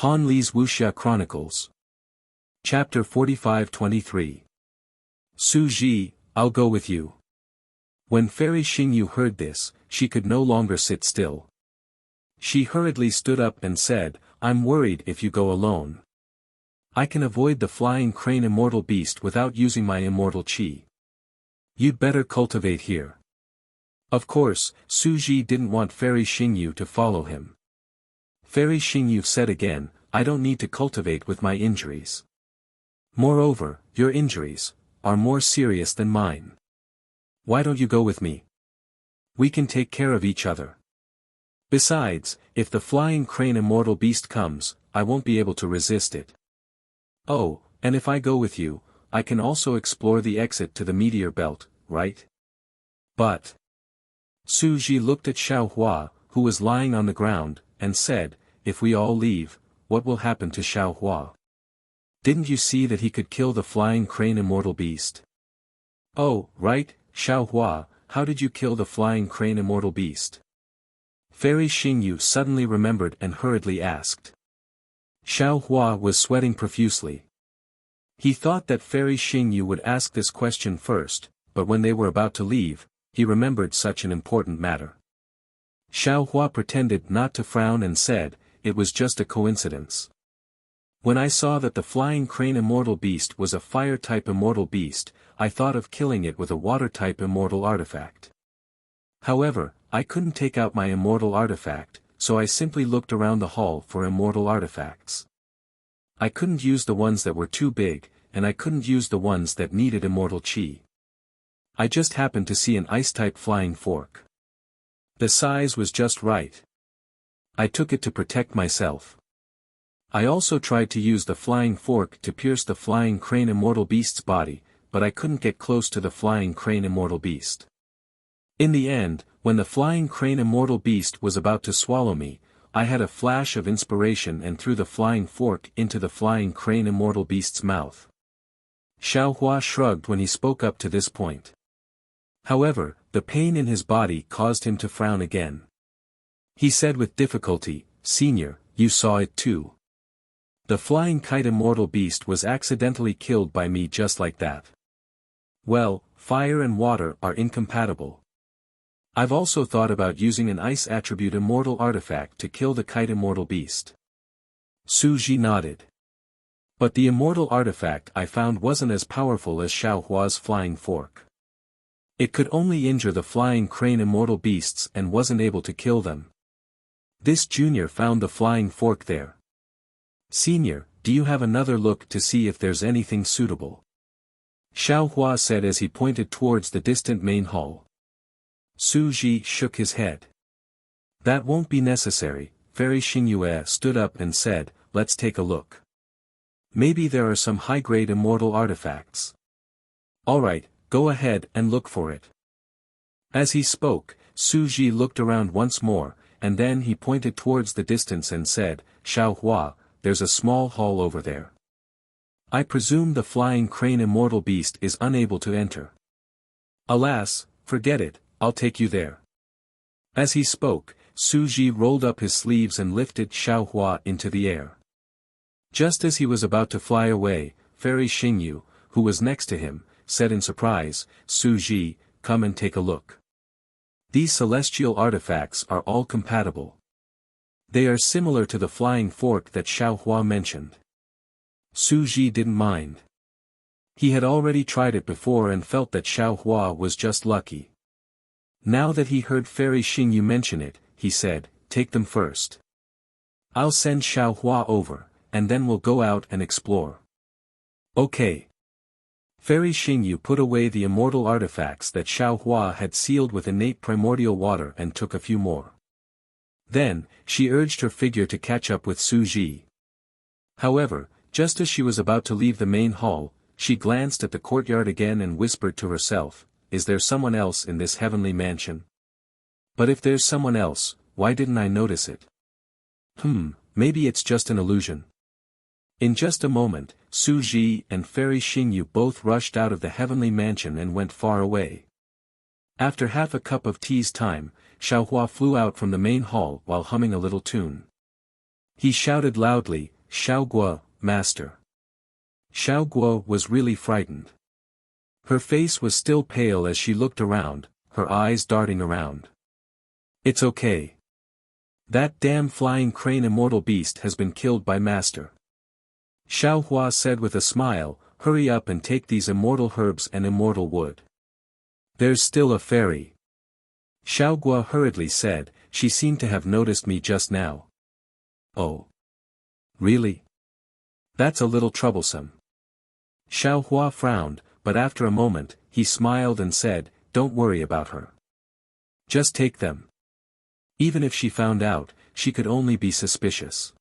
Han Li's Wuxia Chronicles. Chapter 45-23. Su Ji, I'll go with you. When Fairy Xingyu heard this, she could no longer sit still. She hurriedly stood up and said, I'm worried if you go alone. I can avoid the flying crane immortal beast without using my immortal qi. You'd better cultivate here. Of course, Su Ji didn't want Fairy Xingyu to follow him. Fairy Xingyu said again, I don't need to cultivate with my injuries. Moreover, your injuries are more serious than mine. Why don't you go with me? We can take care of each other. Besides, if the flying crane immortal beast comes, I won't be able to resist it. Oh, and if I go with you, I can also explore the exit to the meteor belt, right? But Su Ji looked at Xiaohua, who was lying on the ground, and said, if we all leave, what will happen to Xiaohua? Didn't you see that he could kill the flying crane immortal beast? Oh, right, Xiaohua, how did you kill the flying crane immortal beast? Fairy Xingyu suddenly remembered and hurriedly asked. Xiaohua was sweating profusely. He thought that Fairy Xingyu would ask this question first, but when they were about to leave, he remembered such an important matter. Xiaohua pretended not to frown and said, it was just a coincidence. When I saw that the flying crane immortal beast was a fire-type immortal beast, I thought of killing it with a water-type immortal artifact. However, I couldn't take out my immortal artifact, so I simply looked around the hall for immortal artifacts. I couldn't use the ones that were too big, and I couldn't use the ones that needed immortal qi. I just happened to see an ice-type flying fork. The size was just right. I took it to protect myself. I also tried to use the flying fork to pierce the flying crane immortal beast's body, but I couldn't get close to the flying crane immortal beast. In the end, when the flying crane immortal beast was about to swallow me, I had a flash of inspiration and threw the flying fork into the flying crane immortal beast's mouth. Xiaohua shrugged when he spoke up to this point. However, the pain in his body caused him to frown again. He said with difficulty, Senior, you saw it too. The flying kite immortal beast was accidentally killed by me just like that. Well, fire and water are incompatible. I've also thought about using an ice attribute immortal artifact to kill the kite immortal beast. Su Ji nodded. But the immortal artifact I found wasn't as powerful as Xiaohua's flying fork. It could only injure the flying crane immortal beasts and wasn't able to kill them. This junior found the flying fork there. Senior, do you have another look to see if there's anything suitable? Xiaohua said as he pointed towards the distant main hall. Su Ji shook his head. That won't be necessary. Fairy Xingyu stood up and said, let's take a look. Maybe there are some high-grade immortal artifacts. Alright, go ahead and look for it. As he spoke, Su Ji looked around once more, and then he pointed towards the distance and said, Xiaohua, there's a small hall over there. I presume the flying crane immortal beast is unable to enter. Alas, forget it, I'll take you there. As he spoke, Su Ji rolled up his sleeves and lifted Xiaohua into the air. Just as he was about to fly away, Fairy Xingyu, who was next to him, said in surprise, Su Ji, come and take a look. These celestial artifacts are all compatible. They are similar to the flying fork that Xiaohua mentioned. Su Ji didn't mind. He had already tried it before and felt that Xiaohua was just lucky. Now that he heard Fairy Xingyu mention it, he said, take them first. I'll send Xiaohua over, and then we'll go out and explore. Okay. Fairy Xingyu put away the immortal artifacts that Xiaohua had sealed with innate primordial water and took a few more. Then, she urged her figure to catch up with Su Ji. However, just as she was about to leave the main hall, she glanced at the courtyard again and whispered to herself, is there someone else in this heavenly mansion? But if there's someone else, why didn't I notice it? Maybe it's just an illusion. In just a moment, Su Ji and Fairy Xingyu both rushed out of the heavenly mansion and went far away. After half a cup of tea's time, Xiaohua flew out from the main hall while humming a little tune. He shouted loudly, "Xiaoguo, master." Xiaoguo was really frightened. Her face was still pale as she looked around, her eyes darting around. "It's okay. That damn flying crane immortal beast has been killed by master." Xiaohua said with a smile, "Hurry up and take these immortal herbs and immortal wood. There's still a fairy." Xiaoguo hurriedly said, "She seemed to have noticed me just now." "Oh. Really? That's a little troublesome." Xiaohua frowned, but after a moment, he smiled and said, "Don't worry about her. Just take them." Even if she found out, she could only be suspicious.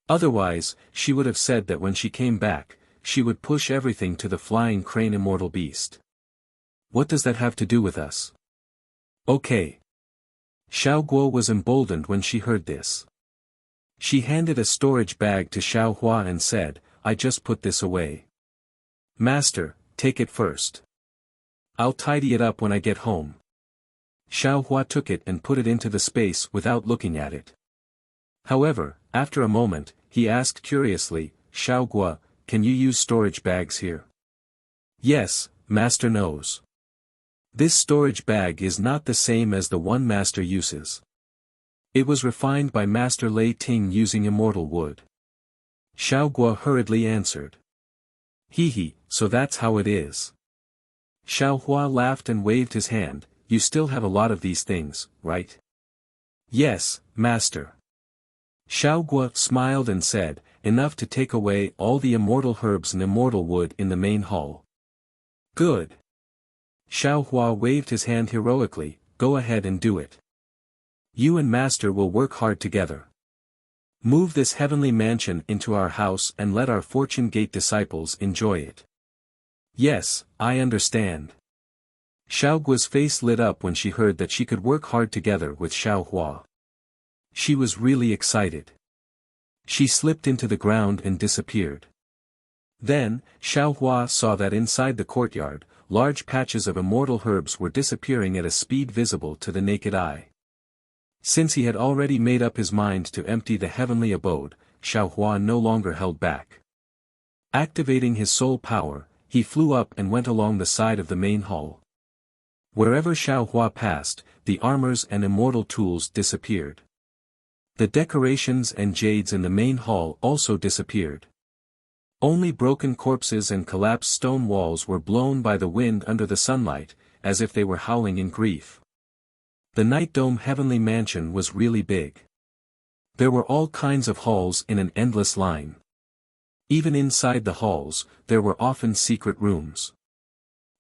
Otherwise, she would have said that when she came back, she would push everything to the flying crane immortal beast. What does that have to do with us? Okay. Xiaoguo was emboldened when she heard this. She handed a storage bag to Xiaohua and said, "I just put this away. Master, take it first. I'll tidy it up when I get home." Xiaohua took it and put it into the space without looking at it. However, after a moment, he asked curiously, "Xiaoguo, can you use storage bags here?" "Yes, master knows. This storage bag is not the same as the one master uses. It was refined by Master Lei Ting using immortal wood." Xiaoguo hurriedly answered. "Hee, so that's how it is." Xiaohua laughed and waved his hand, "You still have a lot of these things, right?" "Yes, master." Xiaoguo smiled and said, "Enough to take away all the immortal herbs and immortal wood in the main hall." "Good." Xiaohua waved his hand heroically, "Go ahead and do it. You and master will work hard together. Move this heavenly mansion into our house and let our Fortune Gate disciples enjoy it." "Yes, I understand." Xiaoguo's face lit up when she heard that she could work hard together with Xiaohua. She was really excited. She slipped into the ground and disappeared. Then, Xiaohua saw that inside the courtyard, large patches of immortal herbs were disappearing at a speed visible to the naked eye. Since he had already made up his mind to empty the heavenly abode, Xiaohua no longer held back. Activating his soul power, he flew up and went along the side of the main hall. Wherever Xiaohua passed, the armors and immortal tools disappeared. The decorations and jades in the main hall also disappeared. Only broken corpses and collapsed stone walls were blown by the wind under the sunlight, as if they were howling in grief. The Night Dome Heavenly Mansion was really big. There were all kinds of halls in an endless line. Even inside the halls, there were often secret rooms.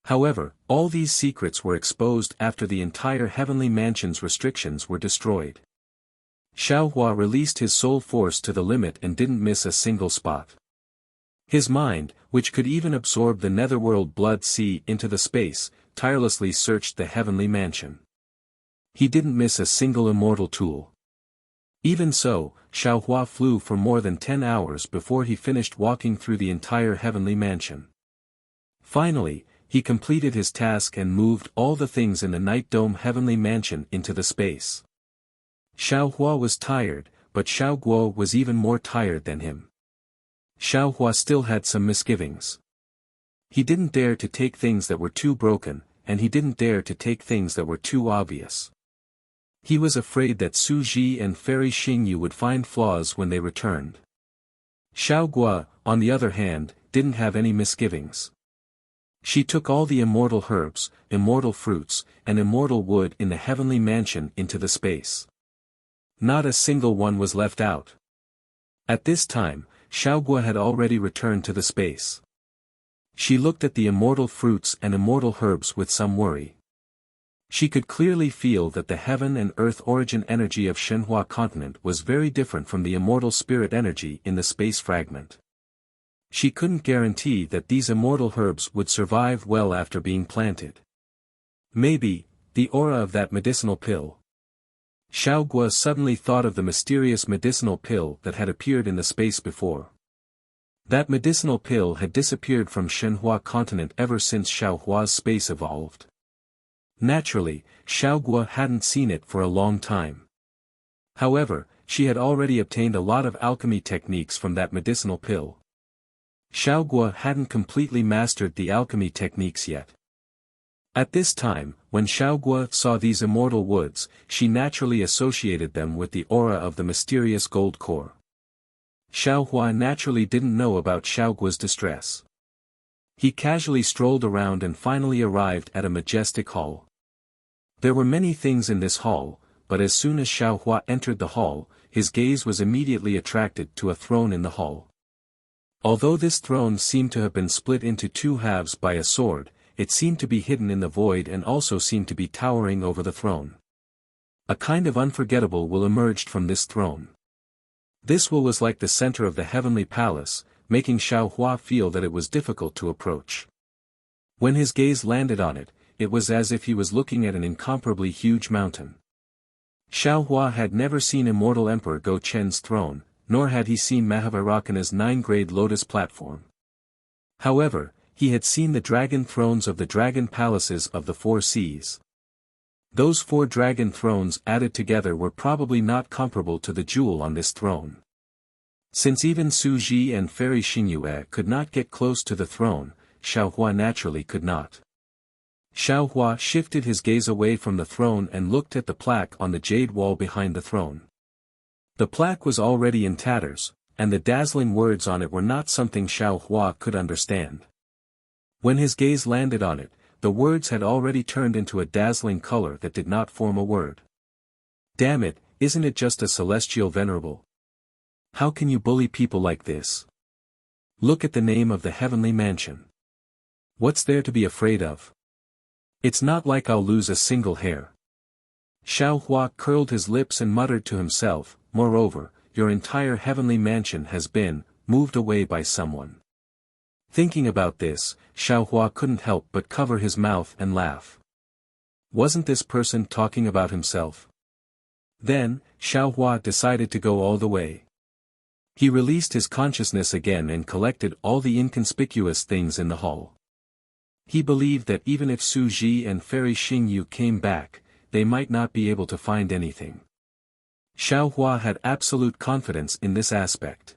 However, all these secrets were exposed after the entire Heavenly Mansion's restrictions were destroyed. Xiaohua released his soul force to the limit and didn't miss a single spot. His mind, which could even absorb the netherworld blood sea into the space, tirelessly searched the heavenly mansion. He didn't miss a single immortal tool. Even so, Xiaohua flew for more than 10 hours before he finished walking through the entire heavenly mansion. Finally, he completed his task and moved all the things in the Night Dome Heavenly Mansion into the space. Xiaohua was tired, but Xiaoguo was even more tired than him. Xiaohua still had some misgivings. He didn't dare to take things that were too broken, and he didn't dare to take things that were too obvious. He was afraid that Su Ji and Fairy Xingyu would find flaws when they returned. Xiaoguo, on the other hand, didn't have any misgivings. She took all the immortal herbs, immortal fruits, and immortal wood in the heavenly mansion into the space. Not a single one was left out. At this time, Xiaoguo had already returned to the space. She looked at the immortal fruits and immortal herbs with some worry. She could clearly feel that the heaven and earth origin energy of Shenhua continent was very different from the immortal spirit energy in the space fragment. She couldn't guarantee that these immortal herbs would survive well after being planted. Maybe, the aura of that medicinal pill. Xiaoguo suddenly thought of the mysterious medicinal pill that had appeared in the space before. That medicinal pill had disappeared from Shenhua continent ever since Xiaohua's space evolved. Naturally, Xiaoguo hadn't seen it for a long time. However, she had already obtained a lot of alchemy techniques from that medicinal pill. Xiaoguo hadn't completely mastered the alchemy techniques yet. At this time, when Xiaoguo saw these immortal woods, she naturally associated them with the aura of the mysterious gold core. Xiaohua naturally didn't know about Xiaoguo's distress. He casually strolled around and finally arrived at a majestic hall. There were many things in this hall, but as soon as Xiaohua entered the hall, his gaze was immediately attracted to a throne in the hall. Although this throne seemed to have been split into two halves by a sword, it seemed to be hidden in the void and also seemed to be towering over the throne. A kind of unforgettable will emerged from this throne. This will was like the center of the heavenly palace, making Xiaohua feel that it was difficult to approach. When his gaze landed on it, it was as if he was looking at an incomparably huge mountain. Xiaohua had never seen immortal Emperor Go Chen's throne, nor had he seen Mahavairakana's 9-grade lotus platform. However, he had seen the dragon thrones of the dragon palaces of the 4 seas. Those 4 dragon thrones added together were probably not comparable to the jewel on this throne. Since even Su Ji and Fairy Xingyue could not get close to the throne, Xiaohua naturally could not. Xiaohua shifted his gaze away from the throne and looked at the plaque on the jade wall behind the throne. The plaque was already in tatters, and the dazzling words on it were not something Xiaohua could understand. When his gaze landed on it, the words had already turned into a dazzling color that did not form a word. Damn it, isn't it just a celestial venerable? How can you bully people like this? Look at the name of the heavenly mansion. What's there to be afraid of? It's not like I'll lose a single hair. Xiaohua curled his lips and muttered to himself, moreover, your entire heavenly mansion has been moved away by someone. Thinking about this, Xiaohua couldn't help but cover his mouth and laugh. Wasn't this person talking about himself? Then, Xiaohua decided to go all the way. He released his consciousness again and collected all the inconspicuous things in the hall. He believed that even if Su Ji and Fairy Xingyu came back, they might not be able to find anything. Xiaohua had absolute confidence in this aspect.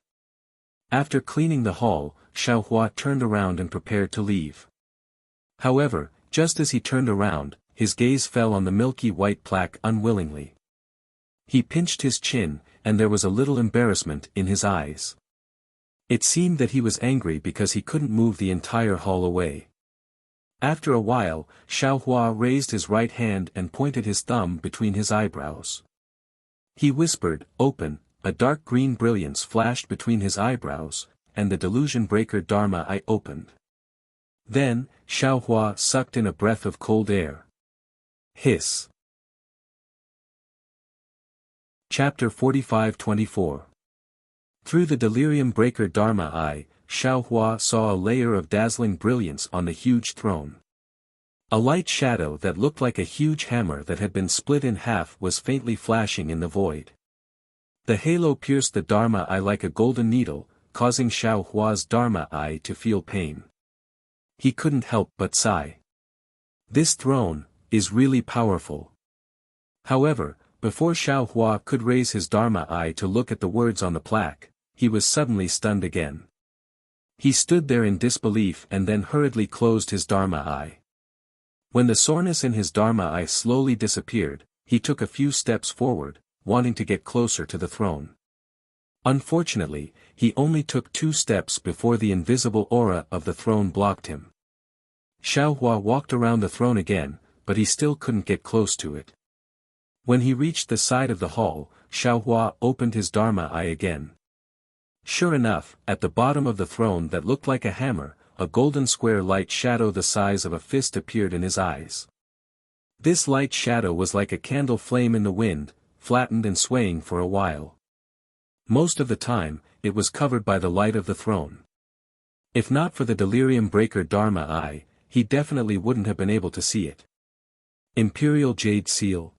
After cleaning the hall, Xiaohua turned around and prepared to leave. However, just as he turned around, his gaze fell on the milky white plaque unwillingly. He pinched his chin, and there was a little embarrassment in his eyes. It seemed that he was angry because he couldn't move the entire hall away. After a while, Xiaohua raised his right hand and pointed his thumb between his eyebrows. He whispered, "Open." A dark green brilliance flashed between his eyebrows, and the delusion breaker Dharma eye opened. Then, Xiaohua sucked in a breath of cold air. Hiss. Chapter 45-24. Through the delirium breaker Dharma eye, Xiaohua saw a layer of dazzling brilliance on the huge throne. A light shadow that looked like a huge hammer that had been split in half was faintly flashing in the void. The halo pierced the Dharma eye like a golden needle, causing Xiaohua's Dharma eye to feel pain. He couldn't help but sigh. This throne is really powerful. However, before Xiaohua could raise his Dharma eye to look at the words on the plaque, he was suddenly stunned again. He stood there in disbelief and then hurriedly closed his Dharma eye. When the soreness in his Dharma eye slowly disappeared, he took a few steps forward, wanting to get closer to the throne. Unfortunately, he only took 2 steps before the invisible aura of the throne blocked him. Xiaohua walked around the throne again, but he still couldn't get close to it. When he reached the side of the hall, Xiaohua opened his Dharma eye again. Sure enough, at the bottom of the throne that looked like a hammer, a golden square light shadow the size of a fist appeared in his eyes. This light shadow was like a candle flame in the wind, flattened and swaying for a while. Most of the time, it was covered by the light of the throne. If not for the delirium breaker Dharma eye, he definitely wouldn't have been able to see it. Imperial Jade Seal.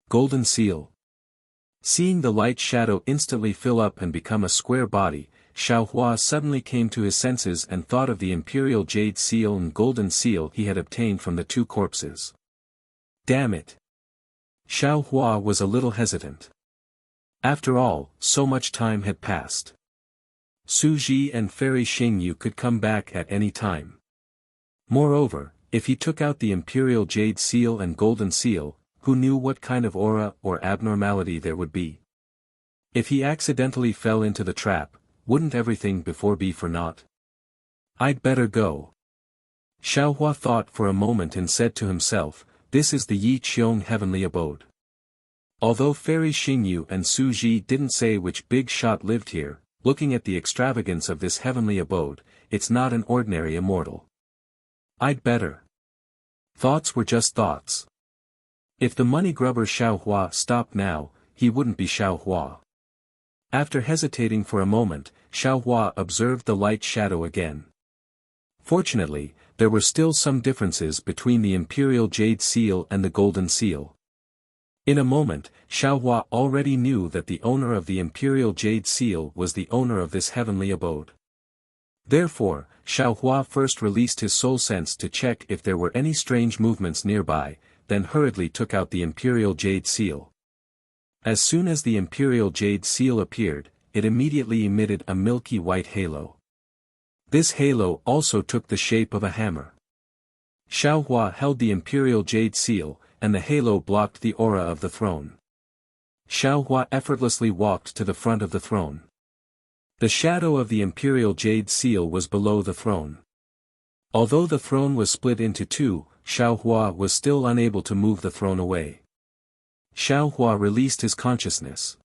Golden Seal. Seeing the light shadow instantly fill up and become a square body, Xiaohua suddenly came to his senses and thought of the Imperial Jade Seal and Golden Seal he had obtained from the 2 corpses. Damn it! Xiaohua was a little hesitant. After all, so much time had passed. Su Ji and Fairy Xingyu could come back at any time. Moreover, if he took out the Imperial Jade Seal and Golden Seal, who knew what kind of aura or abnormality there would be? If he accidentally fell into the trap, wouldn't everything before be for naught? I'd better go. Xiaohua thought for a moment and said to himself, this is the Yi Qiong heavenly abode. Although Fairy Xingyu and Su Ji didn't say which big shot lived here, looking at the extravagance of this heavenly abode, it's not an ordinary immortal. I'd better. Thoughts were just thoughts. If the money grubber Xiaohua stopped now, he wouldn't be Xiaohua. After hesitating for a moment, Xiaohua observed the light shadow again. Fortunately, there were still some differences between the Imperial Jade Seal and the Golden Seal. In a moment, Xiaohua already knew that the owner of the Imperial Jade Seal was the owner of this heavenly abode. Therefore, Xiaohua first released his soul sense to check if there were any strange movements nearby, then hurriedly took out the Imperial Jade Seal. As soon as the Imperial Jade Seal appeared, it immediately emitted a milky white halo. This halo also took the shape of a hammer. Xiaohua held the Imperial Jade Seal, and the halo blocked the aura of the throne. Xiaohua effortlessly walked to the front of the throne. The shadow of the Imperial Jade Seal was below the throne. Although the throne was split into two, Xiaohua was still unable to move the throne away. Xiaohua released his consciousness.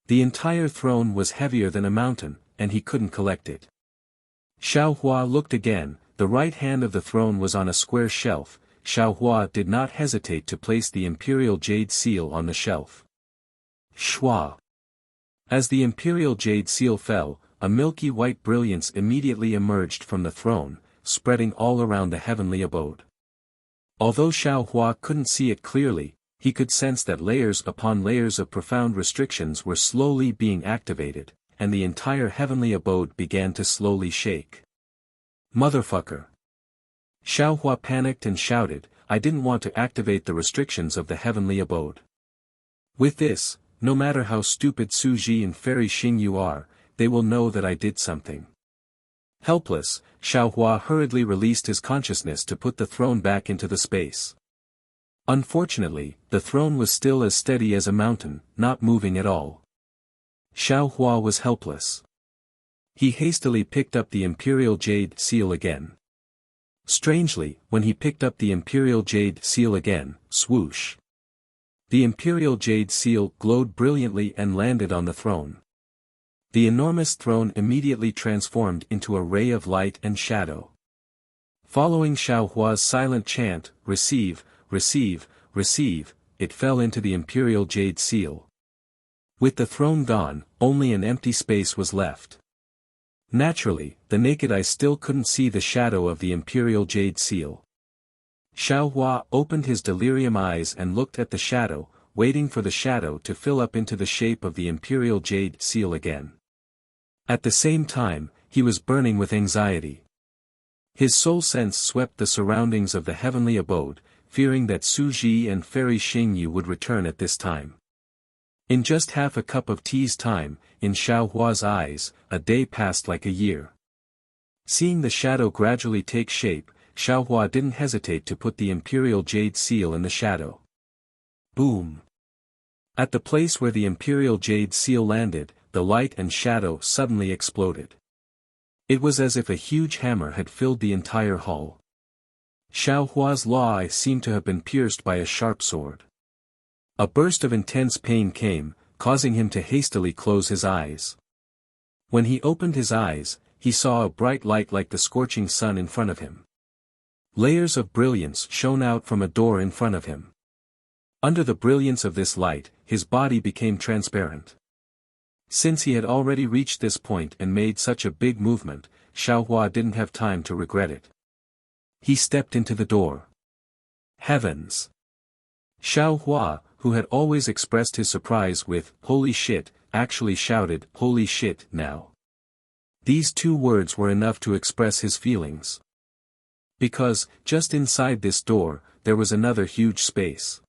The entire throne was heavier than a mountain, and he couldn't collect it. Xiaohua looked again, the right hand of the throne was on a square shelf. Xiaohua did not hesitate to place the Imperial Jade Seal on the shelf. Shua. As the Imperial Jade Seal fell, a milky white brilliance immediately emerged from the throne, spreading all around the heavenly abode. Although Xiaohua couldn't see it clearly, he could sense that layers upon layers of profound restrictions were slowly being activated, and the entire heavenly abode began to slowly shake. Motherfucker! Xiaohua panicked and shouted, I didn't want to activate the restrictions of the heavenly abode. With this, no matter how stupid Su Ji and Fairy Xingyu are, they will know that I did something. Helpless, Xiaohua hurriedly released his consciousness to put the throne back into the space. Unfortunately, the throne was still as steady as a mountain, not moving at all. Xiaohua was helpless. He hastily picked up the Imperial Jade Seal again. Strangely, when he picked up the Imperial Jade Seal again, swoosh. The Imperial Jade Seal glowed brilliantly and landed on the throne. The enormous throne immediately transformed into a ray of light and shadow. Following Xiaohua's silent chant, receive, receive, receive, it fell into the Imperial Jade Seal. With the throne gone, only an empty space was left. Naturally, the naked eye still couldn't see the shadow of the Imperial Jade Seal. Xiaohua opened his delirium eyes and looked at the shadow, waiting for the shadow to fill up into the shape of the Imperial Jade Seal again. At the same time, he was burning with anxiety. His soul sense swept the surroundings of the heavenly abode, fearing that Su Ji and Fairy Xingyu would return at this time. In just half a cup of tea's time, in Xiaohua's eyes, a day passed like a year. Seeing the shadow gradually take shape, Xiaohua didn't hesitate to put the Imperial Jade Seal in the shadow. Boom! At the place where the Imperial Jade Seal landed, the light and shadow suddenly exploded. It was as if a huge hammer had filled the entire hall. Xiaohua's law eye seemed to have been pierced by a sharp sword. A burst of intense pain came, causing him to hastily close his eyes. When he opened his eyes, he saw a bright light like the scorching sun in front of him. Layers of brilliance shone out from a door in front of him. Under the brilliance of this light, his body became transparent. Since he had already reached this point and made such a big movement, Xiaohua didn't have time to regret it. He stepped into the door. Heavens! Xiaohua, who had always expressed his surprise with, "Holy shit," actually shouted, "Holy shit," now. These two words were enough to express his feelings. Because, just inside this door, there was another huge space.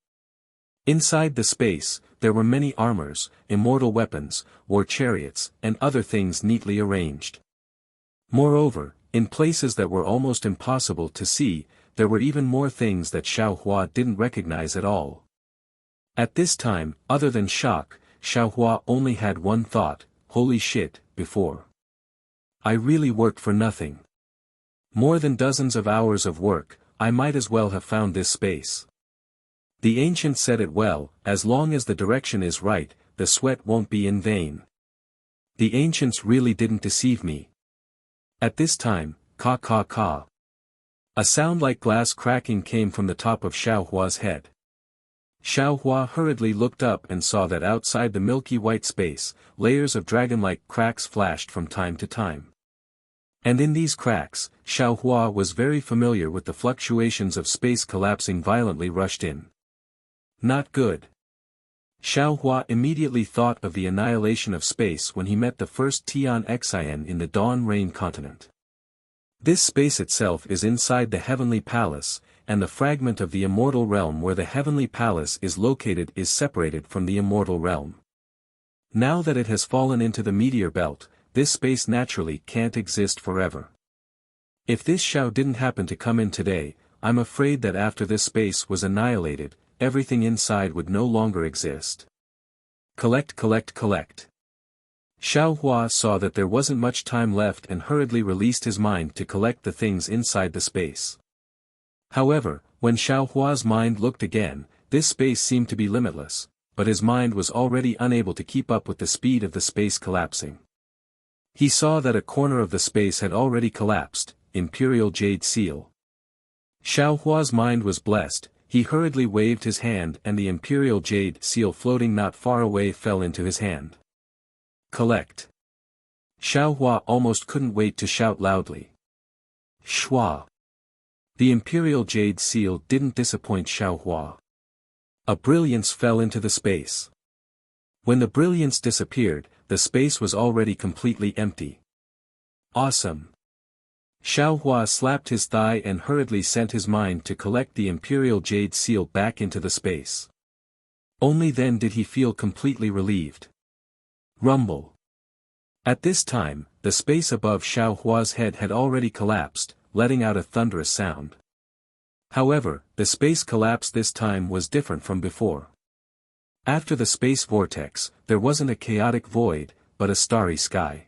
Inside the space, there were many armors, immortal weapons, war chariots, and other things neatly arranged. Moreover, in places that were almost impossible to see, there were even more things that Xiao Hua didn't recognize at all. At this time, other than shock, Xiao Hua only had one thought: holy shit, before. I really worked for nothing. More than dozens of hours of work, I might as well have found this space. The ancient said it well: as long as the direction is right, the sweat won't be in vain. The ancients really didn't deceive me. At this time, ka ka ka. A sound like glass cracking came from the top of Xiao Hua's head. Xiao Hua hurriedly looked up and saw that outside the milky white space, layers of dragon-like cracks flashed from time to time. And in these cracks, Xiao Hua was very familiar with the fluctuations of space collapsing violently rushed in. Not good. Xiao Hua immediately thought of the annihilation of space when he met the first Tian Xian in the Dawn Rain continent. This space itself is inside the Heavenly Palace, and the fragment of the immortal realm where the Heavenly Palace is located is separated from the immortal realm. Now that it has fallen into the meteor belt, this space naturally can't exist forever. If this Xiao didn't happen to come in today, I'm afraid that after this space was annihilated, everything inside would no longer exist. Collect. Xiao Hua saw that there wasn't much time left and hurriedly released his mind to collect the things inside the space. However, when Xiao Hua's mind looked again, this space seemed to be limitless, but his mind was already unable to keep up with the speed of the space collapsing. He saw that a corner of the space had already collapsed: Imperial Jade Seal. Xiao Hua's mind was blessed. He hurriedly waved his hand and the Imperial Jade Seal floating not far away fell into his hand. Collect. Xiao Hua almost couldn't wait to shout loudly. Shua. The Imperial Jade Seal didn't disappoint Xiao Hua. A brilliance fell into the space. When the brilliance disappeared, the space was already completely empty. Awesome. Xiao Hua slapped his thigh and hurriedly sent his mind to collect the Imperial Jade Seal back into the space. Only then did he feel completely relieved. Rumble. At this time, the space above Xiao Hua's head had already collapsed, letting out a thunderous sound. However, the space collapse this time was different from before. After the space vortex, there wasn't a chaotic void, but a starry sky.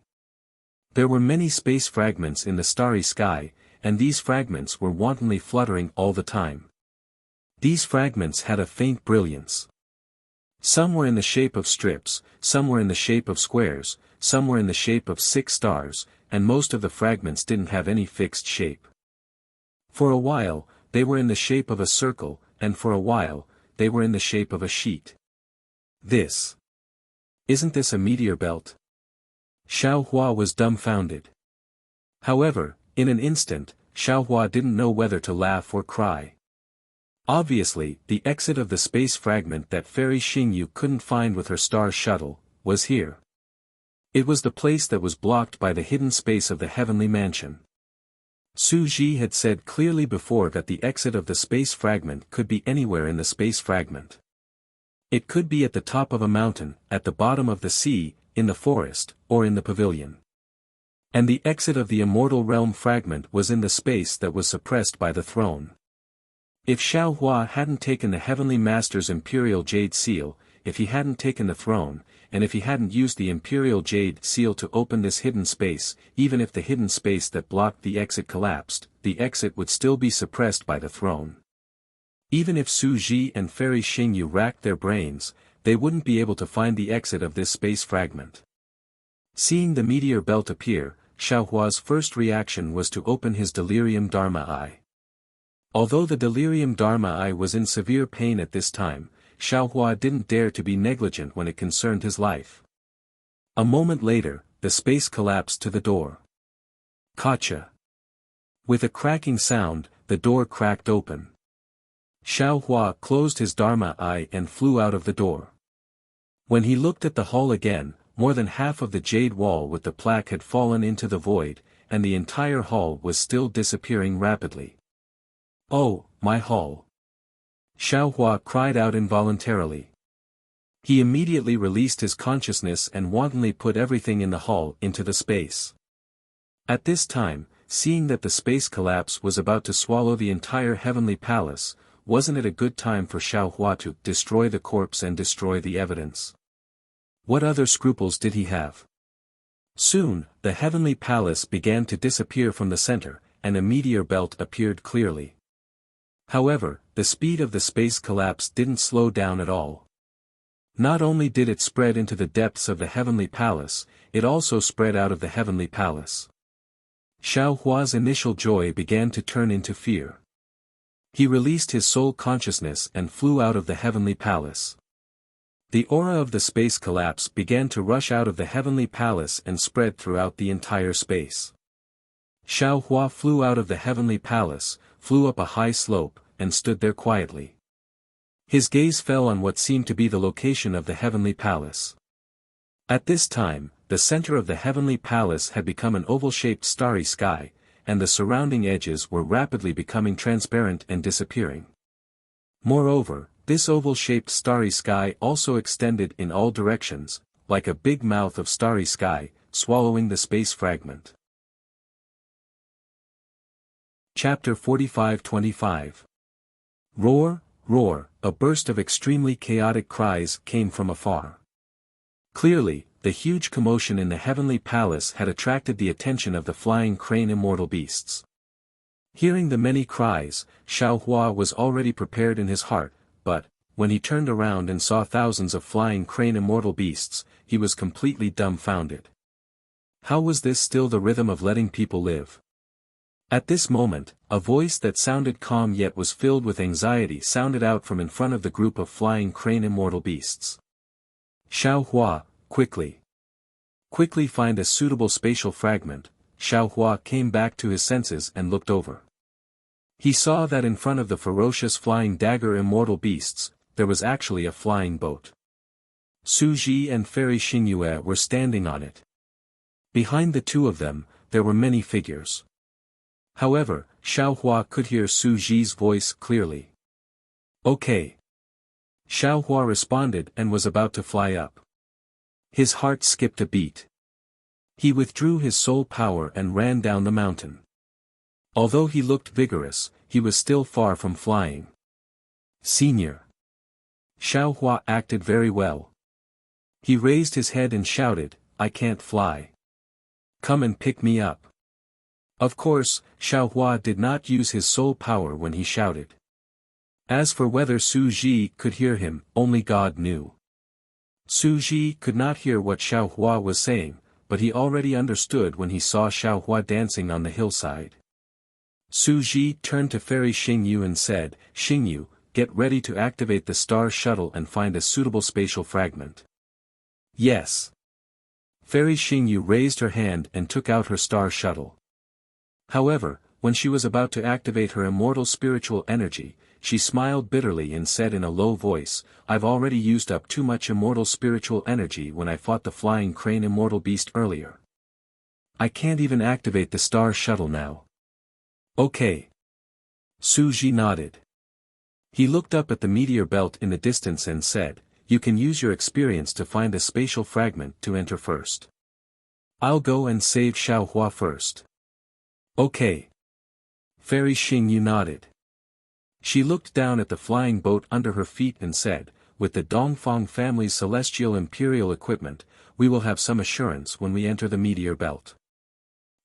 There were many space fragments in the starry sky, and these fragments were wantonly fluttering all the time. These fragments had a faint brilliance. Some were in the shape of strips, some were in the shape of squares, some were in the shape of 6 stars, and most of the fragments didn't have any fixed shape. For a while, they were in the shape of a circle, and for a while, they were in the shape of a sheet. Isn't this a meteor belt? Xiao Hua was dumbfounded. However, in an instant, Xiao Hua didn't know whether to laugh or cry. Obviously, the exit of the space fragment that Fairy Xingyu couldn't find with her star shuttle, was here. It was the place that was blocked by the hidden space of the heavenly mansion. Su Ji had said clearly before that the exit of the space fragment could be anywhere in the space fragment. It could be at the top of a mountain, at the bottom of the sea, in the forest, or in the pavilion. And the exit of the immortal realm fragment was in the space that was suppressed by the throne. If Xiao Hua hadn't taken the Heavenly Master's Imperial Jade Seal, if he hadn't taken the throne, and if he hadn't used the Imperial Jade Seal to open this hidden space, even if the hidden space that blocked the exit collapsed, the exit would still be suppressed by the throne. Even if Su Ji and Fairy Xingyu racked their brains, they wouldn't be able to find the exit of this space fragment. Seeing the meteor belt appear, Xiao Hua's first reaction was to open his delirium dharma eye. Although the delirium dharma eye was in severe pain at this time, Xiao Hua didn't dare to be negligent when it concerned his life. A moment later, the space collapsed to the door. Gotcha. With a cracking sound, the door cracked open. Xiao Hua closed his dharma eye and flew out of the door. When he looked at the hall again, more than half of the jade wall with the plaque had fallen into the void, and the entire hall was still disappearing rapidly. Oh, my hall! Xiao Hua cried out involuntarily. He immediately released his consciousness and wantonly put everything in the hull into the space. At this time, seeing that the space collapse was about to swallow the entire heavenly palace, wasn't it a good time for Xiaohua to destroy the corpse and destroy the evidence? What other scruples did he have? Soon, the heavenly palace began to disappear from the center, and a meteor belt appeared clearly. However, the speed of the space collapse didn't slow down at all. Not only did it spread into the depths of the heavenly palace, it also spread out of the heavenly palace. Xiaohua's initial joy began to turn into fear. He released his soul consciousness and flew out of the heavenly palace. The aura of the space collapse began to rush out of the heavenly palace and spread throughout the entire space. Xiaohua flew out of the heavenly palace, flew up a high slope, and stood there quietly. His gaze fell on what seemed to be the location of the heavenly palace. At this time, the center of the heavenly palace had become an oval-shaped starry sky, and the surrounding edges were rapidly becoming transparent and disappearing. Moreover, this oval-shaped starry sky also extended in all directions, like a big mouth of starry sky, swallowing the space fragment. Chapter 45-25. Roar, roar, a burst of extremely chaotic cries came from afar. Clearly, the huge commotion in the heavenly palace had attracted the attention of the flying crane immortal beasts. Hearing the many cries, Xiaohua was already prepared in his heart, but, when he turned around and saw thousands of flying crane immortal beasts, he was completely dumbfounded. How was this still the rhythm of letting people live? At this moment, a voice that sounded calm yet was filled with anxiety sounded out from in front of the group of flying crane immortal beasts. Xiaohua, quickly. Quickly find a suitable spatial fragment. Xiaohua came back to his senses and looked over. He saw that in front of the ferocious flying dagger immortal beasts, there was actually a flying boat. Su Ji and Fairy Xingyue were standing on it. Behind the two of them, there were many figures. However, Xiaohua could hear Su Ji's voice clearly. Okay. Xiaohua responded and was about to fly up. His heart skipped a beat. He withdrew his soul power and ran down the mountain. Although he looked vigorous, he was still far from flying. Senior. Xiaohua acted very well. He raised his head and shouted, I can't fly. Come and pick me up. Of course, Xiaohua did not use his soul power when he shouted. As for whether Su Ji could hear him, only God knew. Su Ji could not hear what Xiaohua was saying, but he already understood when he saw Xiaohua dancing on the hillside. Su Ji turned to Fairy Xingyu and said, Xingyu, get ready to activate the star shuttle and find a suitable spatial fragment. Yes. Fairy Xingyu raised her hand and took out her star shuttle. However, when she was about to activate her immortal spiritual energy, she smiled bitterly and said in a low voice, I've already used up too much immortal spiritual energy when I fought the flying crane immortal beast earlier. I can't even activate the star shuttle now. Okay. Su Ji nodded. He looked up at the meteor belt in the distance and said, you can use your experience to find a spatial fragment to enter first. I'll go and save Xiaohua first. Okay. Fairy Xingyu nodded. She looked down at the flying boat under her feet and said, with the Dongfang family's celestial imperial equipment, we will have some assurance when we enter the meteor belt.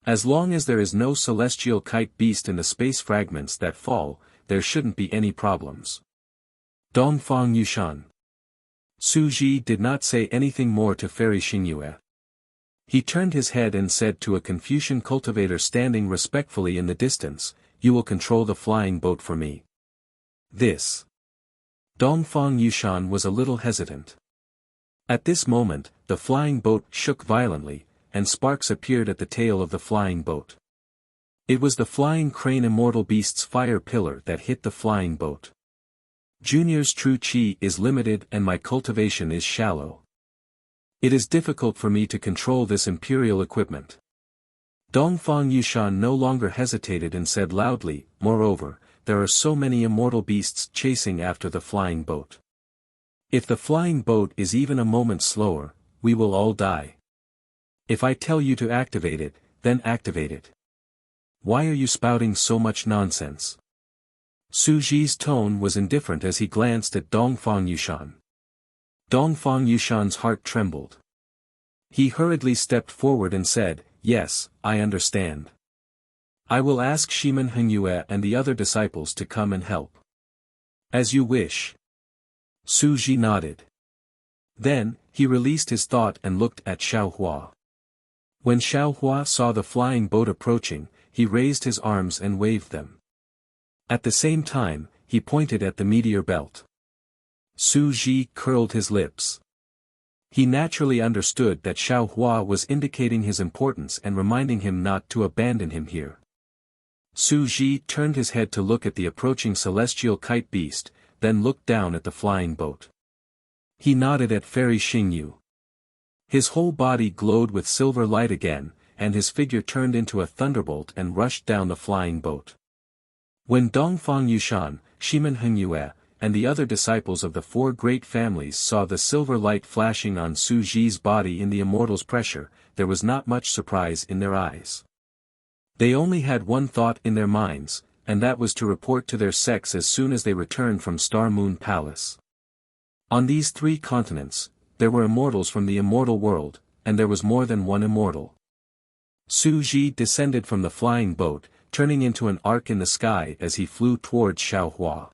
As long as there is no celestial kite beast in the space fragments that fall, there shouldn't be any problems. Dongfang Yushan. Su Ji did not say anything more to Fairy Xingyue. He turned his head and said to a Confucian cultivator standing respectfully in the distance, you will control the flying boat for me. This. Dongfang Yushan was a little hesitant. At this moment, the flying boat shook violently, and sparks appeared at the tail of the flying boat. It was the flying crane immortal beast's fire pillar that hit the flying boat. Junior's true chi is limited and my cultivation is shallow. It is difficult for me to control this imperial equipment. Dongfang Yushan no longer hesitated and said loudly, moreover, there are so many immortal beasts chasing after the flying boat. If the flying boat is even a moment slower, we will all die. If I tell you to activate it, then activate it. Why are you spouting so much nonsense? Su Ji's tone was indifferent as he glanced at Dongfang Yushan. Dongfang Yushan's heart trembled. He hurriedly stepped forward and said, "Yes, I understand. I will ask Shimen Hengyue and the other disciples to come and help." "As you wish." Su Ji nodded. Then, he released his thought and looked at Xiaohua. When Xiaohua saw the flying boat approaching, he raised his arms and waved them. At the same time, he pointed at the meteor belt. Su Ji curled his lips. He naturally understood that Xiaohua was indicating his importance and reminding him not to abandon him here. Su Ji turned his head to look at the approaching celestial kite beast, then looked down at the flying boat. He nodded at Fairy Xingyu. His whole body glowed with silver light again, and his figure turned into a thunderbolt and rushed down the flying boat. When Dongfang Yushan, Shimen Hengyue, and the other disciples of the four great families saw the silver light flashing on Su Ji's body in the immortal's pressure, there was not much surprise in their eyes. They only had one thought in their minds, and that was to report to their sex as soon as they returned from Star Moon Palace. On these three continents, there were immortals from the immortal world, and there was more than one immortal. Su Ji descended from the flying boat, turning into an arc in the sky as he flew towards Xiaohua.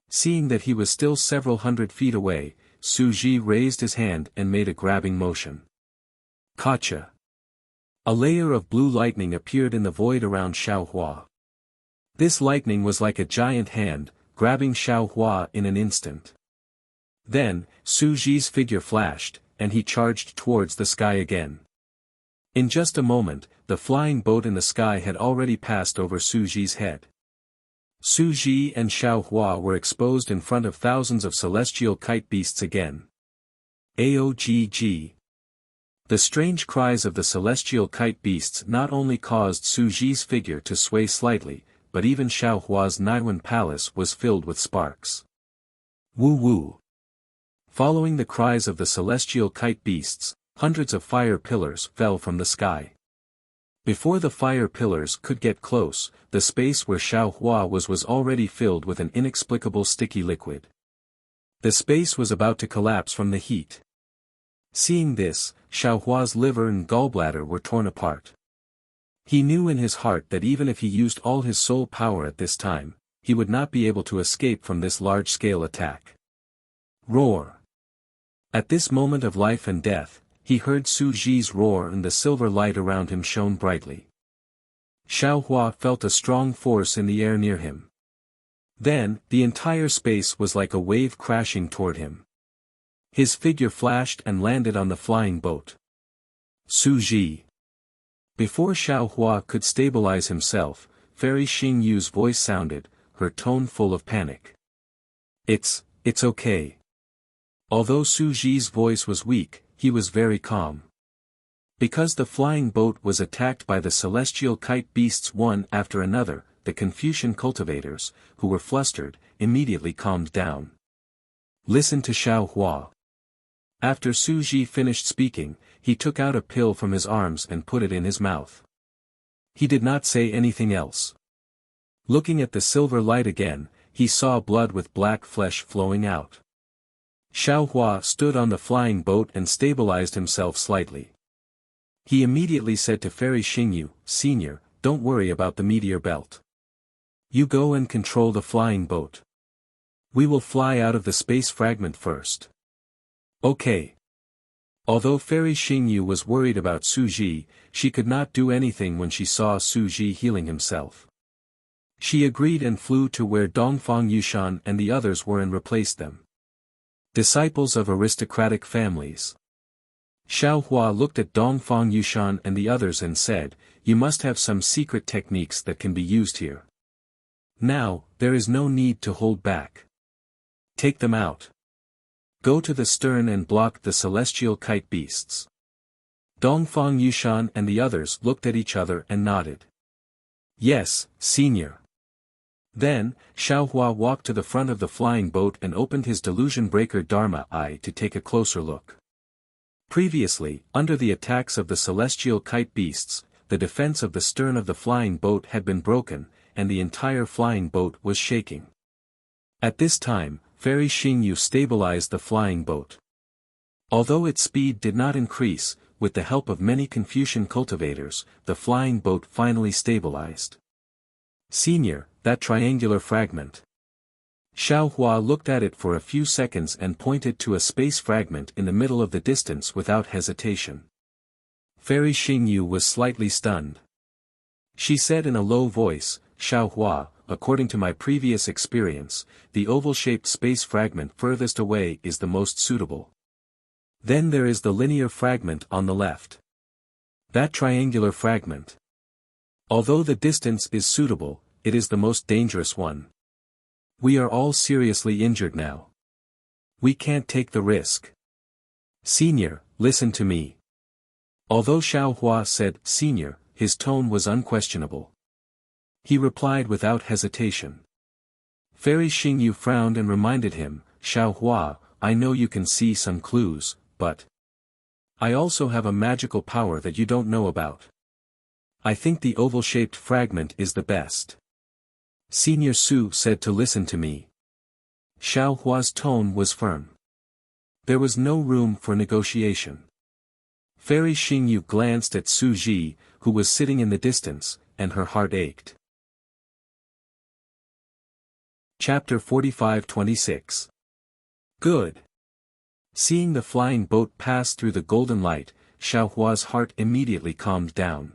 Seeing that he was still several hundred feet away, Su Ji raised his hand and made a grabbing motion. Gotcha! A layer of blue lightning appeared in the void around Xiaohua. This lightning was like a giant hand, grabbing Xiaohua in an instant. Then, Su Ji's figure flashed, and he charged towards the sky again. In just a moment, the flying boat in the sky had already passed over Su Ji's head. Su Ji and Xiaohua were exposed in front of thousands of celestial kite beasts again. Aogg. The strange cries of the celestial kite beasts not only caused Su Ji's figure to sway slightly, but even Xiaohua's Naiwan palace was filled with sparks. Woo woo. Following the cries of the celestial kite beasts, hundreds of fire pillars fell from the sky. Before the fire pillars could get close, the space where Xiaohua was already filled with an inexplicable sticky liquid. The space was about to collapse from the heat. Seeing this, Xiaohua's liver and gallbladder were torn apart. He knew in his heart that even if he used all his soul power at this time, he would not be able to escape from this large-scale attack. Roar! At this moment of life and death, he heard Su Ji's roar and the silver light around him shone brightly. Xiaohua felt a strong force in the air near him. Then, the entire space was like a wave crashing toward him. His figure flashed and landed on the flying boat. Su Ji. Before Xiaohua could stabilize himself, Fairy Xingyu's voice sounded, her tone full of panic. It's okay. Although Su Ji's voice was weak, he was very calm. Because the flying boat was attacked by the celestial kite beasts one after another, the Confucian cultivators, who were flustered, immediately calmed down. Listen to Xiaohua. After Su Ji finished speaking, he took out a pill from his arms and put it in his mouth. He did not say anything else. Looking at the silver light again, he saw blood with black flesh flowing out. Xiaohua stood on the flying boat and stabilized himself slightly. He immediately said to Fairy Xingyu, "Senior, don't worry about the meteor belt. You go and control the flying boat. We will fly out of the space fragment first." Okay. Although Fairy Xingyu was worried about Su Ji, she could not do anything when she saw Su Ji healing himself. She agreed and flew to where Dongfang Yushan and the others were and replaced them. Disciples of aristocratic families. Xiaohua looked at Dongfang Yushan and the others and said, "You must have some secret techniques that can be used here. Now, there is no need to hold back. Take them out. Go to the stern and block the celestial kite beasts." Dongfang Yushan and the others looked at each other and nodded. "Yes, senior." Then, Xiaohua walked to the front of the flying boat and opened his delusion breaker Dharma eye to take a closer look. Previously, under the attacks of the celestial kite beasts, the defense of the stern of the flying boat had been broken, and the entire flying boat was shaking. At this time, Fairy Xingyu stabilized the flying boat. Although its speed did not increase, with the help of many Confucian cultivators, the flying boat finally stabilized. Senior, that triangular fragment. Xiaohua looked at it for a few seconds and pointed to a space fragment in the middle of the distance without hesitation. Fairy Xingyu was slightly stunned. She said in a low voice, Xiaohua, according to my previous experience, the oval-shaped space fragment furthest away is the most suitable. Then there is the linear fragment on the left. That triangular fragment. Although the distance is suitable, it is the most dangerous one. We are all seriously injured now. We can't take the risk. Senior, listen to me. Although Xiaohua said, Senior, his tone was unquestionable. He replied without hesitation. Fairy Xingyu frowned and reminded him, Xiaohua, I know you can see some clues, but I also have a magical power that you don't know about. I think the oval-shaped fragment is the best. Senior Su said to listen to me. Xiaohua's tone was firm. There was no room for negotiation. Fairy Xingyu glanced at Su Ji, who was sitting in the distance, and her heart ached. Chapter 45-26. Good. Seeing the flying boat pass through the golden light, Xiaohua's heart immediately calmed down.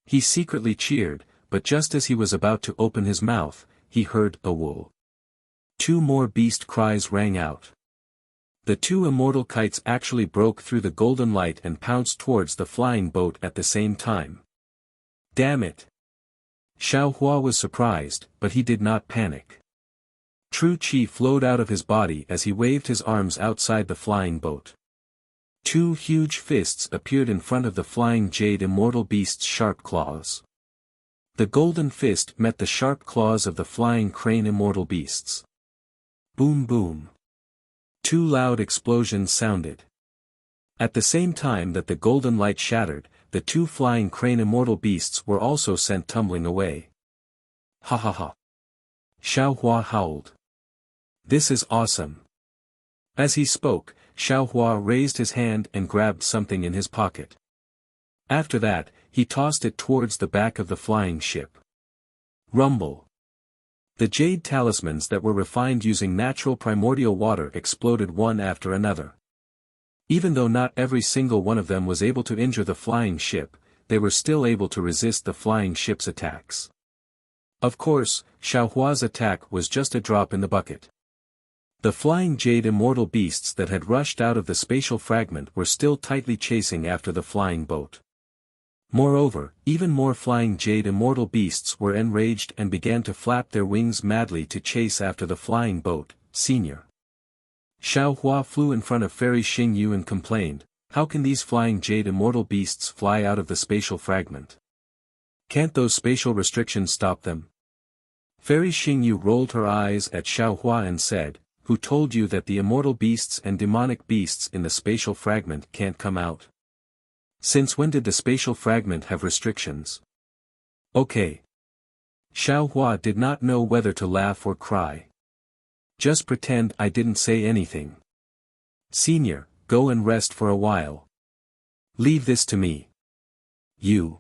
He secretly cheered, but just as he was about to open his mouth, he heard a wool. 2 more beast cries rang out. The 2 immortal kites actually broke through the golden light and pounced towards the flying boat at the same time. Damn it! Xiaohua was surprised, but he did not panic. True Qi flowed out of his body as he waved his arms outside the flying boat. 2 huge fists appeared in front of the flying jade immortal beast's sharp claws. The golden fist met the sharp claws of the flying crane immortal beasts. Boom boom. 2 loud explosions sounded. At the same time that the golden light shattered, the 2 flying crane immortal beasts were also sent tumbling away. Ha ha ha. Xiaohua howled. This is awesome. As he spoke, Xiaohua raised his hand and grabbed something in his pocket. After that, he tossed it towards the back of the flying ship. Rumble. The jade talismans that were refined using natural primordial water exploded one after another. Even though not every single one of them was able to injure the flying ship, they were still able to resist the flying ship's attacks. Of course, Xiaohua's attack was just a drop in the bucket. The flying jade immortal beasts that had rushed out of the spatial fragment were still tightly chasing after the flying boat. Moreover, even more flying jade immortal beasts were enraged and began to flap their wings madly to chase after the flying boat. Senior. Xiaohua flew in front of Fairy Xingyu and complained, how can these flying jade immortal beasts fly out of the spatial fragment? Can't those spatial restrictions stop them? Fairy Xingyu rolled her eyes at Xiaohua and said, who told you that the immortal beasts and demonic beasts in the spatial fragment can't come out? Since when did the spatial fragment have restrictions? Okay. Xiaohua did not know whether to laugh or cry. Just pretend I didn't say anything. Senior, go and rest for a while. Leave this to me. You.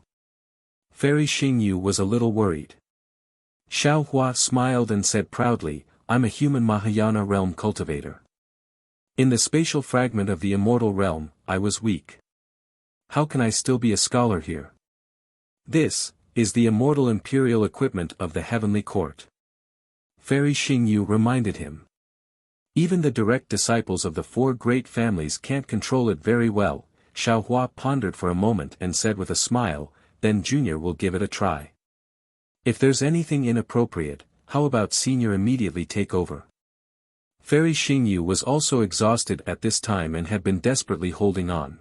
Fairy Xingyu was a little worried. Xiaohua smiled and said proudly, I'm a human Mahayana realm cultivator. In the spatial fragment of the immortal realm, I was weak. How can I still be a scholar here? This is the immortal imperial equipment of the heavenly court. Fairy Xingyu reminded him. Even the direct disciples of the 4 great families can't control it very well. Xiaohua pondered for a moment and said with a smile, then Junior will give it a try. If there's anything inappropriate, how about Senior immediately take over? Fairy Xingyu was also exhausted at this time and had been desperately holding on.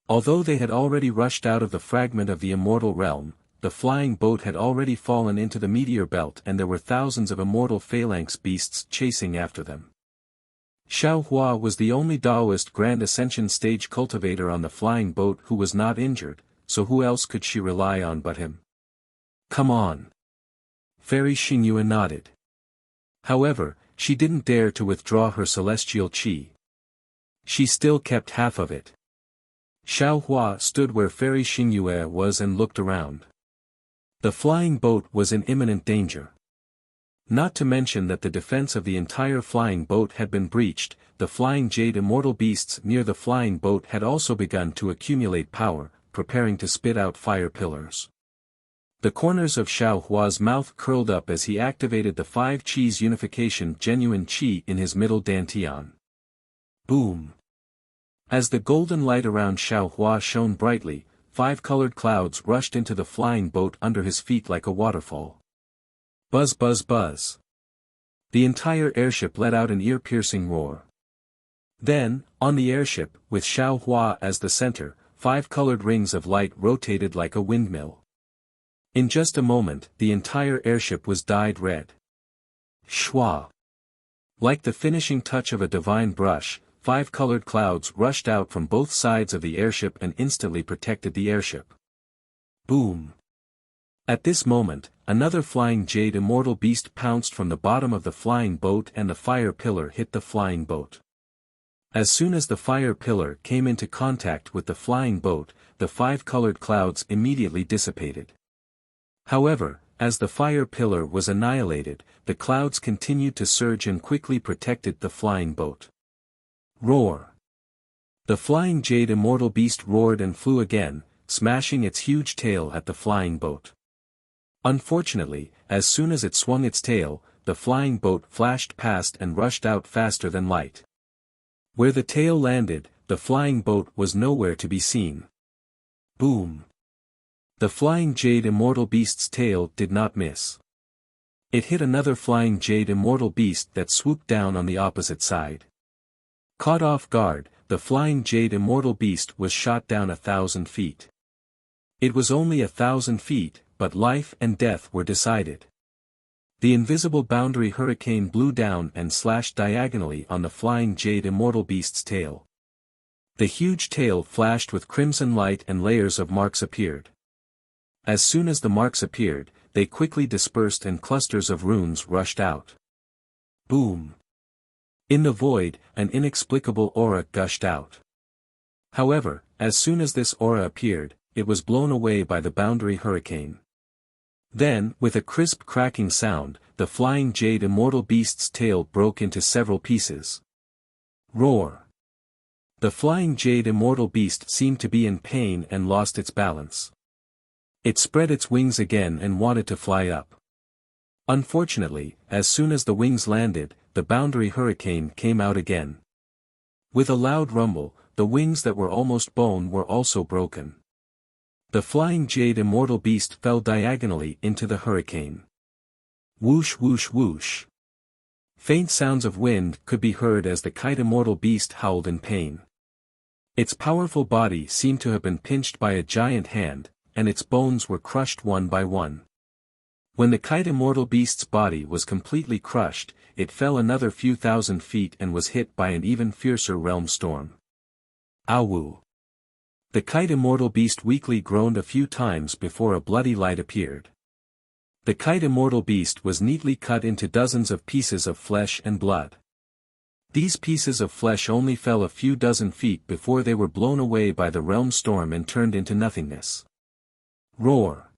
Although they had already rushed out of the fragment of the immortal realm, the flying boat had already fallen into the meteor belt and there were thousands of immortal phalanx beasts chasing after them. Xiao Hua was the only Taoist Grand Ascension stage cultivator on the flying boat who was not injured, so who else could she rely on but him? Come on. Fairy Xingyue nodded. However, she didn't dare to withdraw her celestial qi. She still kept half of it. Xiao Hua stood where Fairy Xingyue was and looked around. The flying boat was in imminent danger. Not to mention that the defense of the entire flying boat had been breached, the flying jade immortal beasts near the flying boat had also begun to accumulate power, preparing to spit out fire pillars. The corners of Xiao Hua's mouth curled up as he activated the 5 Qi's unification genuine Qi in his middle dantian. Boom! As the golden light around Xiao Hua shone brightly, 5 colored clouds rushed into the flying boat under his feet like a waterfall. Buzz buzz buzz. The entire airship let out an ear-piercing roar. Then, on the airship, with Xiao Hua as the center, 5 colored rings of light rotated like a windmill. In just a moment, the entire airship was dyed red. Shwa! Like the finishing touch of a divine brush, 5 colored clouds rushed out from both sides of the airship and instantly protected the airship. Boom! At this moment, another flying jade immortal beast pounced from the bottom of the flying boat and the fire pillar hit the flying boat. As soon as the fire pillar came into contact with the flying boat, the 5 colored clouds immediately dissipated. However, as the fire pillar was annihilated, the clouds continued to surge and quickly protected the flying boat. Roar! The flying jade immortal beast roared and flew again, smashing its huge tail at the flying boat. Unfortunately, as soon as it swung its tail, the flying boat flashed past and rushed out faster than light. Where the tail landed, the flying boat was nowhere to be seen. Boom! The flying jade immortal beast's tail did not miss. It hit another flying jade immortal beast that swooped down on the opposite side. Caught off guard, the flying jade immortal beast was shot down 1,000 feet. It was only 1,000 feet, but life and death were decided. The invisible boundary hurricane blew down and slashed diagonally on the flying jade immortal beast's tail. The huge tail flashed with crimson light and layers of marks appeared. As soon as the marks appeared, they quickly dispersed and clusters of runes rushed out. Boom! In the void, an inexplicable aura gushed out. However, as soon as this aura appeared, it was blown away by the boundary hurricane. Then, with a crisp cracking sound, the flying jade immortal beast's tail broke into several pieces. Roar! The flying jade immortal beast seemed to be in pain and lost its balance. It spread its wings again and wanted to fly up. Unfortunately, as soon as the wings landed, the boundary hurricane came out again. With a loud rumble, the wings that were almost bone were also broken. The flying jade immortal beast fell diagonally into the hurricane. Whoosh whoosh whoosh. Faint sounds of wind could be heard as the kite immortal beast howled in pain. Its powerful body seemed to have been pinched by a giant hand, and its bones were crushed one by one. When the kite immortal beast's body was completely crushed, it fell another few thousand feet and was hit by an even fiercer realm storm. Awu! The kite immortal beast weakly groaned a few times before a bloody light appeared. The kite immortal beast was neatly cut into dozens of pieces of flesh and blood. These pieces of flesh only fell a few dozen feet before they were blown away by the realm storm and turned into nothingness. Roar!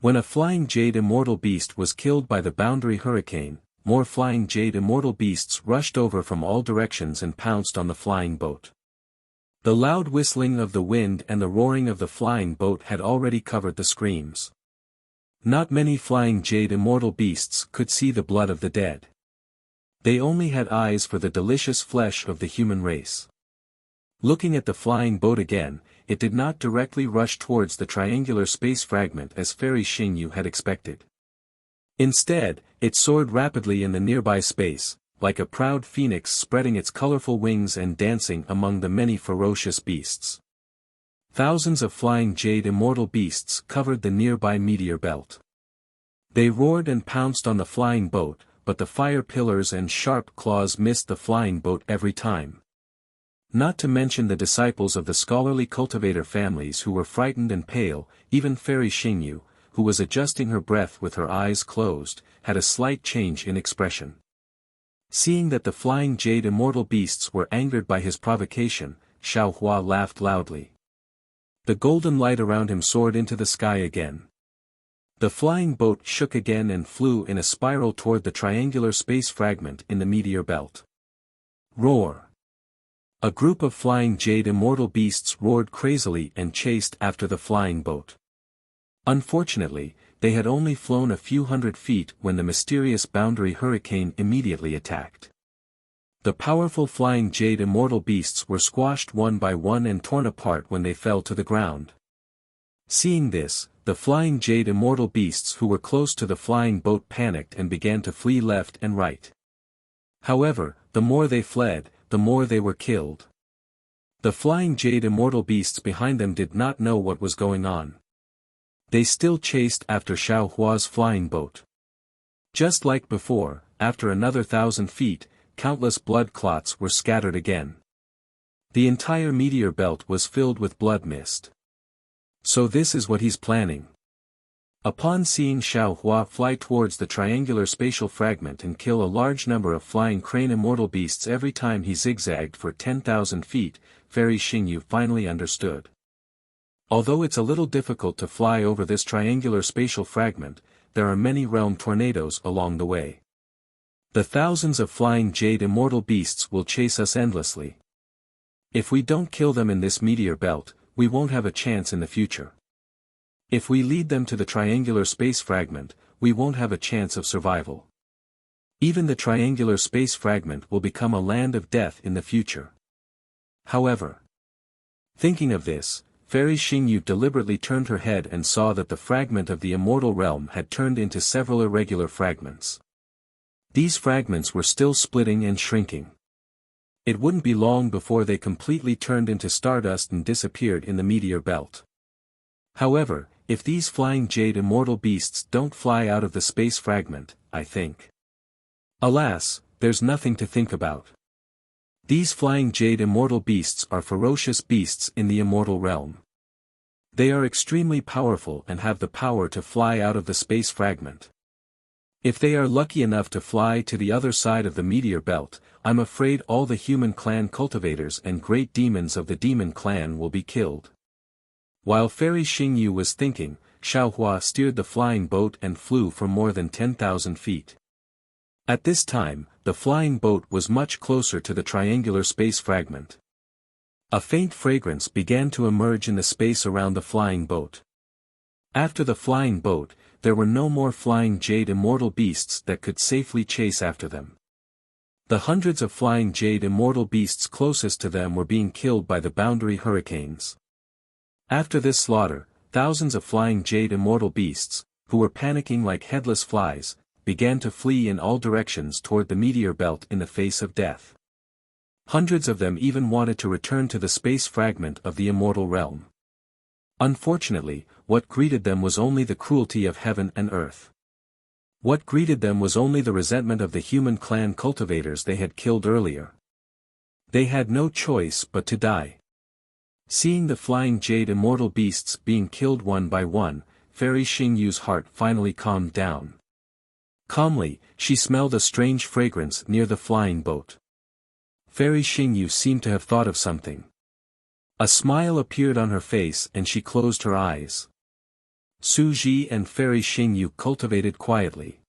When a flying jade immortal beast was killed by the boundary hurricane, more flying jade immortal beasts rushed over from all directions and pounced on the flying boat. The loud whistling of the wind and the roaring of the flying boat had already covered the screams. Not many flying jade immortal beasts could see the blood of the dead. They only had eyes for the delicious flesh of the human race. Looking at the flying boat again, it did not directly rush towards the triangular space fragment as Fairy Xingyu had expected. Instead, it soared rapidly in the nearby space, like a proud phoenix spreading its colorful wings and dancing among the many ferocious beasts. Thousands of flying jade immortal beasts covered the nearby meteor belt. They roared and pounced on the flying boat, but the fire pillars and sharp claws missed the flying boat every time. Not to mention the disciples of the scholarly cultivator families who were frightened and pale, even Fairy Xingyu, who was adjusting her breath with her eyes closed, had a slight change in expression. Seeing that the flying jade immortal beasts were angered by his provocation, Xiao Hua laughed loudly. The golden light around him soared into the sky again. The flying boat shook again and flew in a spiral toward the triangular space fragment in the meteor belt. Roar! A group of flying jade immortal beasts roared crazily and chased after the flying boat. Unfortunately, they had only flown a few hundred feet when the mysterious boundary hurricane immediately attacked. The powerful flying jade immortal beasts were squashed one by one and torn apart when they fell to the ground. Seeing this, the flying jade immortal beasts who were close to the flying boat panicked and began to flee left and right. However, the more they fled, the more they were killed. The flying jade immortal beasts behind them did not know what was going on. They still chased after Xiao Hua's flying boat. Just like before, after another 1,000 feet, countless blood clots were scattered again. The entire meteor belt was filled with blood mist. So this is what he's planning. Upon seeing Xiao Hua fly towards the triangular spatial fragment and kill a large number of flying crane immortal beasts every time he zigzagged for 10,000 feet, Fairy Xingyu finally understood. Although it's a little difficult to fly over this triangular spatial fragment, there are many realm tornadoes along the way. The thousands of flying jade immortal beasts will chase us endlessly. If we don't kill them in this meteor belt, we won't have a chance in the future. If we lead them to the triangular space fragment, we won't have a chance of survival. Even the triangular space fragment will become a land of death in the future. However, thinking of this, Fairy Xingyu deliberately turned her head and saw that the fragment of the immortal realm had turned into several irregular fragments. These fragments were still splitting and shrinking. It wouldn't be long before they completely turned into stardust and disappeared in the meteor belt. However, if these flying jade immortal beasts don't fly out of the space fragment, I think. Alas, there's nothing to think about. These flying jade immortal beasts are ferocious beasts in the immortal realm. They are extremely powerful and have the power to fly out of the space fragment. If they are lucky enough to fly to the other side of the meteor belt, I'm afraid all the human clan cultivators and great demons of the demon clan will be killed. While Fairy Xingyu was thinking, Xiao Hua steered the flying boat and flew for more than 10,000 feet. At this time, the flying boat was much closer to the triangular space fragment. A faint fragrance began to emerge in the space around the flying boat. After the flying boat, there were no more flying jade immortal beasts that could safely chase after them. The hundreds of flying jade immortal beasts closest to them were being killed by the boundary hurricanes. After this slaughter, thousands of flying jade immortal beasts, who were panicking like headless flies, began to flee in all directions toward the meteor belt in the face of death. Hundreds of them even wanted to return to the space fragment of the immortal realm. Unfortunately, what greeted them was only the cruelty of heaven and earth. What greeted them was only the resentment of the human clan cultivators they had killed earlier. They had no choice but to die. Seeing the flying jade immortal beasts being killed one by one, Fairy Xingyu's heart finally calmed down. Calmly, she smelled a strange fragrance near the flying boat. Fairy Xingyu seemed to have thought of something. A smile appeared on her face and she closed her eyes. Su Ji and Fairy Xingyu cultivated quietly.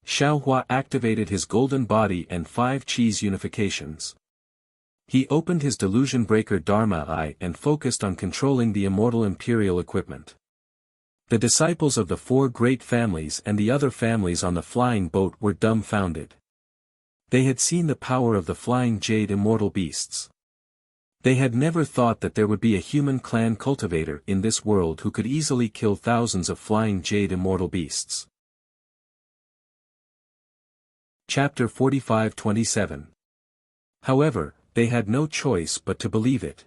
Xiao Hua activated his golden body and 5 cheese unifications. He opened his delusion breaker Dharma Eye and focused on controlling the immortal imperial equipment. The disciples of the 4 great families and the other families on the flying boat were dumbfounded. They had seen the power of the flying jade immortal beasts. They had never thought that there would be a human clan cultivator in this world who could easily kill thousands of flying jade immortal beasts. Chapter 45-27. However, they had no choice but to believe it.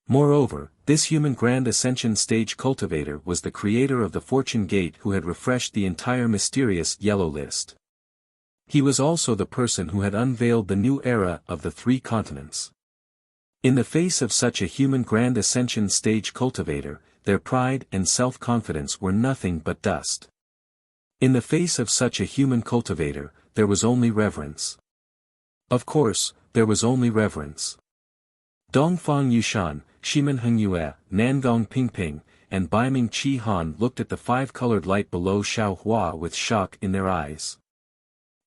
Moreover, this human Grand Ascension stage cultivator was the creator of the Fortune Gate who had refreshed the entire mysterious yellow list. He was also the person who had unveiled the new era of the three continents. In the face of such a human Grand Ascension stage cultivator, their pride and self-confidence were nothing but dust. In the face of such a human cultivator, there was only reverence. Of course, there was only reverence. Dongfang Yushan, Shimen Hengyue, Nangong Pingping, and Baiming Qi Han looked at the five-colored light below Xiao Hua with shock in their eyes.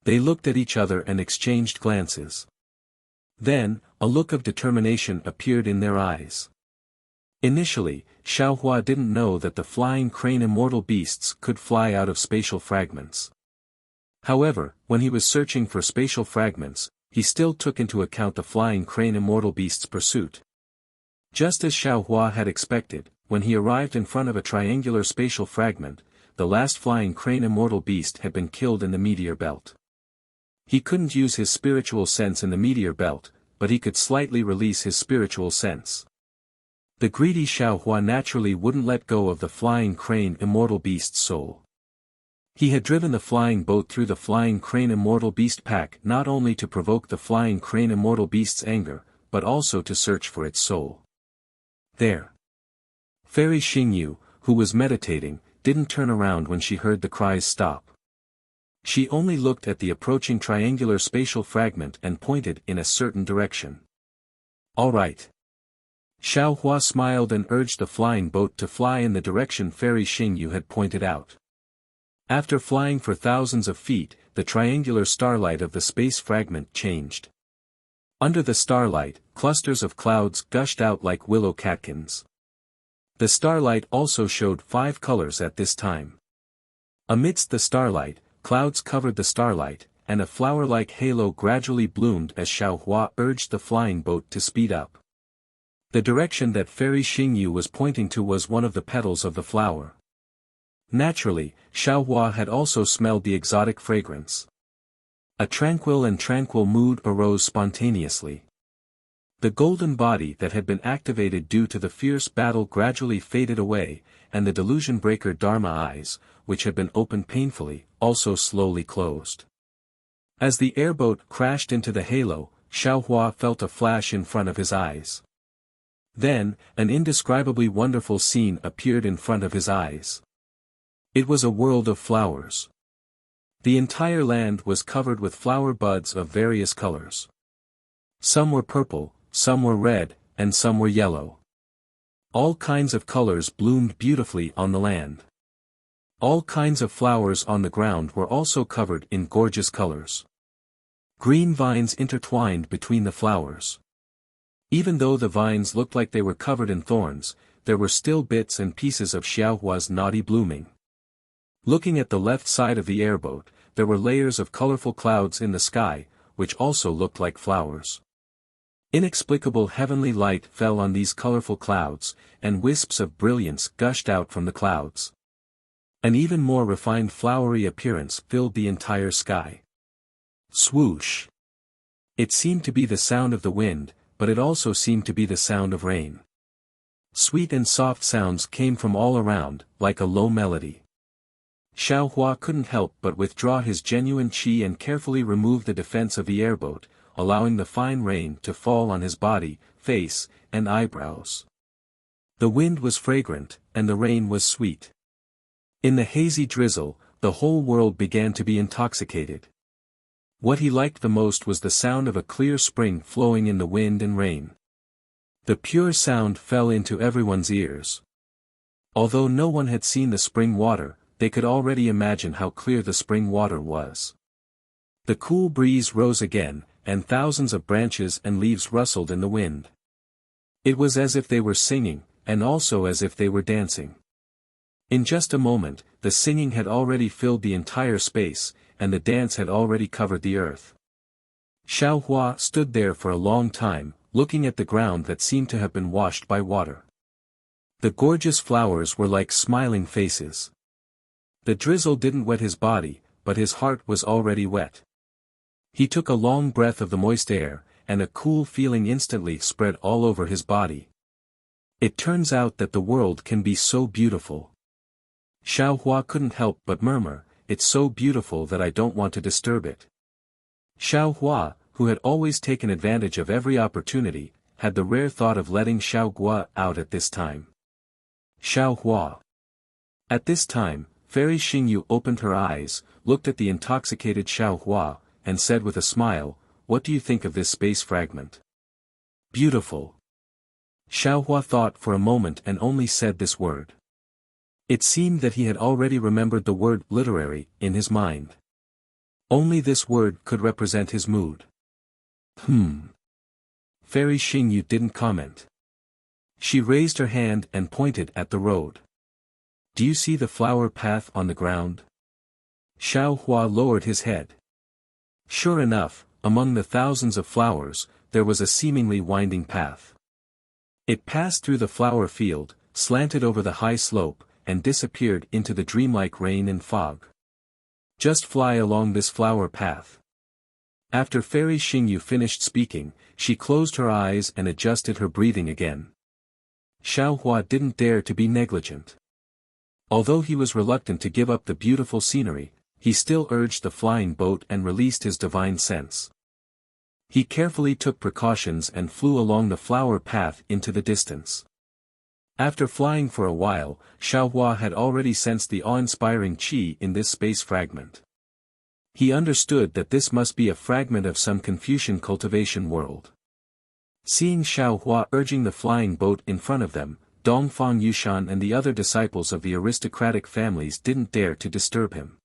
They looked at each other and exchanged glances. Then, a look of determination appeared in their eyes. Initially, Xiao Hua didn't know that the flying crane immortal beasts could fly out of spatial fragments. However, when he was searching for spatial fragments, he still took into account the flying crane immortal beast's pursuit. Just as Xiao Hua had expected, when he arrived in front of a triangular spatial fragment, the last flying crane immortal beast had been killed in the meteor belt. He couldn't use his spiritual sense in the meteor belt, but he could slightly release his spiritual sense. The greedy Xiao Hua naturally wouldn't let go of the flying crane immortal beast's soul. He had driven the flying boat through the flying crane immortal beast pack not only to provoke the flying crane immortal beast's anger, but also to search for its soul. There. Fairy Xingyu, who was meditating, didn't turn around when she heard the cries stop. She only looked at the approaching triangular spatial fragment and pointed in a certain direction. All right. Xiao Hua smiled and urged the flying boat to fly in the direction Fairy Xingyu had pointed out. After flying for thousands of feet, the triangular starlight of the space fragment changed. Under the starlight, clusters of clouds gushed out like willow catkins. The starlight also showed 5 colors at this time. Amidst the starlight, clouds covered the starlight, and a flower-like halo gradually bloomed as Xiao Hua urged the flying boat to speed up. The direction that Fairy Xingyu was pointing to was one of the petals of the flower. Naturally, Xiao Hua had also smelled the exotic fragrance. A tranquil mood arose spontaneously. The golden body that had been activated due to the fierce battle gradually faded away, and the delusion breaker Dharma eyes, which had been opened painfully, also slowly closed. As the airboat crashed into the halo, Xiao Hua felt a flash in front of his eyes. Then, an indescribably wonderful scene appeared in front of his eyes. It was a world of flowers. The entire land was covered with flower buds of various colors. Some were purple, some were red, and some were yellow. All kinds of colors bloomed beautifully on the land. All kinds of flowers on the ground were also covered in gorgeous colors. Green vines intertwined between the flowers. Even though the vines looked like they were covered in thorns, there were still bits and pieces of Xiao Hua's naughty blooming. Looking at the left side of the airboat, there were layers of colorful clouds in the sky, which also looked like flowers. Inexplicable heavenly light fell on these colorful clouds, and wisps of brilliance gushed out from the clouds. An even more refined flowery appearance filled the entire sky. Swoosh! It seemed to be the sound of the wind, but it also seemed to be the sound of rain. Sweet and soft sounds came from all around, like a low melody. Xiao Hua couldn't help but withdraw his genuine qi and carefully remove the defense of the airboat, allowing the fine rain to fall on his body, face, and eyebrows. The wind was fragrant, and the rain was sweet. In the hazy drizzle, the whole world began to be intoxicated. What he liked the most was the sound of a clear spring flowing in the wind and rain. The pure sound fell into everyone's ears. Although no one had seen the spring water, they could already imagine how clear the spring water was. The cool breeze rose again, and thousands of branches and leaves rustled in the wind. It was as if they were singing, and also as if they were dancing. In just a moment, the singing had already filled the entire space, and the dance had already covered the earth. Xiao Hua stood there for a long time, looking at the ground that seemed to have been washed by water. The gorgeous flowers were like smiling faces. The drizzle didn't wet his body, but his heart was already wet. He took a long breath of the moist air, and a cool feeling instantly spread all over his body. It turns out that the world can be so beautiful. Xiao Hua couldn't help but murmur, it's so beautiful that I don't want to disturb it. Xiao Hua, who had always taken advantage of every opportunity, had the rare thought of letting Xiao Hua out at this time. Xiao Hua. At this time, Fairy Xingyu opened her eyes, looked at the intoxicated Xiao Hua, and said with a smile, what do you think of this space fragment? Beautiful. Xiao Hua thought for a moment and only said this word. It seemed that he had already remembered the word literary in his mind. Only this word could represent his mood. Fairy Xingyu didn't comment. She raised her hand and pointed at the road. Do you see the flower path on the ground? Xiao Hua lowered his head. Sure enough, among the thousands of flowers, there was a seemingly winding path. It passed through the flower field, slanted over the high slope, and disappeared into the dreamlike rain and fog. Just fly along this flower path. After Fairy Xingyu finished speaking, she closed her eyes and adjusted her breathing again. Xiao Hua didn't dare to be negligent. Although he was reluctant to give up the beautiful scenery, he still urged the flying boat and released his divine sense. He carefully took precautions and flew along the flower path into the distance. After flying for a while, Xiao Hua had already sensed the awe-inspiring qi in this space fragment. He understood that this must be a fragment of some Confucian cultivation world. Seeing Xiao Hua urging the flying boat in front of them, Dongfang Yushan and the other disciples of the aristocratic families didn't dare to disturb him.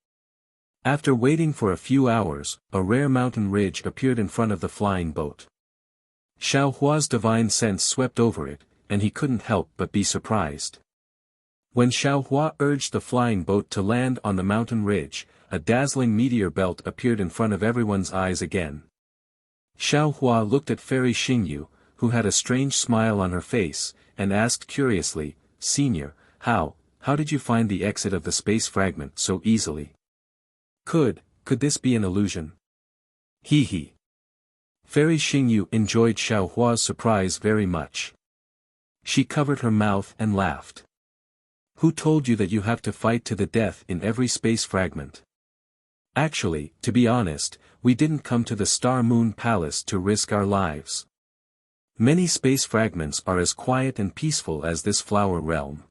After waiting for a few hours, a rare mountain ridge appeared in front of the flying boat. Xiao Hua's divine sense swept over it, and he couldn't help but be surprised. When Xiao Hua urged the flying boat to land on the mountain ridge, a dazzling meteor belt appeared in front of everyone's eyes again. Xiao Hua looked at Fairy Xingyu, who had a strange smile on her face, and asked curiously, Senior, how did you find the exit of the space fragment so easily? Could this be an illusion? He. Fairy Xingyu enjoyed Xiao Hua's surprise very much. She covered her mouth and laughed. Who told you that you have to fight to the death in every space fragment? Actually, to be honest, we didn't come to the Star Moon Palace to risk our lives. Many space fragments are as quiet and peaceful as this flower realm.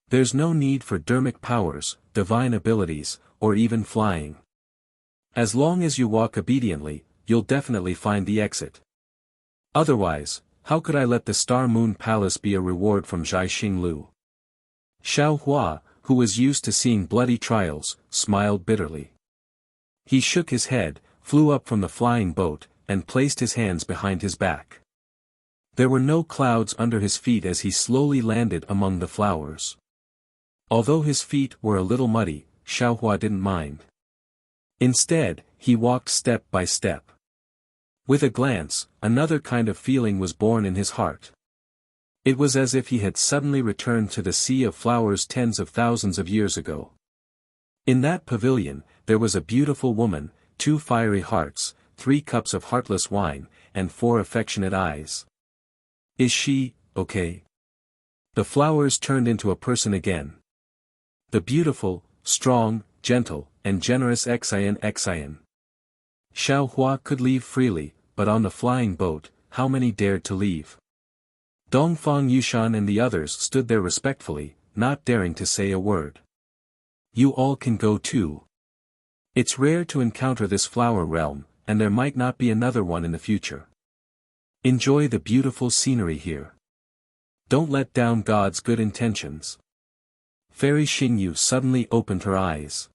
There's no need for dermic powers, divine abilities, or even flying. As long as you walk obediently, you'll definitely find the exit. Otherwise, how could I let the Star Moon Palace be a reward from Zhai Xinglu? Xiao Hua, who was used to seeing bloody trials, smiled bitterly. He shook his head, flew up from the flying boat, and placed his hands behind his back. There were no clouds under his feet as he slowly landed among the flowers. Although his feet were a little muddy, Xiao Hua didn't mind. Instead, he walked step by step. With a glance, another kind of feeling was born in his heart. It was as if he had suddenly returned to the sea of flowers tens of thousands of years ago. In that pavilion, there was a beautiful woman, 2 fiery hearts, 3 cups of heartless wine, and 4 affectionate eyes. Is she okay? The flowers turned into a person again. The beautiful, strong, gentle, and generous Xian. Xiao Hua could leave freely, but on the flying boat, how many dared to leave? Dongfang Yushan and the others stood there respectfully, not daring to say a word. You all can go too. It's rare to encounter this flower realm, and there might not be another one in the future. Enjoy the beautiful scenery here. Don't let down God's good intentions. Fairy Xingyu suddenly opened her eyes.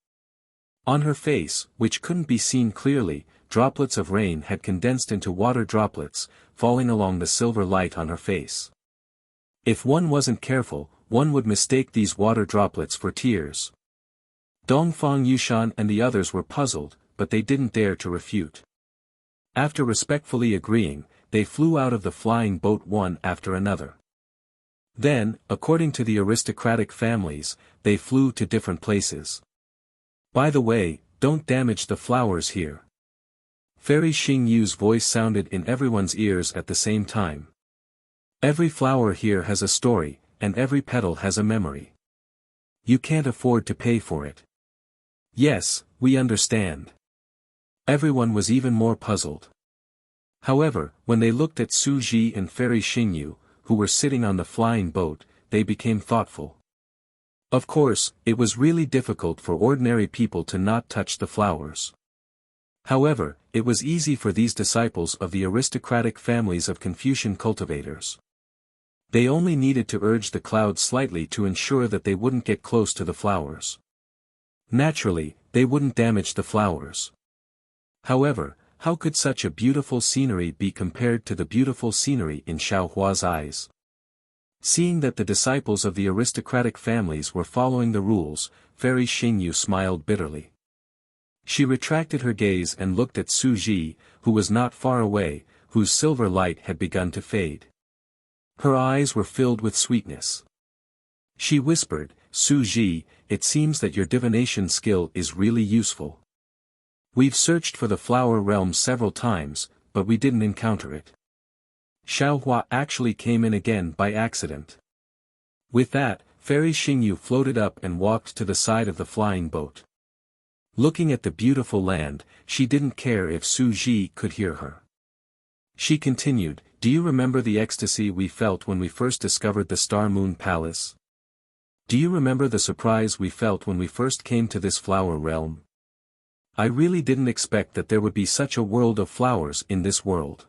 On her face, which couldn't be seen clearly, droplets of rain had condensed into water droplets, falling along the silver light on her face. If one wasn't careful, one would mistake these water droplets for tears. Dongfang Yushan and the others were puzzled, but they didn't dare to refute. After respectfully agreeing, they flew out of the flying boat one after another. Then, according to the aristocratic families, they flew to different places. By the way, don't damage the flowers here. Fairy Xingyu's voice sounded in everyone's ears at the same time. Every flower here has a story, and every petal has a memory. You can't afford to pay for it. Yes, we understand. Everyone was even more puzzled. However, when they looked at Su Ji and Fairy Xingyu, who were sitting on the flying boat, they became thoughtful. Of course, it was really difficult for ordinary people to not touch the flowers. However, it was easy for these disciples of the aristocratic families of Confucian cultivators. They only needed to urge the clouds slightly to ensure that they wouldn't get close to the flowers. Naturally, they wouldn't damage the flowers. However, how could such a beautiful scenery be compared to the beautiful scenery in Xiaohua's eyes? Seeing that the disciples of the aristocratic families were following the rules, Fairy Xingyu smiled bitterly. She retracted her gaze and looked at Su Ji, who was not far away, whose silver light had begun to fade. Her eyes were filled with sweetness. She whispered, "Su Ji, it seems that your divination skill is really useful. We've searched for the flower realm several times, but we didn't encounter it." Xiaohua actually came in again by accident. With that, Fairy Xingyu floated up and walked to the side of the flying boat. Looking at the beautiful land, she didn't care if Su Ji could hear her. She continued, "Do you remember the ecstasy we felt when we first discovered the Star Moon Palace? Do you remember the surprise we felt when we first came to this flower realm? I really didn't expect that there would be such a world of flowers in this world.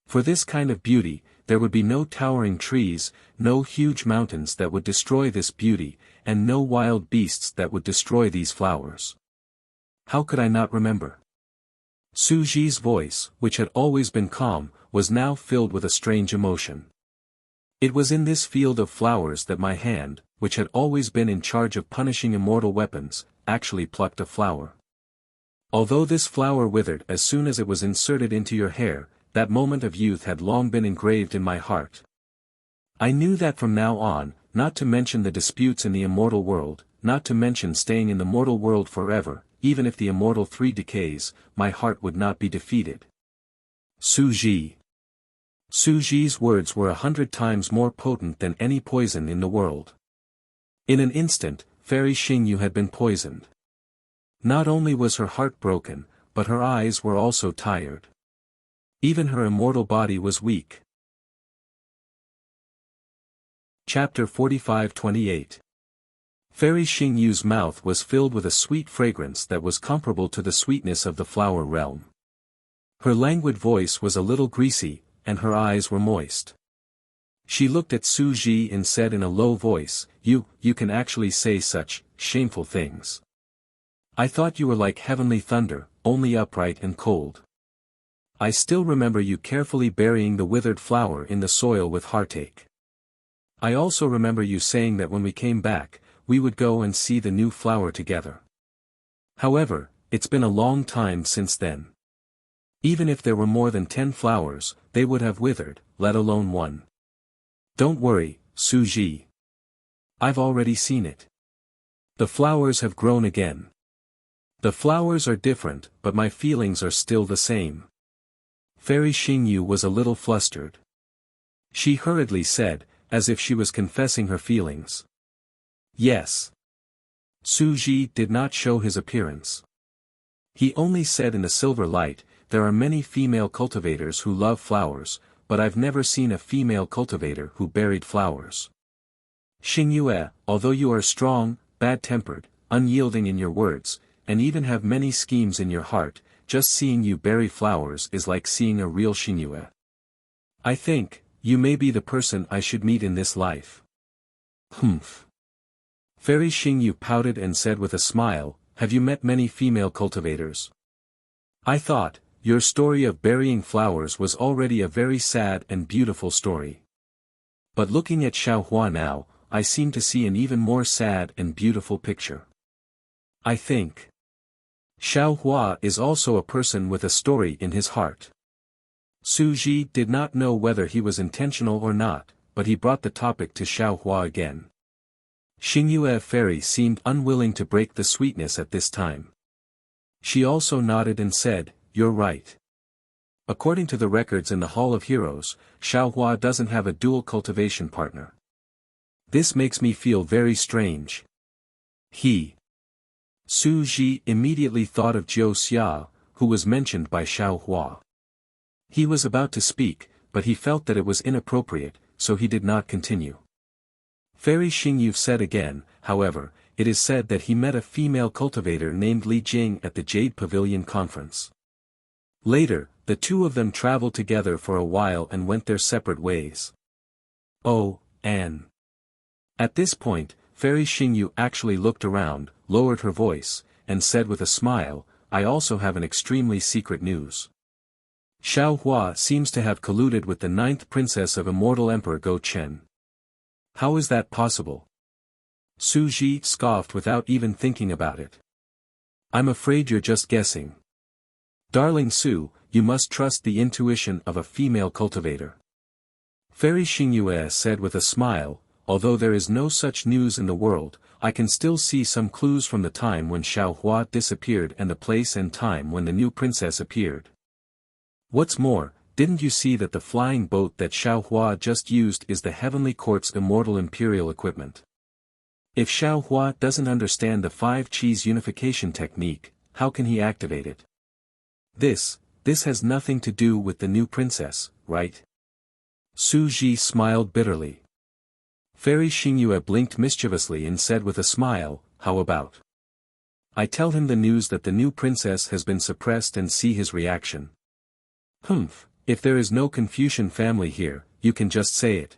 For this kind of beauty, there would be no towering trees, no huge mountains that would destroy this beauty, and no wild beasts that would destroy these flowers. How could I not remember?" Su Ji's voice, which had always been calm, was now filled with a strange emotion. It was in this field of flowers that my hand, which had always been in charge of punishing immortal weapons, actually plucked a flower. Although this flower withered as soon as it was inserted into your hair, that moment of youth had long been engraved in my heart. I knew that from now on, not to mention the disputes in the immortal world, not to mention staying in the mortal world forever, even if the immortal three decays, my heart would not be defeated. Su Ji. Su Ji's words were 100 times more potent than any poison in the world. In an instant, Fairy Xingyu had been poisoned. Not only was her heart broken, but her eyes were also tired. Even her immortal body was weak. Chapter 45-28. Fairy Xingyu's mouth was filled with a sweet fragrance that was comparable to the sweetness of the flower realm. Her languid voice was a little greasy, and her eyes were moist. She looked at Su Ji and said in a low voice, You can actually say such shameful things. I thought you were like heavenly thunder, only upright and cold. I still remember you carefully burying the withered flower in the soil with heartache. I also remember you saying that when we came back, we would go and see the new flower together. However, it's been a long time since then. Even if there were more than 10 flowers, they would have withered, let alone one. Don't worry, Su Ji. I've already seen it. The flowers have grown again. The flowers are different, but my feelings are still the same. Fairy Xingyu was a little flustered. She hurriedly said, as if she was confessing her feelings. Yes. Su Ji did not show his appearance. He only said in the silver light, There are many female cultivators who love flowers, but I've never seen a female cultivator who buried flowers. Xingyue, although you are strong, bad-tempered, unyielding in your words, and even have many schemes in your heart, just seeing you bury flowers is like seeing a real Xingyue. I think, you may be the person I should meet in this life. Humph. Fairy Xingyu pouted and said with a smile, Have you met many female cultivators? I thought, your story of burying flowers was already a very sad and beautiful story. But looking at Xiaohua now, I seem to see an even more sad and beautiful picture. I think Xiaohua is also a person with a story in his heart. Su Ji did not know whether he was intentional or not, but he brought the topic to Xiaohua again. Xingyue Fairy seemed unwilling to break the sweetness at this time. She also nodded and said, You're right. According to the records in the Hall of Heroes, Xiaohua doesn't have a dual cultivation partner. This makes me feel very strange. Su Ji immediately thought of Jiu Xia, who was mentioned by Xiaohua. He was about to speak, but he felt that it was inappropriate, so he did not continue. Fairy Xingyu said again, however, it is said that he met a female cultivator named Li Jing at the Jade Pavilion conference. Later, the two of them traveled together for a while and went their separate ways. Oh, Anne. At this point, Fairy Xingyu actually looked around, lowered her voice, and said with a smile, I also have an extremely secret news. Xiaohua seems to have colluded with the 9th princess of Immortal Emperor Go Chen. How is that possible? Su Ji scoffed without even thinking about it. I'm afraid you're just guessing. Darling Su, you must trust the intuition of a female cultivator. Fairy Xingyu said with a smile, although there is no such news in the world, I can still see some clues from the time when Xiaohua disappeared and the place and time when the new princess appeared. What's more, didn't you see that the flying boat that Xiaohua just used is the Heavenly Court's immortal imperial equipment? If Xiaohua doesn't understand the 5 Qis unification technique, how can he activate it? This has nothing to do with the new princess, right? Su Ji smiled bitterly. Fairy Xingyu blinked mischievously and said with a smile, how about? I tell him the news that the new princess has been suppressed and see his reaction. Humph, if there is no Confucian family here, you can just say it.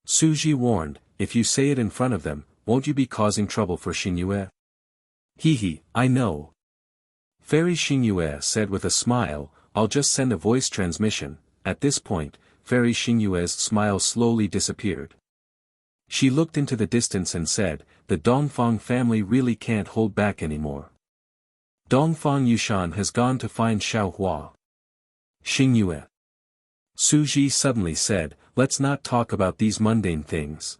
Su Ji warned, if you say it in front of them, won't you be causing trouble for Xingyu? I know. Fairy Xingyu said with a smile, I'll just send a voice transmission. At this point, Fairy Xingyu's smile slowly disappeared. She looked into the distance and said, the Dongfang family really can't hold back anymore. Dongfang Yushan has gone to find Xiaohua. Xingyu. Su Ji suddenly said, let's not talk about these mundane things.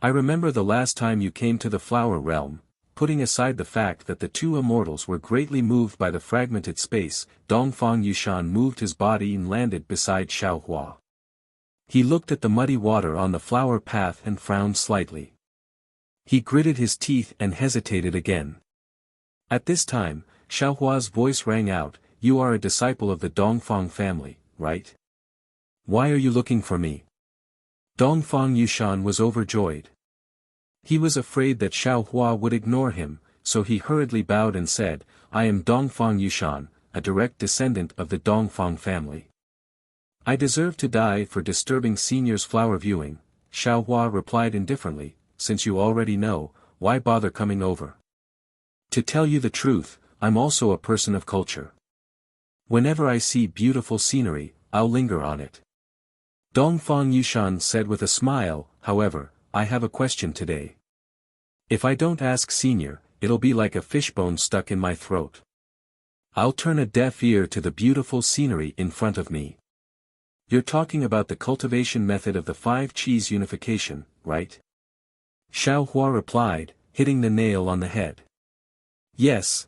I remember the last time you came to the Flower Realm, putting aside the fact that the two immortals were greatly moved by the fragmented space, Dongfang Yushan moved his body and landed beside Xiaohua. He looked at the muddy water on the flower path and frowned slightly. He gritted his teeth and hesitated again. At this time, Xiaohua's voice rang out, you are a disciple of the Dongfang family, right? Why are you looking for me? Dongfang Yushan was overjoyed. He was afraid that Xiaohua would ignore him, so he hurriedly bowed and said, I am Dongfang Yushan, a direct descendant of the Dongfang family. I deserve to die for disturbing Senior's flower viewing, Xiaohua replied indifferently, since you already know, why bother coming over? To tell you the truth, I'm also a person of culture. Whenever I see beautiful scenery, I'll linger on it. Dongfang Yushan said with a smile, however, I have a question today. If I don't ask Senior, it'll be like a fishbone stuck in my throat. I'll turn a deaf ear to the beautiful scenery in front of me. You're talking about the cultivation method of the 5 Qis unification, right? Xiaohua replied, hitting the nail on the head. Yes.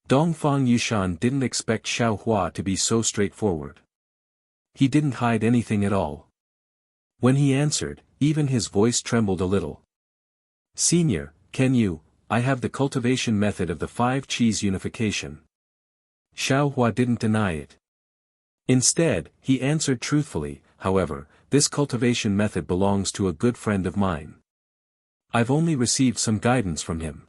Dongfang Yushan didn't expect Xiaohua to be so straightforward. He didn't hide anything at all. When he answered, even his voice trembled a little. Senior, I have the cultivation method of the 5 Qis unification. Xiaohua didn't deny it. Instead, he answered truthfully, however, this cultivation method belongs to a good friend of mine. I've only received some guidance from him.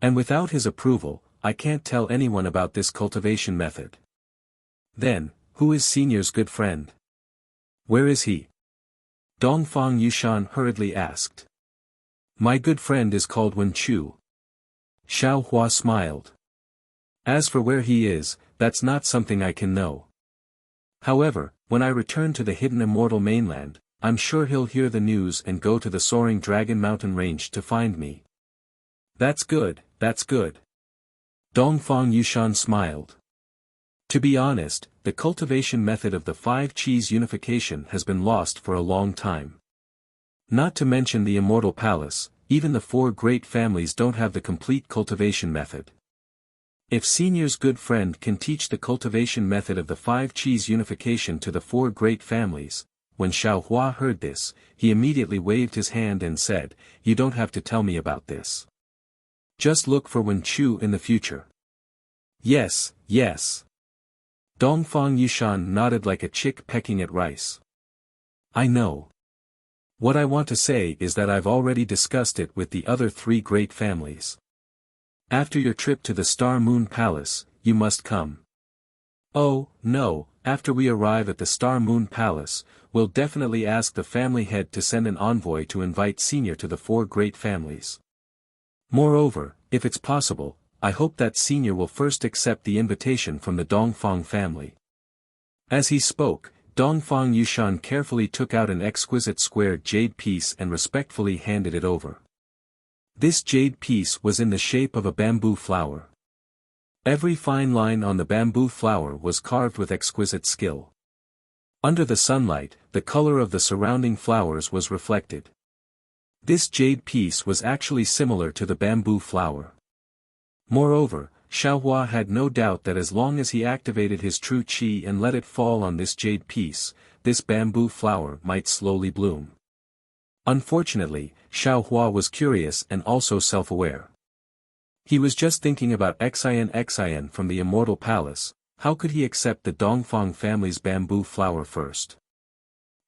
And without his approval, I can't tell anyone about this cultivation method. Then, who is Senior's good friend? Where is he? Dongfang Yushan hurriedly asked. My good friend is called Wen Chu. Xiaohua smiled. As for where he is, that's not something I can know. However, when I return to the hidden immortal mainland, I'm sure he'll hear the news and go to the soaring Dragon Mountain range to find me. That's good. Dongfang Yushan smiled. To be honest, the cultivation method of the 5 Qis unification has been lost for a long time. Not to mention the Immortal Palace, even the 4 great families don't have the complete cultivation method. If Senior's good friend can teach the cultivation method of the 5 Qis unification to the 4 great families, when Xiaohua heard this, he immediately waved his hand and said, "You don't have to tell me about this. Just look for Wen Chu in the future." "Yes, yes." Dongfang Yushan nodded like a chick pecking at rice. "I know. What I want to say is that I've already discussed it with the other 3 great families. After your trip to the Star Moon Palace, you must come." "Oh, no, after we arrive at the Star Moon Palace, we'll definitely ask the family head to send an envoy to invite Senior to the 4 great families. Moreover, if it's possible, I hope that Senior will first accept the invitation from the Dongfang family." As he spoke, Dongfang Yushan carefully took out an exquisite square jade piece and respectfully handed it over. This jade piece was in the shape of a bamboo flower. Every fine line on the bamboo flower was carved with exquisite skill. Under the sunlight, the color of the surrounding flowers was reflected. This jade piece was actually similar to the bamboo flower. Moreover, Xiaohua had no doubt that as long as he activated his true qi and let it fall on this jade piece, this bamboo flower might slowly bloom. Unfortunately, Xiaohua was curious and also self-aware. He was just thinking about Xian from the Immortal Palace. How could he accept the Dongfang family's bamboo flower first?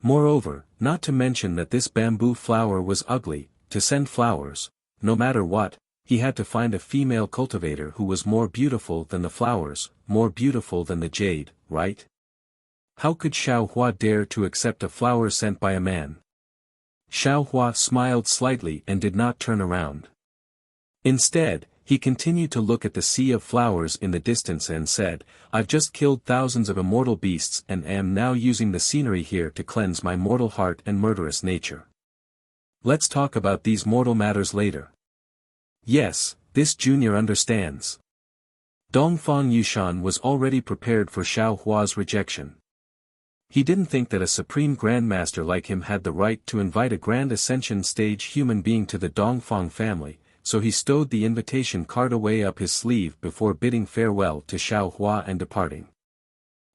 Moreover, not to mention that this bamboo flower was ugly, to send flowers, no matter what, he had to find a female cultivator who was more beautiful than the flowers, more beautiful than the jade, right? How could Xiaohua dare to accept a flower sent by a man? Xiaohua smiled slightly and did not turn around. Instead, he continued to look at the sea of flowers in the distance and said, "I've just killed thousands of immortal beasts and am now using the scenery here to cleanse my mortal heart and murderous nature. Let's talk about these mortal matters later." Yes, this junior understands. Dongfang Yushan was already prepared for Xiaohua's rejection. He didn't think that a supreme grandmaster like him had the right to invite a grand ascension stage human being to the Dongfang family, so he stowed the invitation card away up his sleeve before bidding farewell to Xiaohua and departing.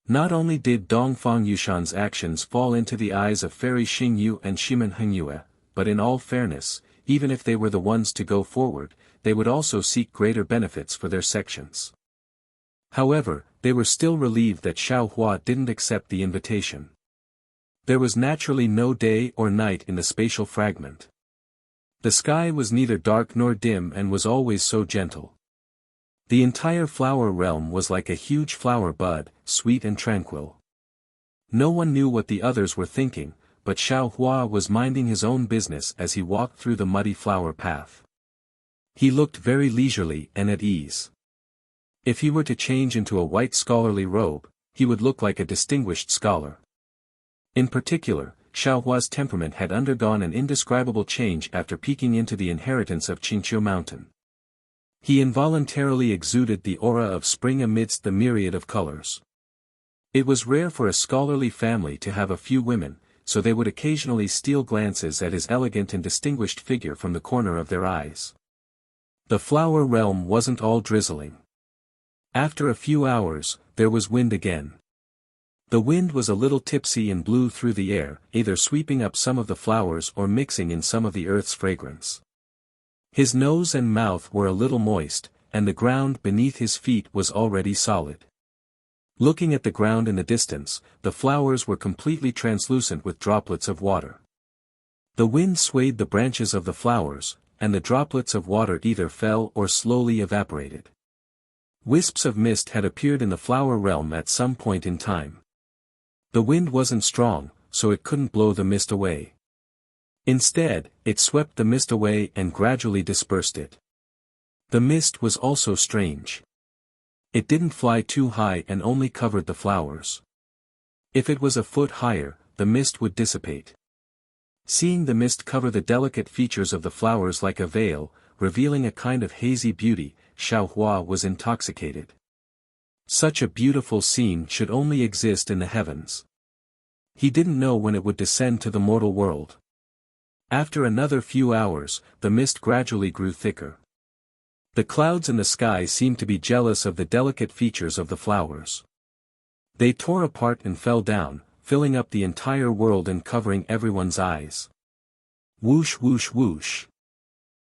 Not only did Dongfang Yushan's actions fall into the eyes of Fairy Xingyu and Shimen Hengyue, but in all fairness, even if they were the ones to go forward, they would also seek greater benefits for their sections. However, they were still relieved that Xiaohua didn't accept the invitation. There was naturally no day or night in the spatial fragment. The sky was neither dark nor dim and was always so gentle. The entire flower realm was like a huge flower bud, sweet and tranquil. No one knew what the others were thinking, but Xiaohua was minding his own business as he walked through the muddy flower path. He looked very leisurely and at ease. If he were to change into a white scholarly robe, he would look like a distinguished scholar. In particular, Xiaohua's temperament had undergone an indescribable change after peeking into the inheritance of Qingqiu Mountain. He involuntarily exuded the aura of spring amidst the myriad of colors. It was rare for a scholarly family to have a few women, so they would occasionally steal glances at his elegant and distinguished figure from the corner of their eyes. The flower realm wasn't all drizzling. After a few hours, there was wind again. The wind was a little tipsy and blew through the air, either sweeping up some of the flowers or mixing in some of the earth's fragrance. His nose and mouth were a little moist, and the ground beneath his feet was already solid. Looking at the ground in the distance, the flowers were completely translucent with droplets of water. The wind swayed the branches of the flowers, and the droplets of water either fell or slowly evaporated. Wisps of mist had appeared in the flower realm at some point in time. The wind wasn't strong, so it couldn't blow the mist away. Instead, it swept the mist away and gradually dispersed it. The mist was also strange. It didn't fly too high and only covered the flowers. If it was a foot higher, the mist would dissipate. Seeing the mist cover the delicate features of the flowers like a veil, revealing a kind of hazy beauty, Xiaohua was intoxicated. Such a beautiful scene should only exist in the heavens. He didn't know when it would descend to the mortal world. After another few hours, the mist gradually grew thicker. The clouds in the sky seemed to be jealous of the delicate features of the flowers. They tore apart and fell down, filling up the entire world and covering everyone's eyes. Whoosh whoosh whoosh.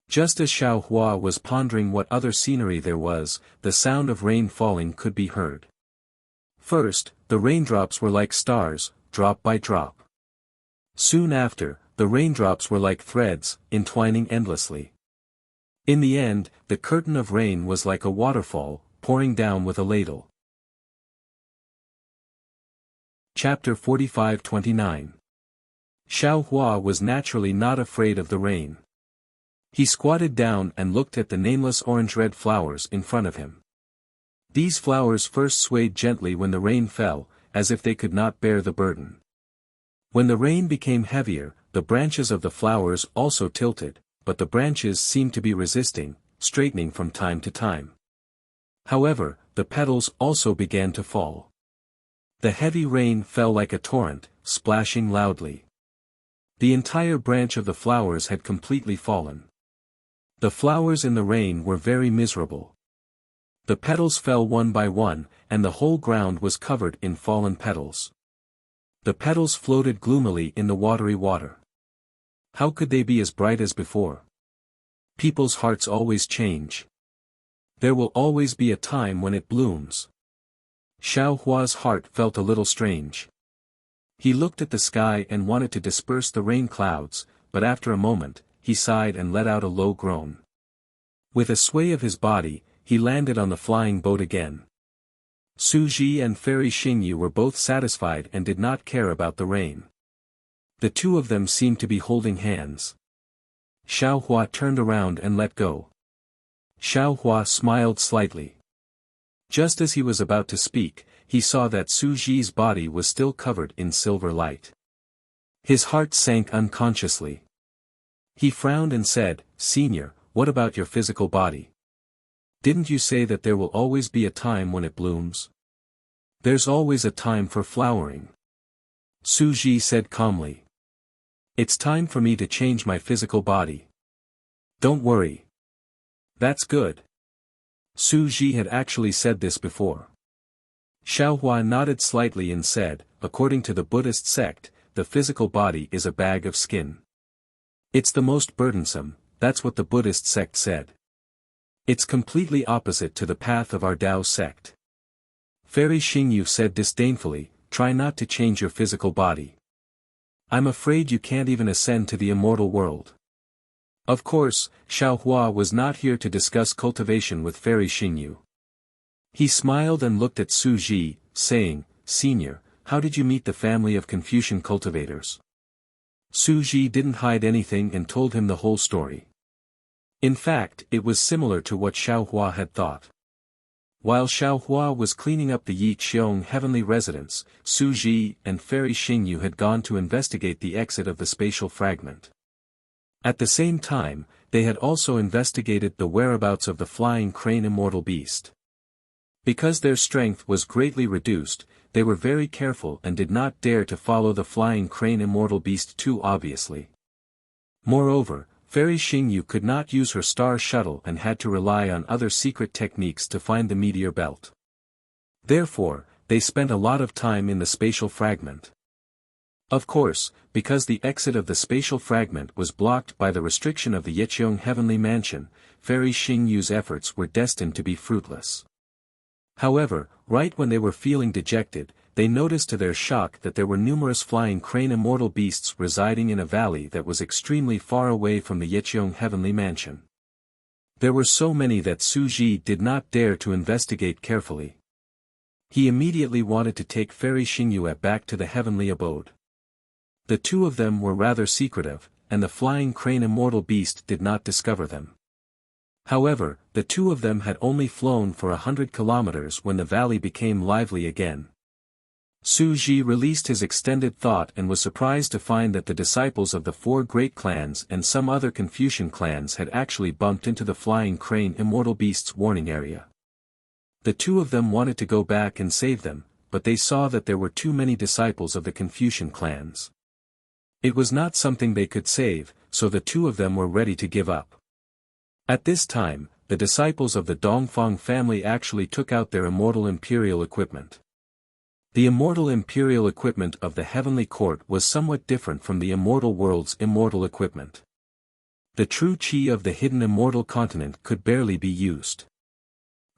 Just as Xiao Hua was pondering what other scenery there was, the sound of rain falling could be heard. First, the raindrops were like stars, drop by drop. Soon after, the raindrops were like threads, entwining endlessly. In the end, the curtain of rain was like a waterfall, pouring down with a ladle. Chapter 45-29. Xiao Hua was naturally not afraid of the rain. He squatted down and looked at the nameless orange-red flowers in front of him. These flowers first swayed gently when the rain fell, as if they could not bear the burden. When the rain became heavier, the branches of the flowers also tilted, but the branches seemed to be resisting, straightening from time to time. However, the petals also began to fall. The heavy rain fell like a torrent, splashing loudly. The entire branch of the flowers had completely fallen. The flowers in the rain were very miserable. The petals fell one by one, and the whole ground was covered in fallen petals. The petals floated gloomily in the watery water. How could they be as bright as before? People's hearts always change. There will always be a time when it blooms. Xiao Hua's heart felt a little strange. He looked at the sky and wanted to disperse the rain clouds, but after a moment, he sighed and let out a low groan. With a sway of his body, he landed on the flying boat again. Su Ji and Fairy Xingyu were both satisfied and did not care about the rain. The two of them seemed to be holding hands. Xiao Hua turned around and let go. Xiao Hua smiled slightly. Just as he was about to speak, he saw that Su Ji's body was still covered in silver light. His heart sank unconsciously. He frowned and said, "Senior, what about your physical body? Didn't you say that there will always be a time when it blooms?" "There's always a time for flowering," Su Ji said calmly. "It's time for me to change my physical body." "Don't worry." "That's good." Su Ji had actually said this before. Xiao Hua nodded slightly and said, "According to the Buddhist sect, the physical body is a bag of skin. It's the most burdensome, that's what the Buddhist sect said. It's completely opposite to the path of our Tao sect." Fairy Xingyu said disdainfully, "Try not to change your physical body. I'm afraid you can't even ascend to the immortal world." Of course, Xiao Hua was not here to discuss cultivation with Fairy Xingyu. He smiled and looked at Su Ji, saying, "Senior, how did you meet the family of Confucian cultivators?" Su Ji didn't hide anything and told him the whole story. In fact, it was similar to what Xiao Hua had thought. While Xiao Hua was cleaning up the Yi Qiong heavenly residence, Su Ji and Fairy Xingyu had gone to investigate the exit of the spatial fragment. At the same time, they had also investigated the whereabouts of the flying crane immortal beast. Because their strength was greatly reduced, they were very careful and did not dare to follow the flying crane immortal beast too obviously. Moreover, Fairy Xingyu could not use her star shuttle and had to rely on other secret techniques to find the meteor belt. Therefore, they spent a lot of time in the spatial fragment. Of course, because the exit of the spatial fragment was blocked by the restriction of the Yiqiong heavenly mansion, Fairy Xingyu's efforts were destined to be fruitless. However, right when they were feeling dejected, they noticed to their shock that there were numerous flying crane immortal beasts residing in a valley that was extremely far away from the Yiqiong heavenly mansion. There were so many that Su Ji did not dare to investigate carefully. He immediately wanted to take Fairy Xingyu back to the heavenly abode. The two of them were rather secretive, and the flying crane immortal beast did not discover them. However, the two of them had only flown for 100 kilometers when the valley became lively again. Su Ji released his extended thought and was surprised to find that the disciples of the four great clans and some other Confucian clans had actually bumped into the flying crane immortal beast's warning area. The two of them wanted to go back and save them, but they saw that there were too many disciples of the Confucian clans. It was not something they could save, so the two of them were ready to give up. At this time, the disciples of the Dongfang family actually took out their immortal imperial equipment. The immortal imperial equipment of the heavenly court was somewhat different from the immortal world's immortal equipment. The true chi of the hidden immortal continent could barely be used.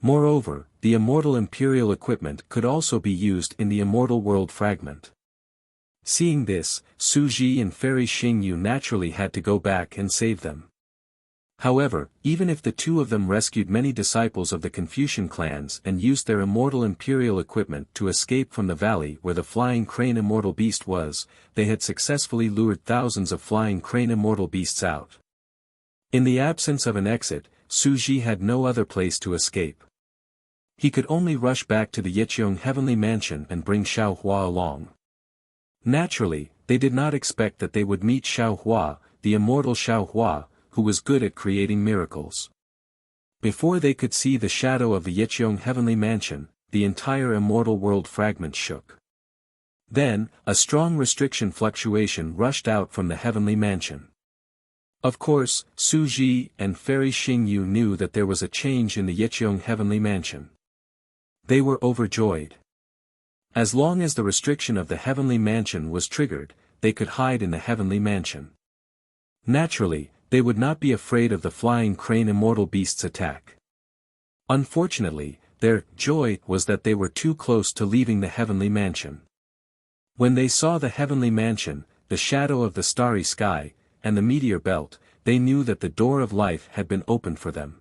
Moreover, the immortal imperial equipment could also be used in the immortal world fragment. Seeing this, Su Ji and Fairy Xingyu naturally had to go back and save them. However, even if the two of them rescued many disciples of the Confucian clans and used their immortal imperial equipment to escape from the valley where the flying crane immortal beast was, they had successfully lured thousands of flying crane immortal beasts out. In the absence of an exit, Su Ji had no other place to escape. He could only rush back to the Yiqiong heavenly mansion and bring Xiao Hua along. Naturally, they did not expect that they would meet Xiao Hua, the immortal Xiao Hua, who was good at creating miracles. Before they could see the shadow of the Yiqiong heavenly mansion, the entire immortal world fragment shook. Then, a strong restriction fluctuation rushed out from the heavenly mansion. Of course, Su Ji and Fairy Xingyu knew that there was a change in the Yiqiong heavenly mansion. They were overjoyed. As long as the restriction of the heavenly mansion was triggered, they could hide in the heavenly mansion. Naturally, they would not be afraid of the flying crane immortal beast's attack. Unfortunately, their joy was that they were too close to leaving the heavenly mansion. When they saw the heavenly mansion, the shadow of the starry sky, and the meteor belt, they knew that the door of life had been opened for them.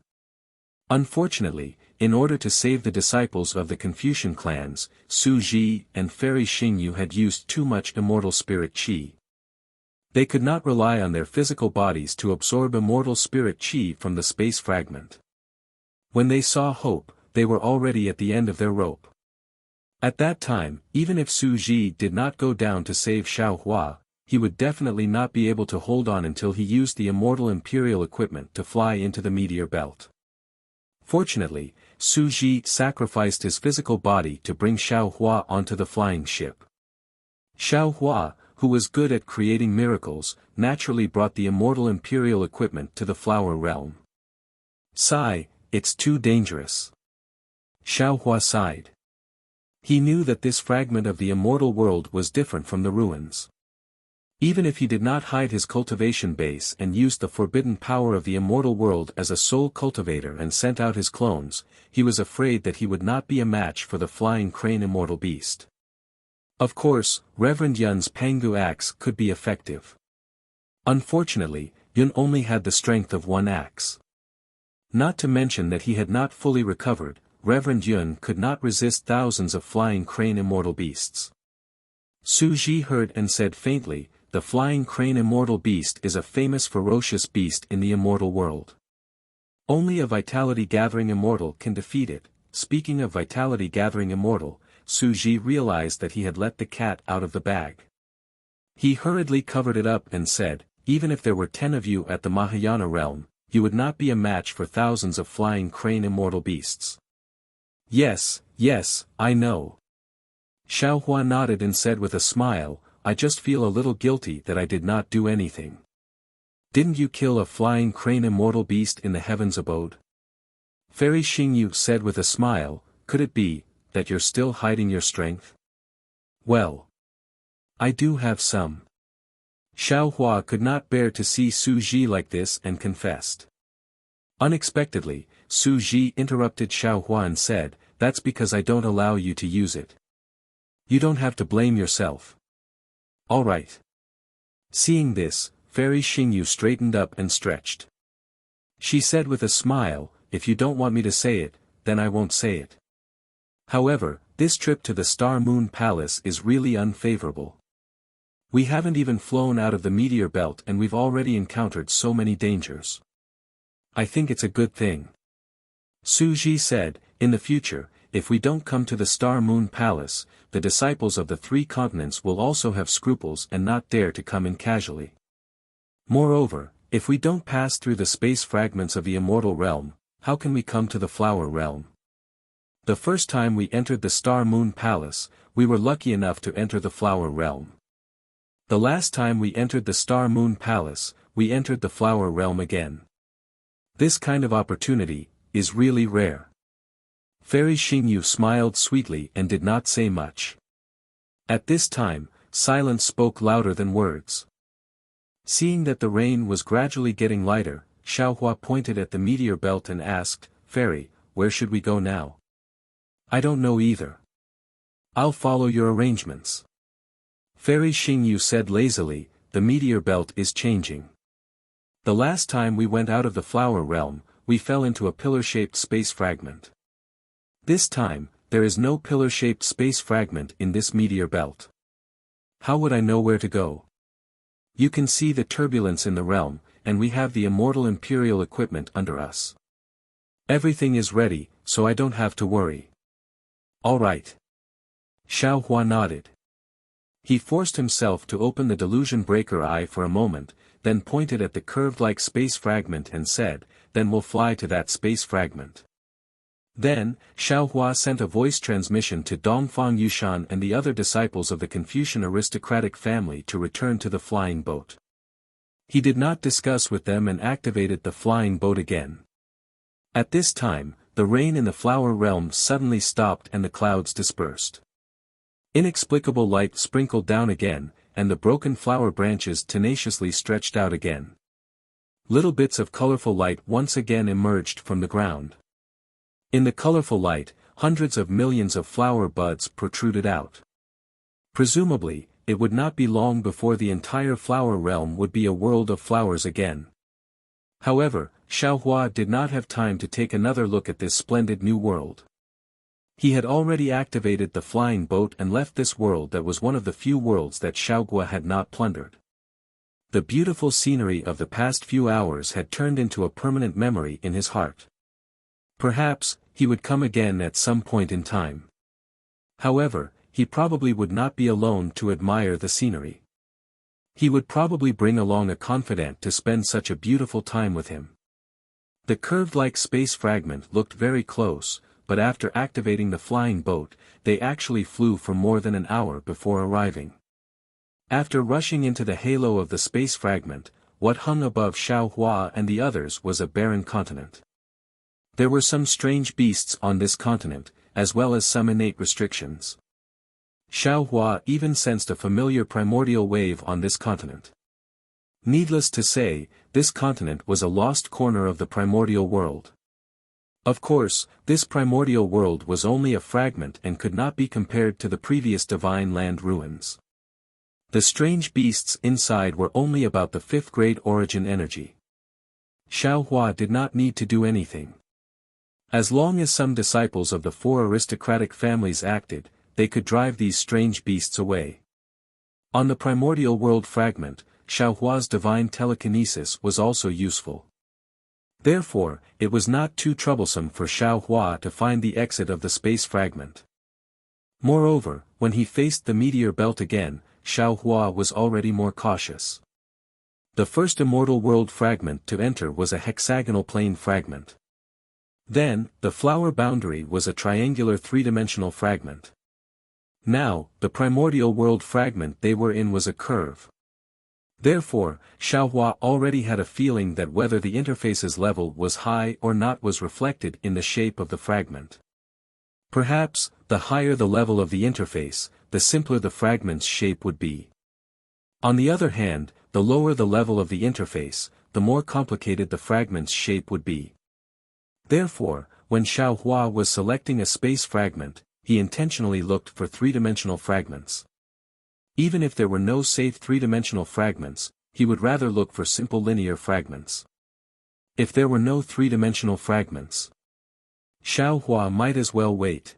Unfortunately, in order to save the disciples of the Confucian clans, Su Ji and Fairy Xingyu had used too much immortal spirit qi. They could not rely on their physical bodies to absorb immortal spirit qi from the space fragment. When they saw hope, they were already at the end of their rope. At that time, even if Su Ji did not go down to save Xiao Hua, he would definitely not be able to hold on until he used the immortal imperial equipment to fly into the meteor belt. Fortunately, Su Ji sacrificed his physical body to bring Xiao Hua onto the flying ship. Xiao Hua, who was good at creating miracles, naturally brought the immortal imperial equipment to the flower realm. Sigh, it's too dangerous. Xiao Hua sighed. He knew that this fragment of the immortal world was different from the ruins. Even if he did not hide his cultivation base and used the forbidden power of the immortal world as a sole cultivator and sent out his clones, he was afraid that he would not be a match for the flying crane immortal beast. Of course, Reverend Yun's Pangu axe could be effective. Unfortunately, Yun only had the strength of one axe. Not to mention that he had not fully recovered, Reverend Yun could not resist thousands of flying crane immortal beasts. Su Ji heard and said faintly, the flying crane immortal beast is a famous ferocious beast in the immortal world. Only a vitality gathering immortal can defeat it. Speaking of vitality gathering immortal, Su Ji realized that he had let the cat out of the bag. He hurriedly covered it up and said, even if there were 10 of you at the Mahayana realm, you would not be a match for thousands of flying crane immortal beasts. Yes, I know. Xiao Hua nodded and said with a smile, I just feel a little guilty that I did not do anything. Didn't you kill a flying crane immortal beast in the heavens abode? Fairy Xingyu said with a smile, could it be that you're still hiding your strength? Well, I do have some. Xiao Hua could not bear to see Su Ji like this and confessed. Unexpectedly, Su Ji interrupted Xiao Hua and said, that's because I don't allow you to use it. You don't have to blame yourself. All right. Seeing this, Fairy Xingyu straightened up and stretched. She said with a smile, if you don't want me to say it, then I won't say it. However, this trip to the Star Moon Palace is really unfavorable. We haven't even flown out of the meteor belt and we've already encountered so many dangers. I think it's a good thing. Su Ji said, in the future, if we don't come to the Star Moon Palace, the disciples of the 3 continents will also have scruples and not dare to come in casually. Moreover, if we don't pass through the space fragments of the immortal realm, how can we come to the flower realm? The first time we entered the Star Moon Palace, we were lucky enough to enter the flower realm. The last time we entered the Star Moon Palace, we entered the flower realm again. This kind of opportunity, is really rare. Fairy Xingyu smiled sweetly and did not say much. At this time, silence spoke louder than words. Seeing that the rain was gradually getting lighter, Xiaohua pointed at the meteor belt and asked, "Fairy, where should we go now?" "I don't know either. I'll follow your arrangements." Fairy Xingyu said lazily, "The meteor belt is changing. The last time we went out of the flower realm, we fell into a pillar-shaped space fragment. This time, there is no pillar-shaped space fragment in this meteor belt. How would I know where to go? You can see the turbulence in the realm, and we have the immortal imperial equipment under us. Everything is ready, so I don't have to worry." "All right." Xiaohua nodded. He forced himself to open the delusion breaker eye for a moment, then pointed at the curved-like space fragment and said, "Then we'll fly to that space fragment." Then, Xiaohua sent a voice transmission to Dongfang Yushan and the other disciples of the Confucian aristocratic family to return to the flying boat. He did not discuss with them and activated the flying boat again. At this time, the rain in the flower realm suddenly stopped and the clouds dispersed. Inexplicable light sprinkled down again, and the broken flower branches tenaciously stretched out again. Little bits of colorful light once again emerged from the ground. In the colorful light, hundreds of millions of flower buds protruded out. Presumably, it would not be long before the entire flower realm would be a world of flowers again. However, Xiaohua did not have time to take another look at this splendid new world. He had already activated the flying boat and left this world that was one of the few worlds that Xiaohua had not plundered. The beautiful scenery of the past few hours had turned into a permanent memory in his heart. Perhaps, he would come again at some point in time. However, he probably would not be alone to admire the scenery. He would probably bring along a confidant to spend such a beautiful time with him. The curved-like space fragment looked very close, but after activating the flying boat, they actually flew for more than an hour before arriving. After rushing into the halo of the space fragment, what hung above Xiaohua and the others was a barren continent. There were some strange beasts on this continent, as well as some innate restrictions. Xiaohua even sensed a familiar primordial wave on this continent. Needless to say, this continent was a lost corner of the primordial world. Of course, this primordial world was only a fragment and could not be compared to the previous divine land ruins. The strange beasts inside were only about the 5th grade origin energy. Xiaohua did not need to do anything. As long as some disciples of the 4 aristocratic families acted, they could drive these strange beasts away. On the primordial world fragment, Xiaohua's divine telekinesis was also useful. Therefore, it was not too troublesome for Xiaohua to find the exit of the space fragment. Moreover, when he faced the meteor belt again, Xiaohua was already more cautious. The first immortal world fragment to enter was a hexagonal plane fragment. Then, the flower boundary was a triangular 3-dimensional fragment. Now, the primordial world fragment they were in was a curve. Therefore, Xiaohua already had a feeling that whether the interface's level was high or not was reflected in the shape of the fragment. Perhaps, the higher the level of the interface, the simpler the fragment's shape would be. On the other hand, the lower the level of the interface, the more complicated the fragment's shape would be. Therefore, when Xiaohua was selecting a space fragment, he intentionally looked for 3-dimensional fragments. Even if there were no safe 3-dimensional fragments, he would rather look for simple linear fragments. If there were no 3-dimensional fragments, Xiaohua might as well wait.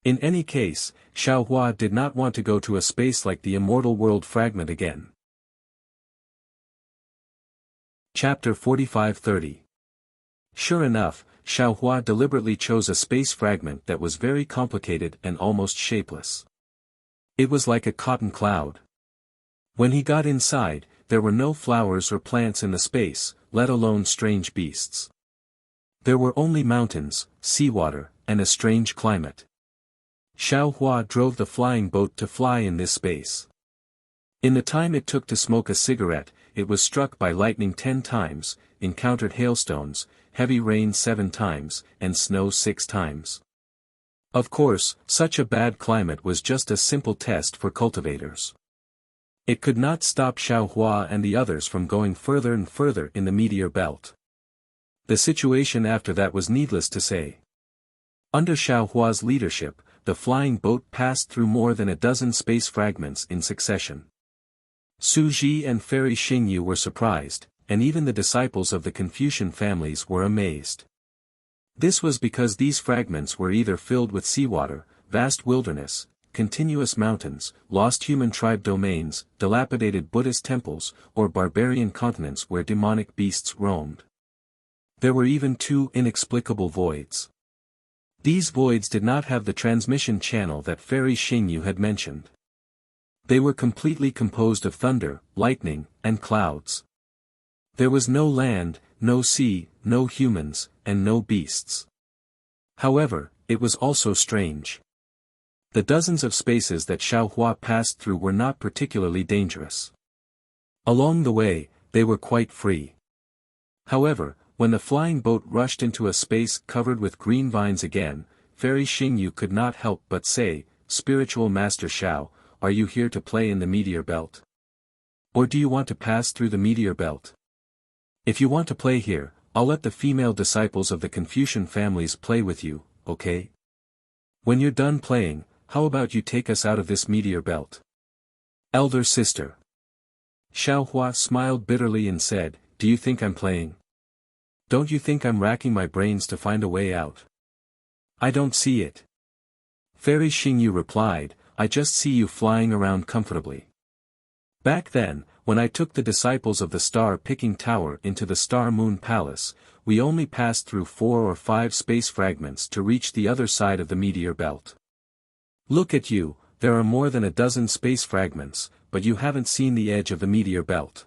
In any case, Xiaohua did not want to go to a space like the immortal world fragment again. Chapter 45-30. Sure enough, Xiaohua deliberately chose a space fragment that was very complicated and almost shapeless. It was like a cotton cloud. When he got inside, there were no flowers or plants in the space, let alone strange beasts. There were only mountains, seawater, and a strange climate. Xiaohua drove the flying boat to fly in this space. In the time it took to smoke a cigarette, it was struck by lightning 10 times, encountered hailstones, heavy rain 7 times, and snow 6 times. Of course, such a bad climate was just a simple test for cultivators. It could not stop Xiaohua and the others from going further and further in the meteor belt. The situation after that was needless to say. Under Xiaohua's leadership, the flying boat passed through more than a dozen space fragments in succession. Su Ji and Fairy Xingyu were surprised, and even the disciples of the Confucian families were amazed. This was because these fragments were either filled with seawater, vast wilderness, continuous mountains, lost human tribe domains, dilapidated Buddhist temples, or barbarian continents where demonic beasts roamed. There were even 2 inexplicable voids. These voids did not have the transmission channel that Fairy Xingyu had mentioned. They were completely composed of thunder, lightning, and clouds. There was no land, no sea, no humans, and no beasts. However, it was also strange. The dozens of spaces that Xiaohua passed through were not particularly dangerous. Along the way, they were quite free. However, when the flying boat rushed into a space covered with green vines again, Fairy Xingyu could not help but say, "Spiritual Master Xiao, are you here to play in the meteor belt? Or do you want to pass through the meteor belt? If you want to play here, I'll let the female disciples of the Confucian families play with you, okay? When you're done playing, how about you take us out of this meteor belt?" Elder sister. Xiaohua smiled bitterly and said, "Do you think I'm playing? Don't you think I'm racking my brains to find a way out? I don't see it." Fairy Xingyu replied, "I just see you flying around comfortably. Back then, when I took the disciples of the Star-Picking Tower into the Star-Moon Palace, we only passed through 4 or 5 space fragments to reach the other side of the meteor belt. Look at you, there are more than a dozen space fragments, but you haven't seen the edge of the meteor belt.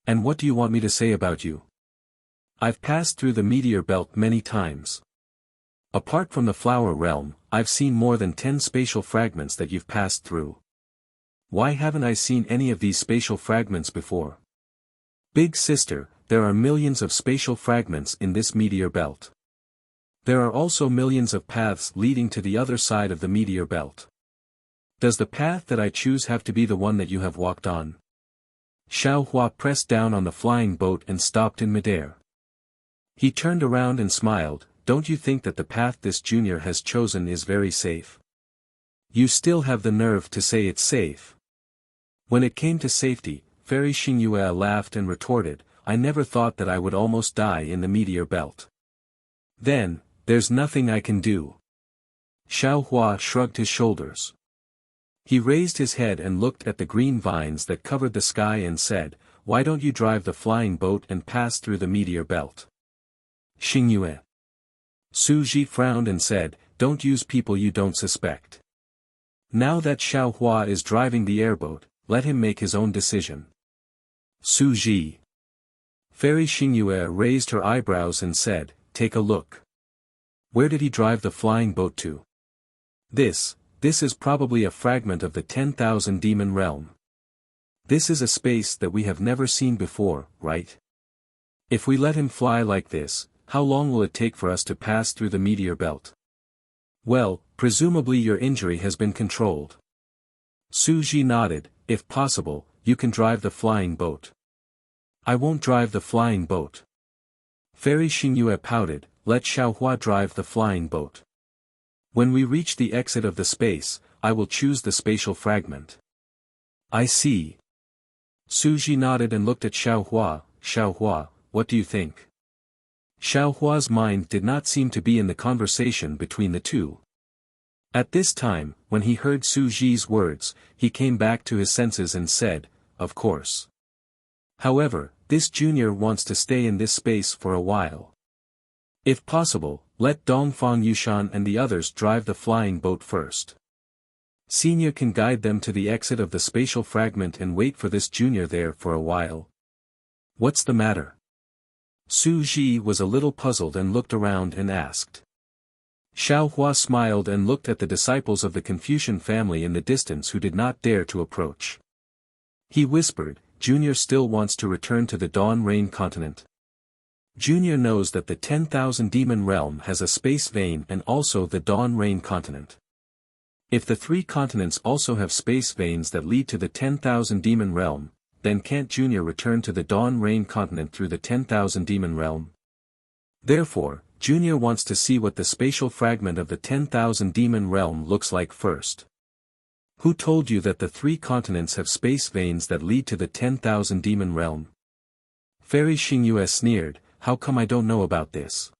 And what do you want me to say about you? I've passed through the meteor belt many times. Apart from the flower realm, I've seen more than 10 spatial fragments that you've passed through. Why haven't I seen any of these spatial fragments before? Big sister, there are millions of spatial fragments in this meteor belt. There are also millions of paths leading to the other side of the meteor belt. Does the path that I choose have to be the one that you have walked on?" Xiaohua pressed down on the flying boat and stopped in midair. He turned around and smiled, "Don't you think that the path this junior has chosen is very safe? You still have the nerve to say it's safe?" When it came to safety, Fairy Xingyu laughed and retorted, "I never thought that I would almost die in the meteor belt. Then, there's nothing I can do." Xiaohua shrugged his shoulders. He raised his head and looked at the green vines that covered the sky and said, "Why don't you drive the flying boat and pass through the meteor belt?" Xingyu. Su Ji frowned and said, "Don't use people you don't suspect. Now that Xiaohua is driving the airboat, let him make his own decision." Su Ji. Fairy Xingyu raised her eyebrows and said, "Take a look. Where did he drive the flying boat to? This is probably a fragment of the 10,000 demon realm. This is a space that we have never seen before, right? If we let him fly like this, how long will it take for us to pass through the meteor belt?" "Well, presumably your injury has been controlled." Su Ji nodded, "If possible, you can drive the flying boat." "I won't drive the flying boat." Fairy Xingyu pouted, "Let Xiaohua drive the flying boat. When we reach the exit of the space, I will choose the spatial fragment." "I see." Su Ji nodded and looked at Xiaohua. "Xiaohua, what do you think?" Xiaohua's mind did not seem to be in the conversation between the two. At this time, when he heard Su Ji's words, he came back to his senses and said, "Of course. However, this junior wants to stay in this space for a while. If possible, let Dongfang Yushan and the others drive the flying boat first. Senior can guide them to the exit of the spatial fragment and wait for this junior there for a while." "What's the matter?" Su Ji was a little puzzled and looked around and asked. Xiaohua smiled and looked at the disciples of the Confucian family in the distance who did not dare to approach. He whispered, "Junior still wants to return to the Dawn Rain continent. Junior knows that the 10,000 demon realm has a space vein and also the Dawn Rain continent. If the three continents also have space veins that lead to the 10,000 demon realm, then can't Junior return to the Dawn Rain continent through the 10,000 demon realm? Therefore, Junior wants to see what the spatial fragment of the 10,000 demon realm looks like first. Who told you that the three continents have space veins that lead to the 10,000 demon realm? Fairy Xingyue sneered, how come I don't know about this?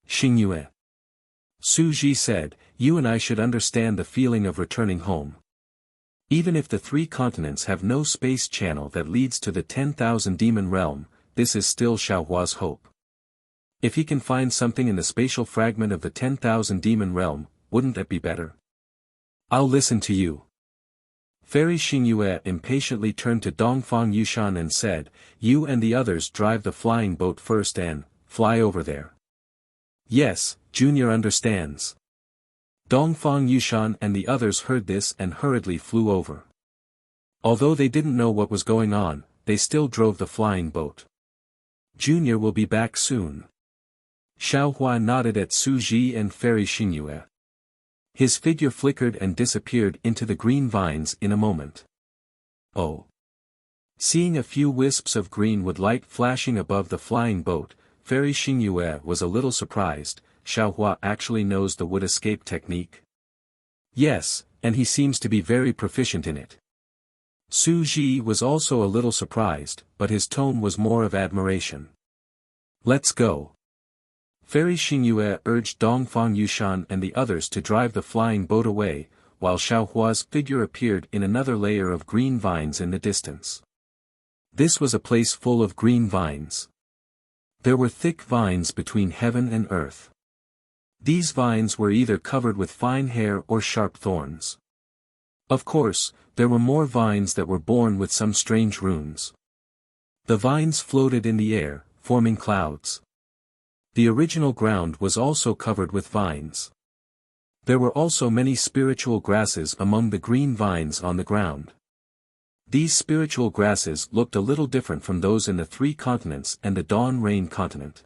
Xingyue. Su Ji said, you and I should understand the feeling of returning home. Even if the three continents have no space channel that leads to the 10,000 demon realm, this is still Xiaohua's hope. If he can find something in the spatial fragment of the 10,000 demon realm, wouldn't that be better? I'll listen to you. Fairy Xingyue impatiently turned to Dongfang Yushan and said, you and the others drive the flying boat first and fly over there. Yes, Junior understands. Dongfang Yushan and the others heard this and hurriedly flew over. Although they didn't know what was going on, they still drove the flying boat. Junior will be back soon. Xiaohua nodded at Su Ji and Fairy Xingyue. His figure flickered and disappeared into the green vines in a moment. Oh! Seeing a few wisps of greenwood light flashing above the flying boat, Fairy Xingyue was a little surprised. Xiaohua actually knows the wood escape technique? Yes, and he seems to be very proficient in it. Su Ji was also a little surprised, but his tone was more of admiration. Let's go. Fairy Xingyue urged Dongfang Yushan and the others to drive the flying boat away, while Xiaohua's figure appeared in another layer of green vines in the distance. This was a place full of green vines. There were thick vines between heaven and earth. These vines were either covered with fine hair or sharp thorns. Of course, there were more vines that were born with some strange runes. The vines floated in the air, forming clouds. The original ground was also covered with vines. There were also many spiritual grasses among the green vines on the ground. These spiritual grasses looked a little different from those in the three continents and the Dawn Rain continent.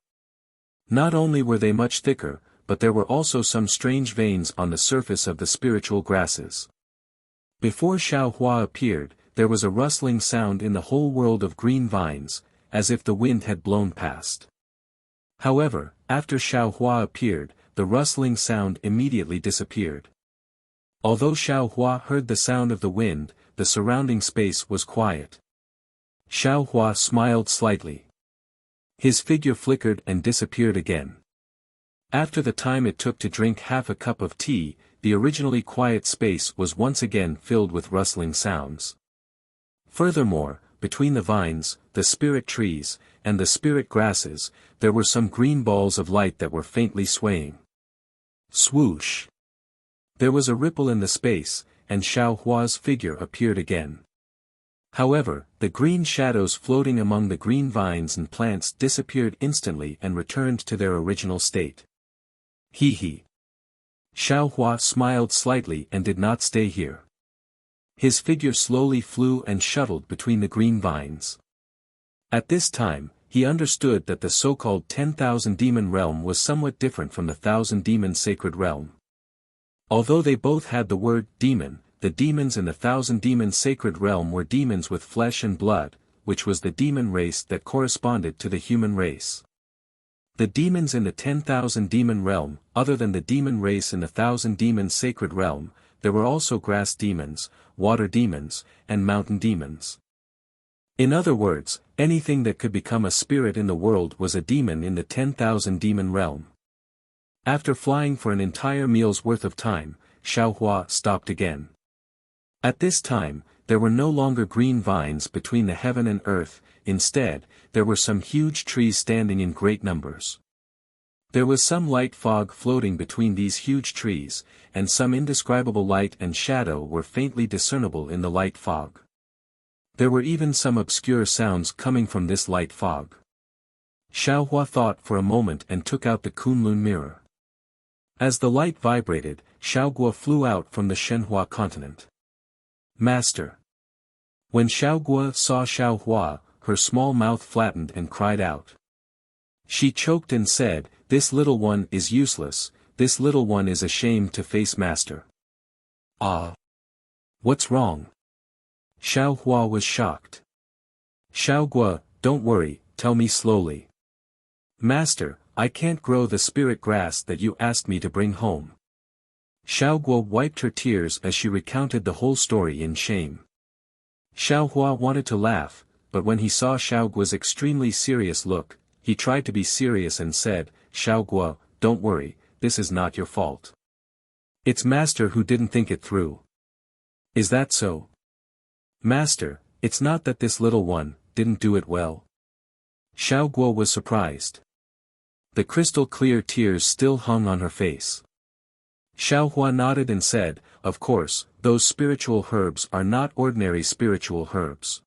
Not only were they much thicker, but there were also some strange veins on the surface of the spiritual grasses. Before Xiaohua appeared, there was a rustling sound in the whole world of green vines, as if the wind had blown past. However, after Xiaohua appeared, the rustling sound immediately disappeared. Although Xiaohua heard the sound of the wind, the surrounding space was quiet. Xiaohua smiled slightly. His figure flickered and disappeared again. After the time it took to drink half a cup of tea, the originally quiet space was once again filled with rustling sounds. Furthermore, between the vines, the spirit trees, and the spirit grasses, there were some green balls of light that were faintly swaying. Swoosh! There was a ripple in the space, and Xiaohua's figure appeared again. However, the green shadows floating among the green vines and plants disappeared instantly and returned to their original state. Hee hee. Xiaohua smiled slightly and did not stay here. His figure slowly flew and shuttled between the green vines. At this time, he understood that the so-called 10,000 demon realm was somewhat different from the 1,000 demon sacred realm. Although they both had the word demon, the demons in the 1,000 demon sacred realm were demons with flesh and blood, which was the demon race that corresponded to the human race. The demons in the 10,000 demon realm, other than the demon race in the 1,000 demon sacred realm, there were also grass demons, water demons, and mountain demons. In other words, anything that could become a spirit in the world was a demon in the 10,000 demon realm. After flying for an entire meal's worth of time, Xiaohua stopped again. At this time, there were no longer green vines between the heaven and earth, instead, there were some huge trees standing in great numbers. There was some light fog floating between these huge trees, and some indescribable light and shadow were faintly discernible in the light fog. There were even some obscure sounds coming from this light fog. Xiaohua thought for a moment and took out the Kunlun mirror. As the light vibrated, Xiaoguo flew out from the Shenhua continent. Master! When Xiaoguo saw Xiaohua, her small mouth flattened and cried out. She choked and said, "This little one is useless, this little one is ashamed to face master." Ah! What's wrong? Xiao Hua was shocked. Xiao Gua, don't worry, tell me slowly. Master, I can't grow the spirit grass that you asked me to bring home. Xiao Gua wiped her tears as she recounted the whole story in shame. Xiao Hua wanted to laugh, but when he saw Xiao Gua's extremely serious look, he tried to be serious and said, "Xiao Gua, don't worry, this is not your fault. It's Master who didn't think it through." Is that so? Master, it's not that this little one didn't do it well. Xiao Guo was surprised. The crystal clear tears still hung on her face. Xiao Hua nodded and said, "Of course, those spiritual herbs are not ordinary spiritual herbs.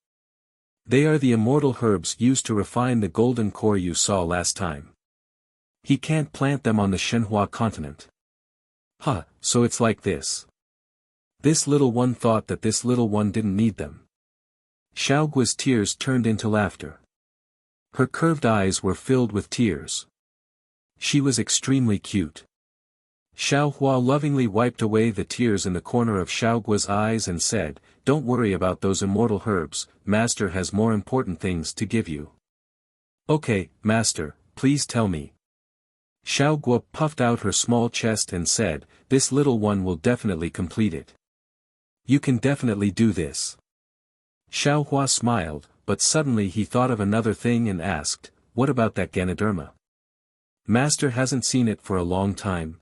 They are the immortal herbs used to refine the golden core you saw last time. He can't plant them on the Shenhua continent." Huh, so it's like this. This little one thought that this little one didn't need them. Xiao Gua's tears turned into laughter. Her curved eyes were filled with tears. She was extremely cute. Xiao Hua lovingly wiped away the tears in the corner of Xiao Gua's eyes and said, "Don't worry about those immortal herbs, Master has more important things to give you." "Okay, Master, please tell me." Xiao Gua puffed out her small chest and said, "This little one will definitely complete it. You can definitely do this." Xiao Hua smiled, but suddenly he thought of another thing and asked, "What about that Ganoderma? Master hasn't seen it for a long time."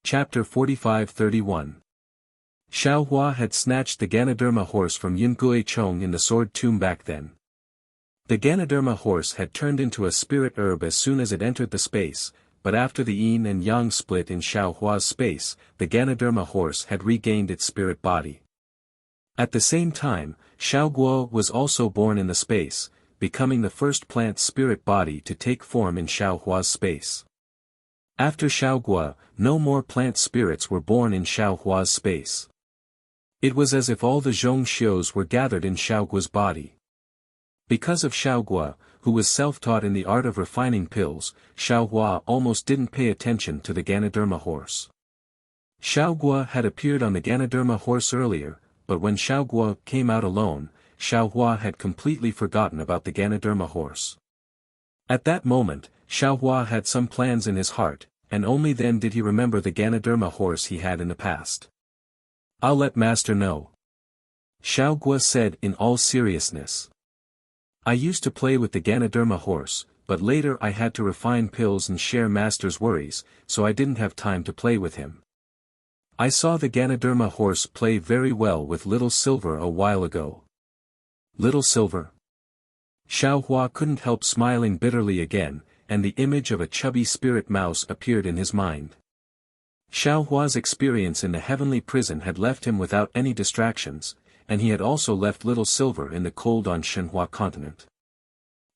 Chapter 45-31. Xiao Hua had snatched the Ganoderma horse from Yungue Chong in the sword tomb back then. The Ganoderma horse had turned into a spirit herb as soon as it entered the space, but after the yin and yang split in Xiao Hua's space, the Ganoderma horse had regained its spirit body. At the same time, Xiao Guo was also born in the space, becoming the first plant spirit body to take form in Xiao Hua's space. After Xiao Guo, no more plant spirits were born in Xiao Hua's space. It was as if all the Zhong Xios were gathered in Xiao Guo's body. Because of Xiao Guo, who was self-taught in the art of refining pills, Xiao Hua almost didn't pay attention to the Ganoderma horse. Xiao Guo had appeared on the Ganoderma horse earlier, but when Xiao Guo came out alone, Xiao Hua had completely forgotten about the Ganoderma horse. At that moment, Xiao Hua had some plans in his heart, and only then did he remember the Ganoderma horse he had in the past. "I'll let Master know," Xiao Guo said in all seriousness. "I used to play with the Ganoderma horse, but later I had to refine pills and share Master's worries, so I didn't have time to play with him. I saw the Ganoderma horse play very well with Little Silver a while ago." Little Silver? Xiao Hua couldn't help smiling bitterly again, and the image of a chubby spirit mouse appeared in his mind. Xiao Hua's experience in the heavenly prison had left him without any distractions, and he had also left Little Silver in the cold on Shenhua continent.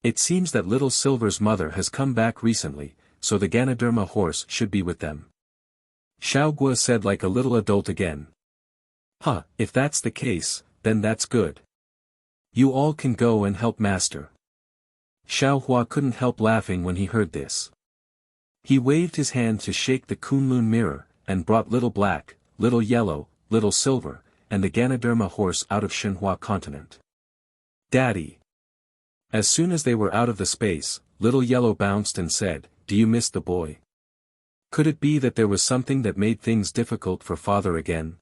It seems that Little Silver's mother has come back recently, so the Ganoderma horse should be with them. Xiao Guo said like a little adult again. "Huh, if that's the case, then that's good. You all can go and help Master." Xiao Hua couldn't help laughing when he heard this. He waved his hand to shake the Kunlun mirror, and brought Little Black, Little Yellow, Little Silver, and the Ganoderma horse out of Shenhua continent. "Daddy." As soon as they were out of the space, Little Yellow bounced and said, "Do you miss the boy? Could it be that there was something that made things difficult for father again?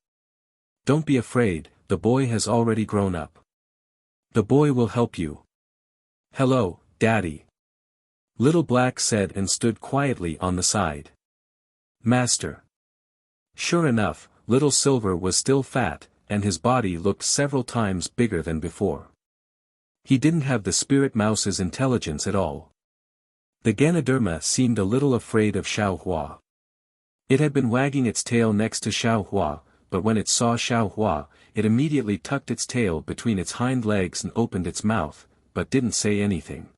Don't be afraid, the boy has already grown up. The boy will help you." "Hello, Daddy," Little Black said and stood quietly on the side. "Master." Sure enough, Little Silver was still fat, and his body looked several times bigger than before. He didn't have the spirit mouse's intelligence at all. The Ganoderma seemed a little afraid of Xiao Hua. It had been wagging its tail next to Xiao Hua, but when it saw Xiao Hua, it immediately tucked its tail between its hind legs and opened its mouth, but didn't say anything.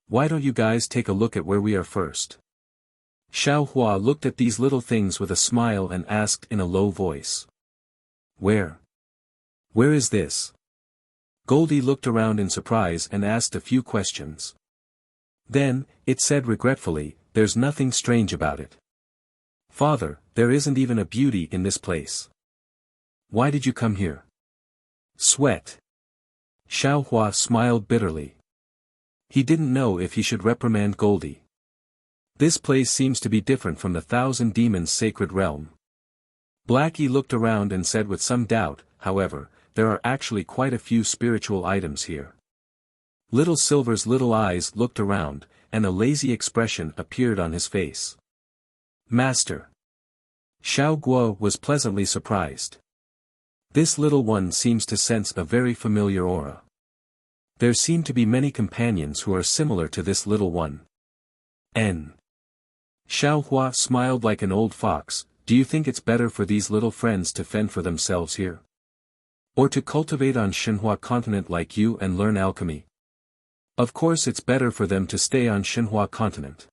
"Why don't you guys take a look at where we are first?" Xiao Hua looked at these little things with a smile and asked in a low voice. "Where? Where is this?" Goldie looked around in surprise and asked a few questions. Then, it said regretfully, "There's nothing strange about it. Father, there isn't even a beauty in this place. Why did you come here?" Sweat. Xiaohua smiled bitterly. He didn't know if he should reprimand Goldie. This place seems to be different from the Thousand Demons' sacred realm. Blackie looked around and said with some doubt, "However, there are actually quite a few spiritual items here." Little Silver's little eyes looked around, and a lazy expression appeared on his face. "Master." Xiao Guo was pleasantly surprised. This little one seems to sense a very familiar aura. There seem to be many companions who are similar to this little one. N. Xiaohua smiled like an old fox. "Do you think it's better for these little friends to fend for themselves here? Or to cultivate on Xinhua continent like you and learn alchemy? Of course it's better for them to stay on Xinhua continent."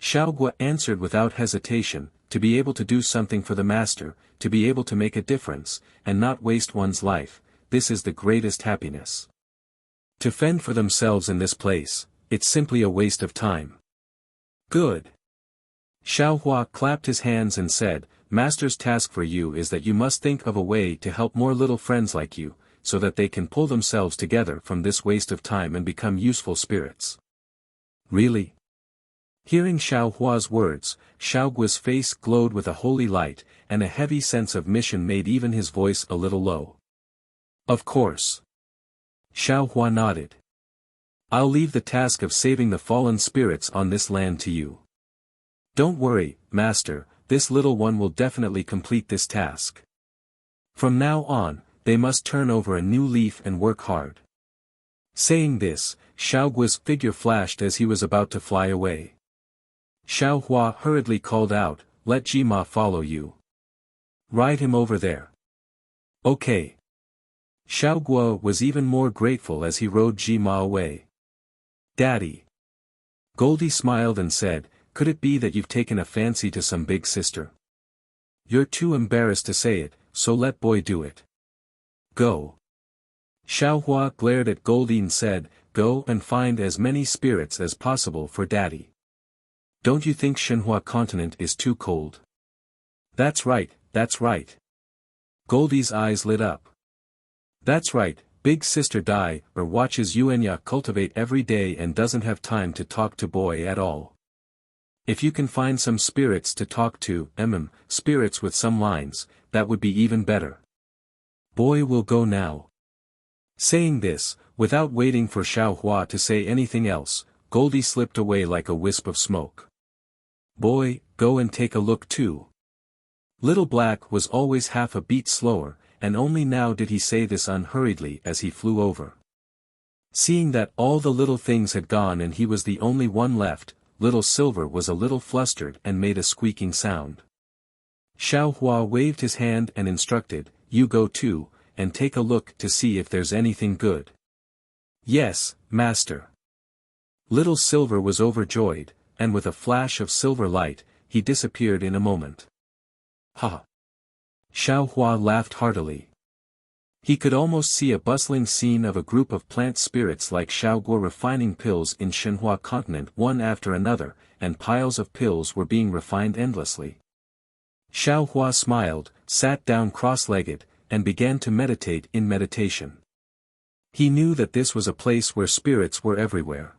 Xiaohua answered without hesitation, "To be able to do something for the master, to be able to make a difference, and not waste one's life, this is the greatest happiness. To fend for themselves in this place, it's simply a waste of time." "Good." Xiaohua clapped his hands and said, "Master's task for you is that you must think of a way to help more little friends like you, so that they can pull themselves together from this waste of time and become useful spirits." "Really?" Hearing Xiaohua's words, Xiaoguo's face glowed with a holy light, and a heavy sense of mission made even his voice a little low. "Of course." Xiaohua nodded. "I'll leave the task of saving the fallen spirits on this land to you. Don't worry, Master, this little one will definitely complete this task. From now on, they must turn over a new leaf and work hard." Saying this, Xiaoguo's figure flashed as he was about to fly away. Xiaohua hurriedly called out, "Let Jima follow you. Ride him over there." "Okay." Xiaoguo was even more grateful as he rode Jima away. "Daddy." Goldie smiled and said, "Could it be that you've taken a fancy to some big sister? You're too embarrassed to say it, so let boy do it. Go." Xiaohua glared at Goldie and said, "Go and find as many spirits as possible for Daddy. Don't you think Xinhua continent is too cold?" That's right, that's right." Goldie's eyes lit up. "That's right, big sister Dai or watches Yuenya cultivate every day and doesn't have time to talk to boy at all. If you can find some spirits to talk to, spirits with some lines, that would be even better. Boy will go now." Saying this, without waiting for Xiaohua to say anything else, Goldie slipped away like a wisp of smoke. "Boy, go and take a look too." Little Black was always half a beat slower, and only now did he say this unhurriedly as he flew over. Seeing that all the little things had gone and he was the only one left, Little Silver was a little flustered and made a squeaking sound. Xiaohua waved his hand and instructed, "You go too, and take a look to see if there's anything good." "Yes, Master." Little Silver was overjoyed, and with a flash of silver light, he disappeared in a moment. "Ha!" Xiaohua laughed heartily. He could almost see a bustling scene of a group of plant spirits like Xiaoguo refining pills in Xinhua continent one after another, and piles of pills were being refined endlessly. Xiaohua smiled, sat down cross-legged, and began to meditate in meditation. He knew that this was a place where spirits were everywhere.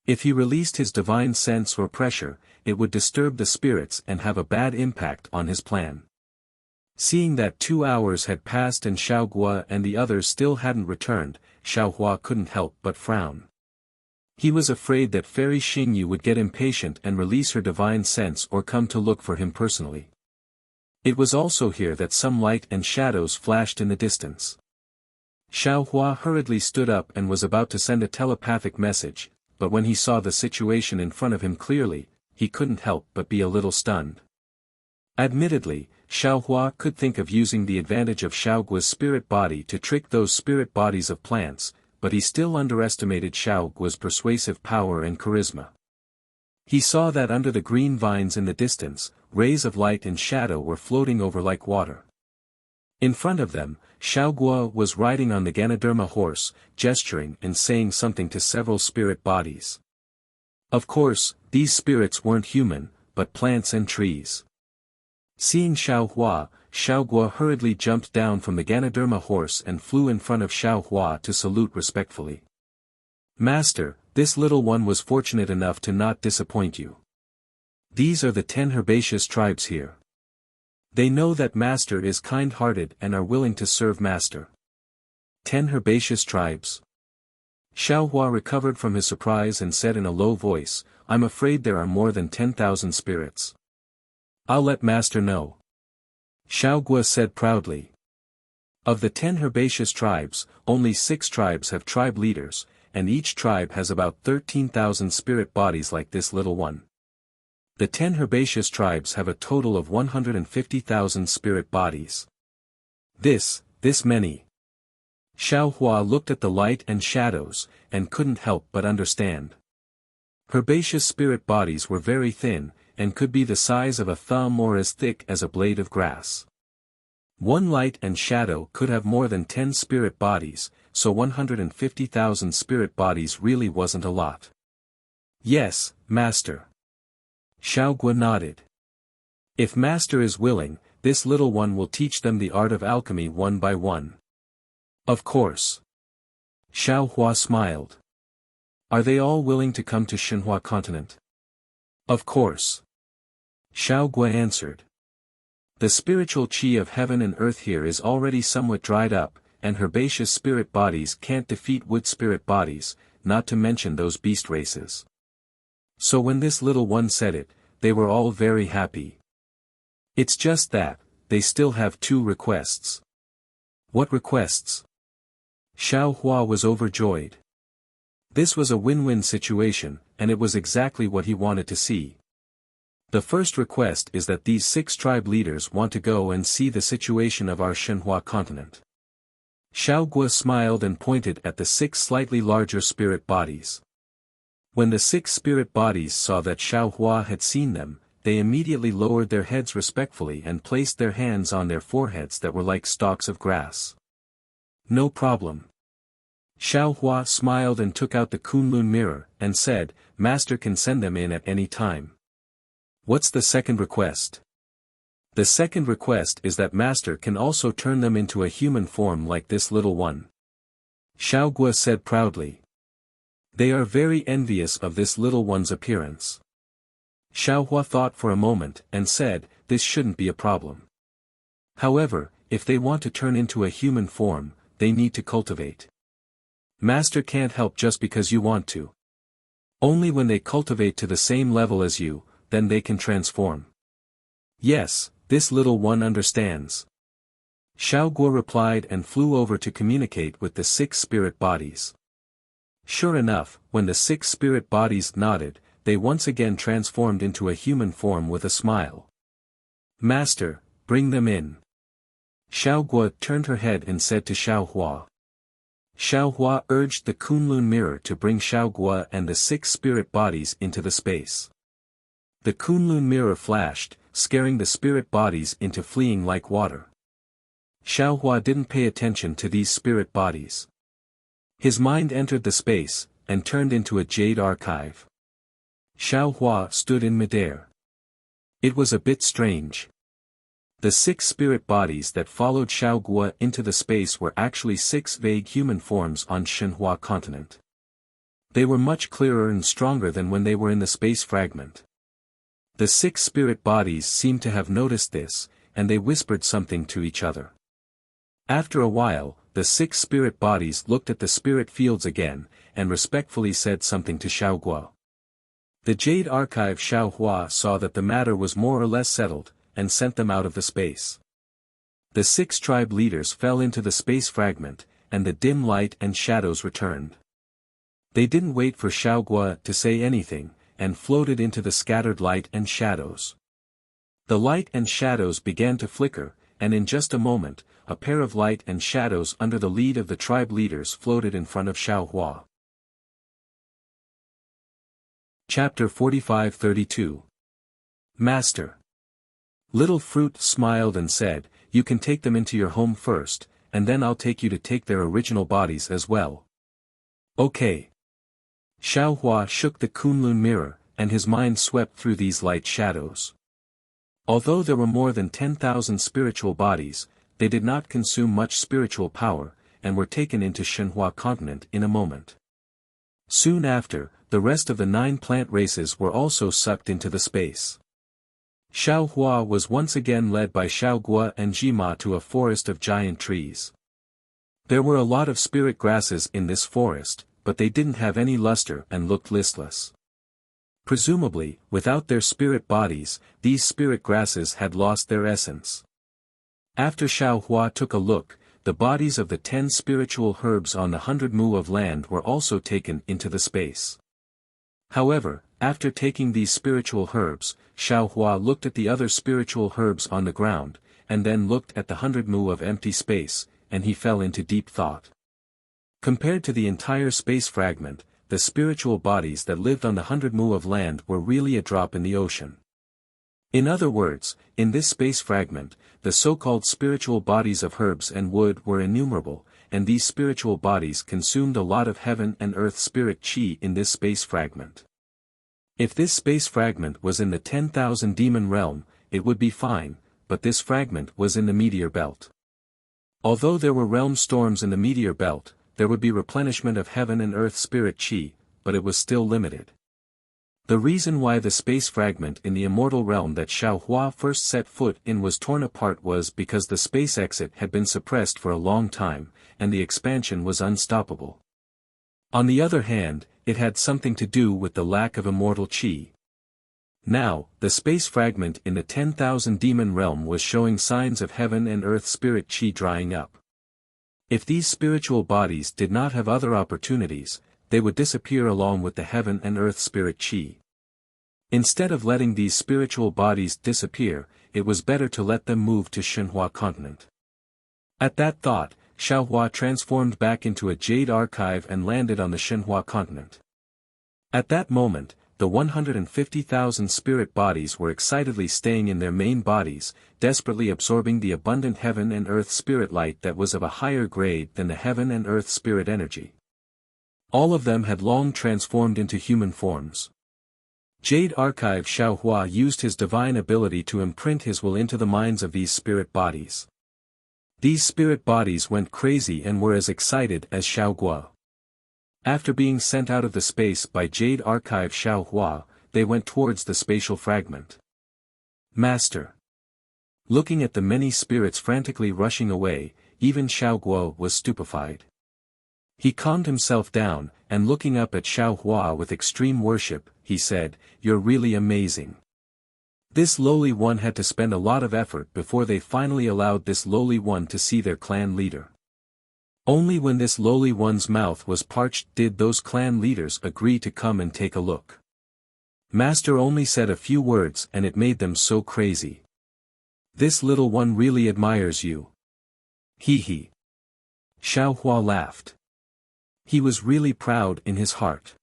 If he released his divine sense or pressure, it would disturb the spirits and have a bad impact on his plan. Seeing that 2 hours had passed and Xiaoguo and the others still hadn't returned, Xiaohua couldn't help but frown. He was afraid that Fairy Xingyu would get impatient and release her divine sense or come to look for him personally. It was also here that some light and shadows flashed in the distance. Xiaohua hurriedly stood up and was about to send a telepathic message, but when he saw the situation in front of him clearly, he couldn't help but be a little stunned. Admittedly, Xiaohua could think of using the advantage of Xiaoguo's spirit body to trick those spirit bodies of plants, but he still underestimated Xiaoguo's persuasive power and charisma. He saw that under the green vines in the distance, rays of light and shadow were floating over like water. In front of them, Xiaoguo was riding on the Ganoderma horse, gesturing and saying something to several spirit bodies. Of course, these spirits weren't human, but plants and trees. Seeing Xiaohua, Xiaoguo hurriedly jumped down from the Ganoderma horse and flew in front of Xiaohua to salute respectfully. Master, this little one was fortunate enough to not disappoint you. These are the 10 herbaceous tribes here. They know that Master is kind-hearted and are willing to serve Master. 10 herbaceous tribes. Xiaohua recovered from his surprise and said in a low voice, I'm afraid there are more than 10,000 spirits. I'll let Master know. Xiaoguo said proudly. Of the 10 herbaceous tribes, only 6 tribes have tribe leaders, and each tribe has about 13,000 spirit bodies like this little one. The 10 herbaceous tribes have a total of 150,000 spirit bodies. This many. Xiaohua looked at the light and shadows, and couldn't help but understand. Herbaceous spirit bodies were very thin, and could be the size of a thumb or as thick as a blade of grass. One light and shadow could have more than 10 spirit bodies, so 150,000 spirit bodies really wasn't a lot. Yes, Master. Xiaoguo nodded. If Master is willing, this little one will teach them the art of alchemy one by one. Of course. Xiaohua smiled. Are they all willing to come to Xinhua continent? Of course. Xiaoguo answered. The spiritual qi of heaven and earth here is already somewhat dried up, and herbaceous spirit bodies can't defeat wood spirit bodies, not to mention those beast races. So when this little one said it, they were all very happy. It's just that, they still have 2 requests. What requests? Xiaohua was overjoyed. This was a win-win situation, and it was exactly what he wanted to see. The first request is that these 6 tribe leaders want to go and see the situation of our Xinhua continent. Xiaoguo smiled and pointed at the 6 slightly larger spirit bodies. When the 6 spirit bodies saw that Xiaohua had seen them, they immediately lowered their heads respectfully and placed their hands on their foreheads that were like stalks of grass. No problem. Xiaohua smiled and took out the Kunlun mirror, and said, Master can send them in at any time. What's the second request? The second request is that Master can also turn them into a human form like this little one. Xiaoguo said proudly. They are very envious of this little one's appearance. Xiaohua thought for a moment and said, this shouldn't be a problem. However, if they want to turn into a human form, they need to cultivate. Master can't help just because you want to. Only when they cultivate to the same level as you, then they can transform. Yes, this little one understands. Xiaoguo replied and flew over to communicate with the 6 spirit bodies. Sure enough, when the 6 spirit bodies nodded, they once again transformed into a human form with a smile. Master, bring them in. Xiaoguo turned her head and said to Xiaohua. Xiaohua urged the Kunlun mirror to bring Xiaoguo and the 6 spirit bodies into the space. The Kunlun mirror flashed, scaring the spirit bodies into fleeing like water. Xiaohua didn't pay attention to these spirit bodies. His mind entered the space, and turned into a jade archive. Xiaohua stood in midair. It was a bit strange. The 6 spirit bodies that followed Xiaoguo into the space were actually 6 vague human forms on Xinhua continent. They were much clearer and stronger than when they were in the space fragment. The 6 spirit bodies seemed to have noticed this, and they whispered something to each other. After a while, the 6 spirit bodies looked at the spirit fields again, and respectfully said something to Xiaoguo. The Jade Archive Xiaohua saw that the matter was more or less settled, and sent them out of the space. The 6 tribe leaders fell into the space fragment, and the dim light and shadows returned. They didn't wait for Xiaoguo to say anything, and floated into the scattered light and shadows. The light and shadows began to flicker, and in just a moment, a pair of light and shadows under the lead of the tribe leaders floated in front of Xiaohua. Chapter 45-32. Master. Little Fruit smiled and said, you can take them into your home first, and then I'll take you to take their original bodies as well. Okay. Xiao Hua shook the Kunlun mirror, and his mind swept through these light shadows. Although there were more than 10,000 spiritual bodies, they did not consume much spiritual power, and were taken into Shenhua continent in a moment. Soon after, the rest of the 9 plant races were also sucked into the space. Xiao Hua was once again led by Xiao Guo and Jima to a forest of giant trees. There were a lot of spirit grasses in this forest, but they didn't have any luster and looked listless. Presumably, without their spirit bodies, these spirit grasses had lost their essence. After Xiao Hua took a look, the bodies of the 10 spiritual herbs on the 100 mu of land were also taken into the space. However, after taking these spiritual herbs, Xiao Hua looked at the other spiritual herbs on the ground, and then looked at the 100 mu of empty space, and he fell into deep thought. Compared to the entire space fragment, the spiritual bodies that lived on the 100 mu of land were really a drop in the ocean. In other words, in this space fragment, the so-called spiritual bodies of herbs and wood were innumerable, and these spiritual bodies consumed a lot of heaven and earth spirit chi in this space fragment. If this space fragment was in the 10,000 demon realm, it would be fine, but this fragment was in the meteor belt. Although there were realm storms in the meteor belt, there would be replenishment of heaven and earth spirit chi, but it was still limited. The reason why the space fragment in the immortal realm that Xiao Hua first set foot in was torn apart was because the space exit had been suppressed for a long time, and the expansion was unstoppable. On the other hand, it had something to do with the lack of immortal chi. Now, the space fragment in the 10,000 demon realm was showing signs of heaven and earth spirit chi drying up. If these spiritual bodies did not have other opportunities, they would disappear along with the heaven and earth spirit chi. Instead of letting these spiritual bodies disappear, it was better to let them move to Shenhua continent. At that thought, Xiao Hua transformed back into a jade archive and landed on the Shenhua continent. At that moment, the 150,000 spirit bodies were excitedly staying in their main bodies, desperately absorbing the abundant heaven and earth spirit light that was of a higher grade than the heaven and earth spirit energy. All of them had long transformed into human forms. Jade Archive Xiao Hua used his divine ability to imprint his will into the minds of these spirit bodies. These spirit bodies went crazy and were as excited as Xiao Guo. After being sent out of the space by Jade Archive Xiao Hua, they went towards the spatial fragment. Master. Looking at the many spirits frantically rushing away, even Xiao Guo was stupefied. He calmed himself down, and looking up at Xiao Hua with extreme worship, he said, "You're really amazing." This lowly one had to spend a lot of effort before they finally allowed this lowly one to see their clan leader. Only when this lowly one's mouth was parched did those clan leaders agree to come and take a look. Master only said a few words and it made them so crazy. This little one really admires you. Hee hee. Xiao Hua laughed. He was really proud in his heart.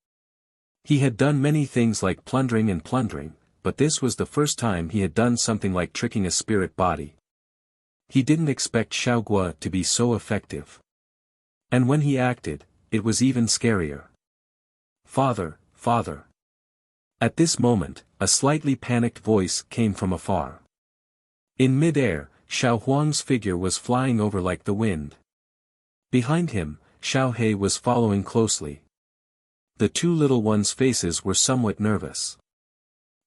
He had done many things like plundering, but this was the first time he had done something like tricking a spirit body. He didn't expect Xiao Guo to be so effective. And when he acted, it was even scarier. Father, father. At this moment, a slightly panicked voice came from afar. In mid-air, Xiao Huang's figure was flying over like the wind. Behind him, Xiao He was following closely. The two little ones' faces were somewhat nervous.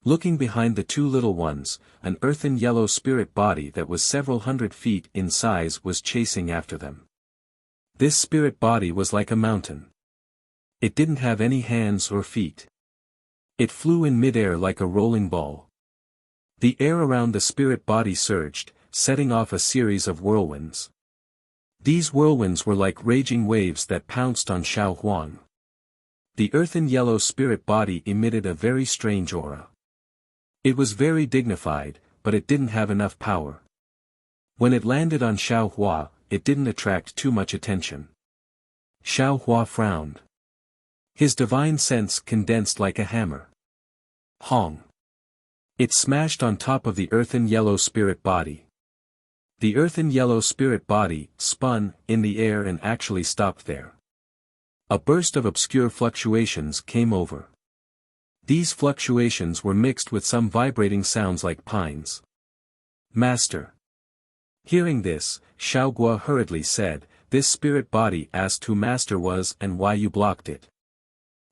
Looking behind the two little ones, an earthen yellow spirit body that was several hundred feet in size was chasing after them. This spirit body was like a mountain. It didn't have any hands or feet. It flew in midair like a rolling ball. The air around the spirit body surged, setting off a series of whirlwinds. These whirlwinds were like raging waves that pounced on Xiao Huang. The earthen yellow spirit body emitted a very strange aura. It was very dignified, but it didn't have enough power. When it landed on Xiao Hua, it didn't attract too much attention. Xiao Hua frowned. His divine sense condensed like a hammer. Hong. It smashed on top of the earthen yellow spirit body. The earthen yellow spirit body spun in the air and actually stopped there. A burst of obscure fluctuations came over. These fluctuations were mixed with some vibrating sounds like pines. Master. Hearing this, Xiaohua hurriedly said, "This spirit body asked who Master was and why you blocked it."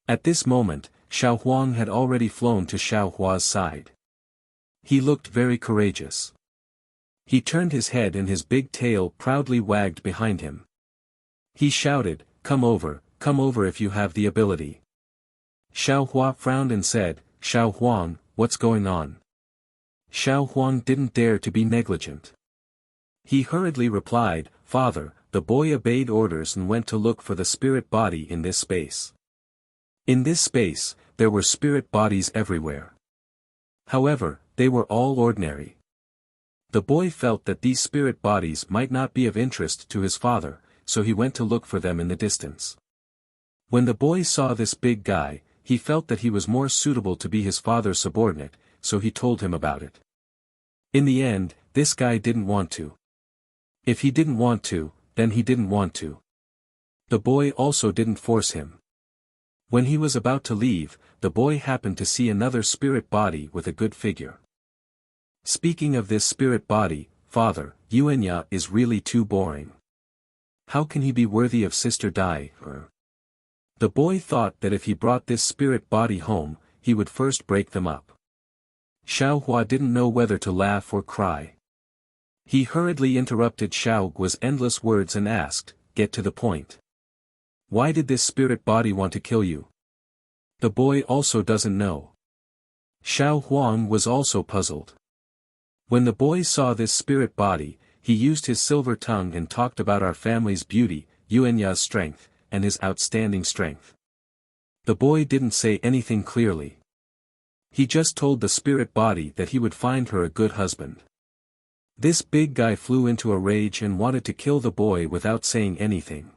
At this moment, Xiao Huang had already flown to Xiaohua's side. He looked very courageous. He turned his head and his big tail proudly wagged behind him. He shouted, come over if you have the ability." Xiaohua frowned and said, "Xiao Huang, what's going on?" Xiao Huang didn't dare to be negligent. He hurriedly replied, "Father," the boy obeyed orders and went to look for the spirit body in this space. In this space, there were spirit bodies everywhere. However, they were all ordinary. The boy felt that these spirit bodies might not be of interest to his father, so he went to look for them in the distance. When the boy saw this big guy, he felt that he was more suitable to be his father's subordinate, so he told him about it. In the end, this guy didn't want to. If he didn't want to, then he didn't want to. The boy also didn't force him. When he was about to leave, the boy happened to see another spirit body with a good figure. Speaking of this spirit body, "Father, Yuanya is really too boring. How can he be worthy of Sister Dai?" The boy thought that if he brought this spirit body home, he would first break them up. Xiaohua didn't know whether to laugh or cry. He hurriedly interrupted Xiaohua's endless words and asked, "Get to the point. Why did this spirit body want to kill you?" The boy also doesn't know. Xiao Huang was also puzzled. When the boy saw this spirit body, he used his silver tongue and talked about our family's beauty, Yuanya's strength, and his outstanding strength. The boy didn't say anything clearly. He just told the spirit body that he would find her a good husband. This big guy flew into a rage and wanted to kill the boy without saying anything.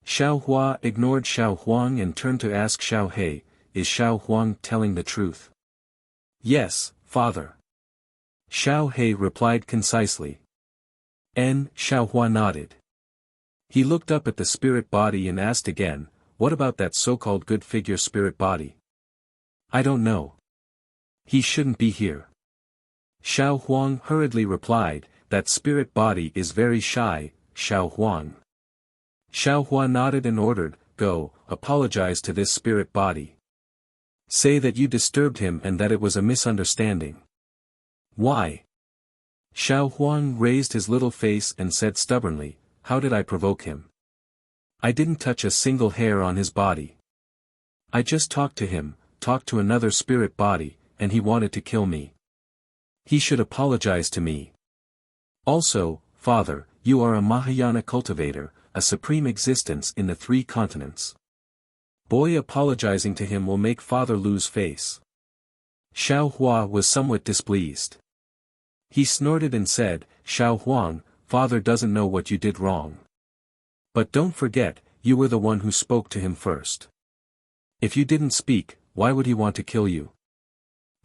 Xiaohua ignored Xiao Huang and turned to ask Xiao He, "Is Xiao Huang telling the truth?" "Yes, father." Xiao He replied concisely. Xiaohua nodded. He looked up at the spirit body and asked again, "What about that so-called good figure spirit body?" "I don't know. He shouldn't be here." Xiao Huang hurriedly replied, "That spirit body is very shy, Xiao Huang." Xiaohua nodded and ordered, "Go, apologize to this spirit body. Say that you disturbed him and that it was a misunderstanding." "Why?" Xiao Huang raised his little face and said stubbornly, "How did I provoke him? I didn't touch a single hair on his body. I just talked to him, talked to another spirit body, and he wanted to kill me. He should apologize to me. Also, father, you are a Mahayana cultivator, a supreme existence in the 3 continents. Boy apologizing to him will make father lose face." Xiaohua was somewhat displeased. He snorted and said, "Xiao Huang, father doesn't know what you did wrong. But don't forget, you were the one who spoke to him first. If you didn't speak, why would he want to kill you?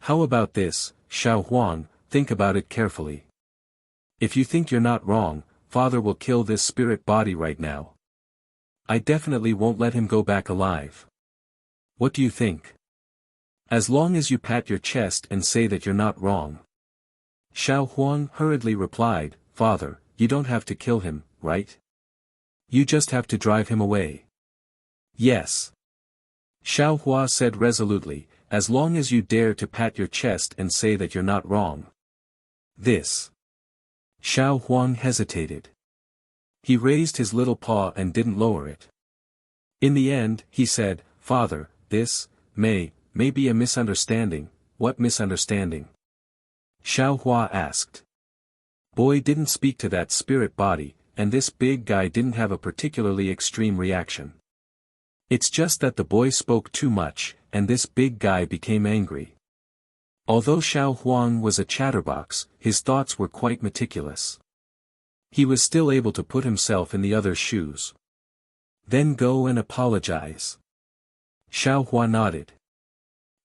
How about this, Xiao Huang, think about it carefully. If you think you're not wrong, father will kill this spirit body right now. I definitely won't let him go back alive. What do you think? As long as you pat your chest and say that you're not wrong." Xiao Huang hurriedly replied, "Father, you don't have to kill him, right? You just have to drive him away." "Yes." Xiaohua said resolutely, "As long as you dare to pat your chest and say that you're not wrong." "This." Xiao Huang hesitated. He raised his little paw and didn't lower it. In the end, he said, "Father, this may be a misunderstanding." "What misunderstanding?" Xiaohua asked. Boy didn't speak to that spirit body, and this big guy didn't have a particularly extreme reaction. It's just that the boy spoke too much, and this big guy became angry. Although Xiao Huang was a chatterbox, his thoughts were quite meticulous. He was still able to put himself in the other's shoes. "Then go and apologize." Xiaohua nodded.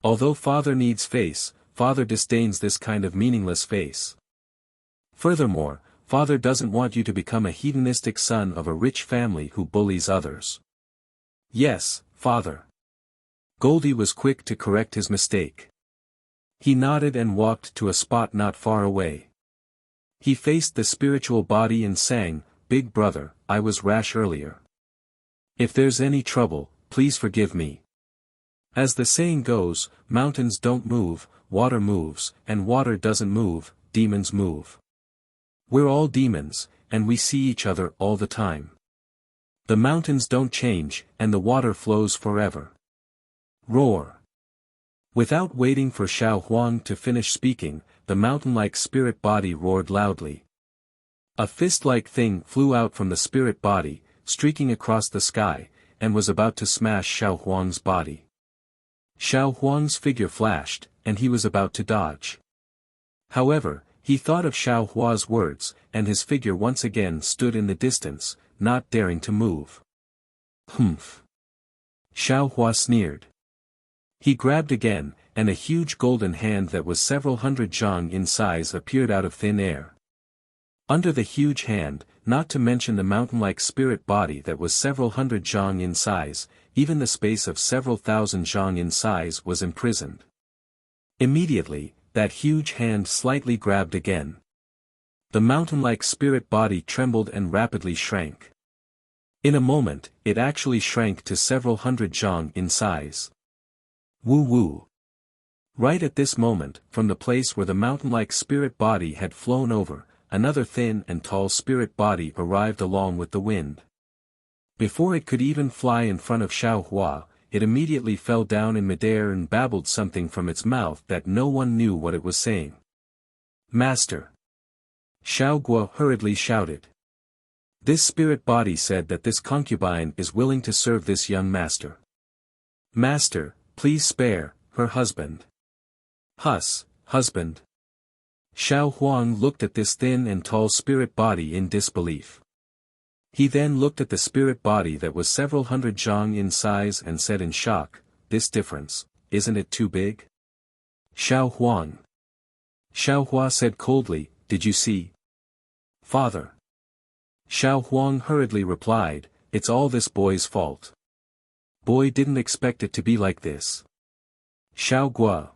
Although father needs face, father disdains this kind of meaningless face. Furthermore, Father doesn't want you to become a hedonistic son of a rich family who bullies others. Yes, Father. Goldie was quick to correct his mistake. He nodded and walked to a spot not far away. He faced the spiritual body and sang, "Big brother, I was rash earlier. If there's any trouble, please forgive me. As the saying goes, mountains don't move, water moves, and water doesn't move, demons move. We're all demons, and we see each other all the time. The mountains don't change, and the water flows forever." Roar. Without waiting for Xiao Huang to finish speaking, the mountain-like spirit body roared loudly. A fist-like thing flew out from the spirit body, streaking across the sky, and was about to smash Xiao Huang's body. Xiao Huang's figure flashed, and he was about to dodge. However, he thought of Xiao Hua's words, and his figure once again stood in the distance, not daring to move. Humph. Xiao Hua sneered. He grabbed again, and a huge golden hand that was several hundred zhang in size appeared out of thin air. Under the huge hand, not to mention the mountain-like spirit body that was several hundred zhang in size, even the space of several thousand zhang in size was imprisoned. Immediately, that huge hand slightly grabbed again. The mountain-like spirit body trembled and rapidly shrank. In a moment, it actually shrank to several hundred zhang in size. Woo woo. Right at this moment, from the place where the mountain-like spirit body had flown over, another thin and tall spirit body arrived along with the wind. Before it could even fly in front of Xiao Hua, it immediately fell down in midair and babbled something from its mouth that no one knew what it was saying. "Master!" Xiao Hua hurriedly shouted. This spirit body said that this concubine is willing to serve this young master. "Master, please spare her husband." Husband? Xiao Huang looked at this thin and tall spirit body in disbelief. He then looked at the spirit body that was several hundred zhang in size and said in shock, "This difference, isn't it too big?" Xiao Huang. Xiao Hua said coldly, "Did you see? Father?" Xiao Huang hurriedly replied, "It's all this boy's fault. Boy didn't expect it to be like this." Xiao Hua.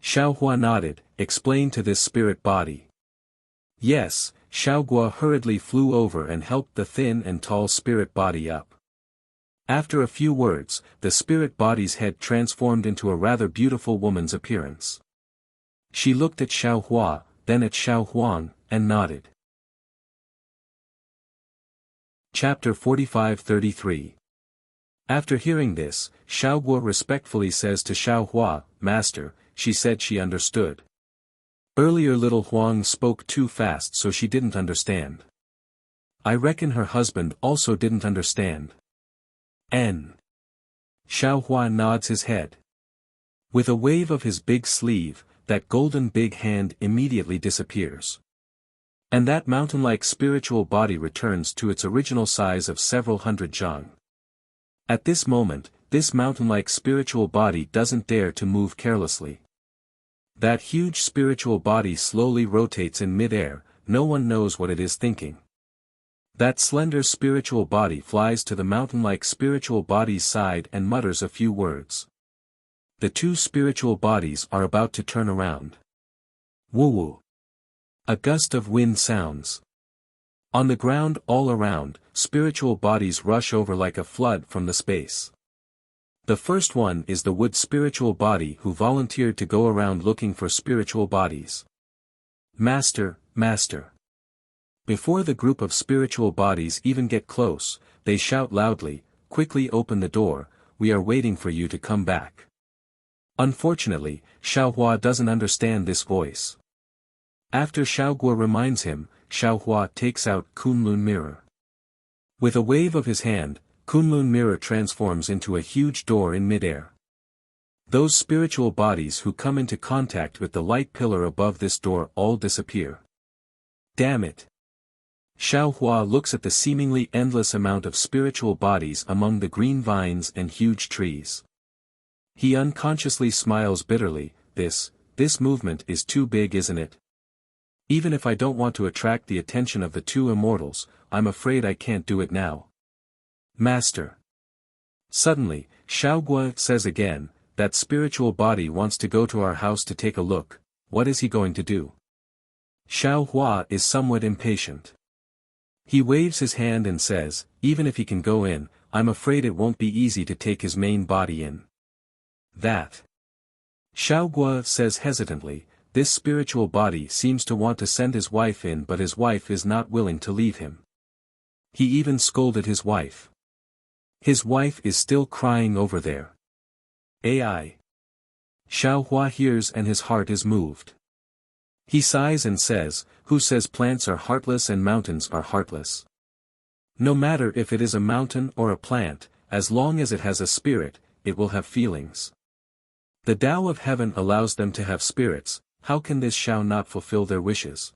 Xiao Hua nodded, "Explain to this spirit body." Yes, Xiao Hua hurriedly flew over and helped the thin and tall spirit body up. After a few words, the spirit body's head transformed into a rather beautiful woman's appearance. She looked at Xiao Hua, then at Xiao Huang, and nodded. Chapter 45-33. After hearing this, Xiao Hua respectfully says to Xiao Hua, "Master," she said she understood. Earlier little Huang spoke too fast so she didn't understand. I reckon her husband also didn't understand. Xiao Hua nods his head. With a wave of his big sleeve, that golden big hand immediately disappears. And that mountain-like spiritual body returns to its original size of several hundred zhang. At this moment, this mountain-like spiritual body doesn't dare to move carelessly. That huge spiritual body slowly rotates in mid-air, no one knows what it is thinking. That slender spiritual body flies to the mountain-like spiritual body's side and mutters a few words. The two spiritual bodies are about to turn around. Woo-woo. A gust of wind sounds. On the ground all around, spiritual bodies rush over like a flood from the space. The first one is the wood spiritual body who volunteered to go around looking for spiritual bodies. "Master, Master." Before the group of spiritual bodies even get close, they shout loudly, "Quickly open the door, we are waiting for you to come back." Unfortunately, Xiao Hua doesn't understand this voice. After Xiao Hua reminds him, Xiao Hua takes out Kunlun mirror. With a wave of his hand, Kunlun mirror transforms into a huge door in midair. Those spiritual bodies who come into contact with the light pillar above this door all disappear. Damn it! Xiao Hua looks at the seemingly endless amount of spiritual bodies among the green vines and huge trees. He unconsciously smiles bitterly, this movement is too big, isn't it? Even if I don't want to attract the attention of the two immortals, I'm afraid I can't do it now. Master. Suddenly, Xiaoguo says again, that spiritual body wants to go to our house to take a look. What is he going to do? Xiaohua is somewhat impatient. He waves his hand and says, even if he can go in, I'm afraid it won't be easy to take his main body in. That. Xiaoguo says hesitantly, this spiritual body seems to want to send his wife in, but his wife is not willing to leave him. He even scolded his wife. His wife is still crying over there. AI. Xiaohua hears and his heart is moved. He sighs and says, who says plants are heartless and mountains are heartless? No matter if it is a mountain or a plant, as long as it has a spirit, it will have feelings. The Tao of heaven allows them to have spirits, how can this Xiao not fulfill their wishes?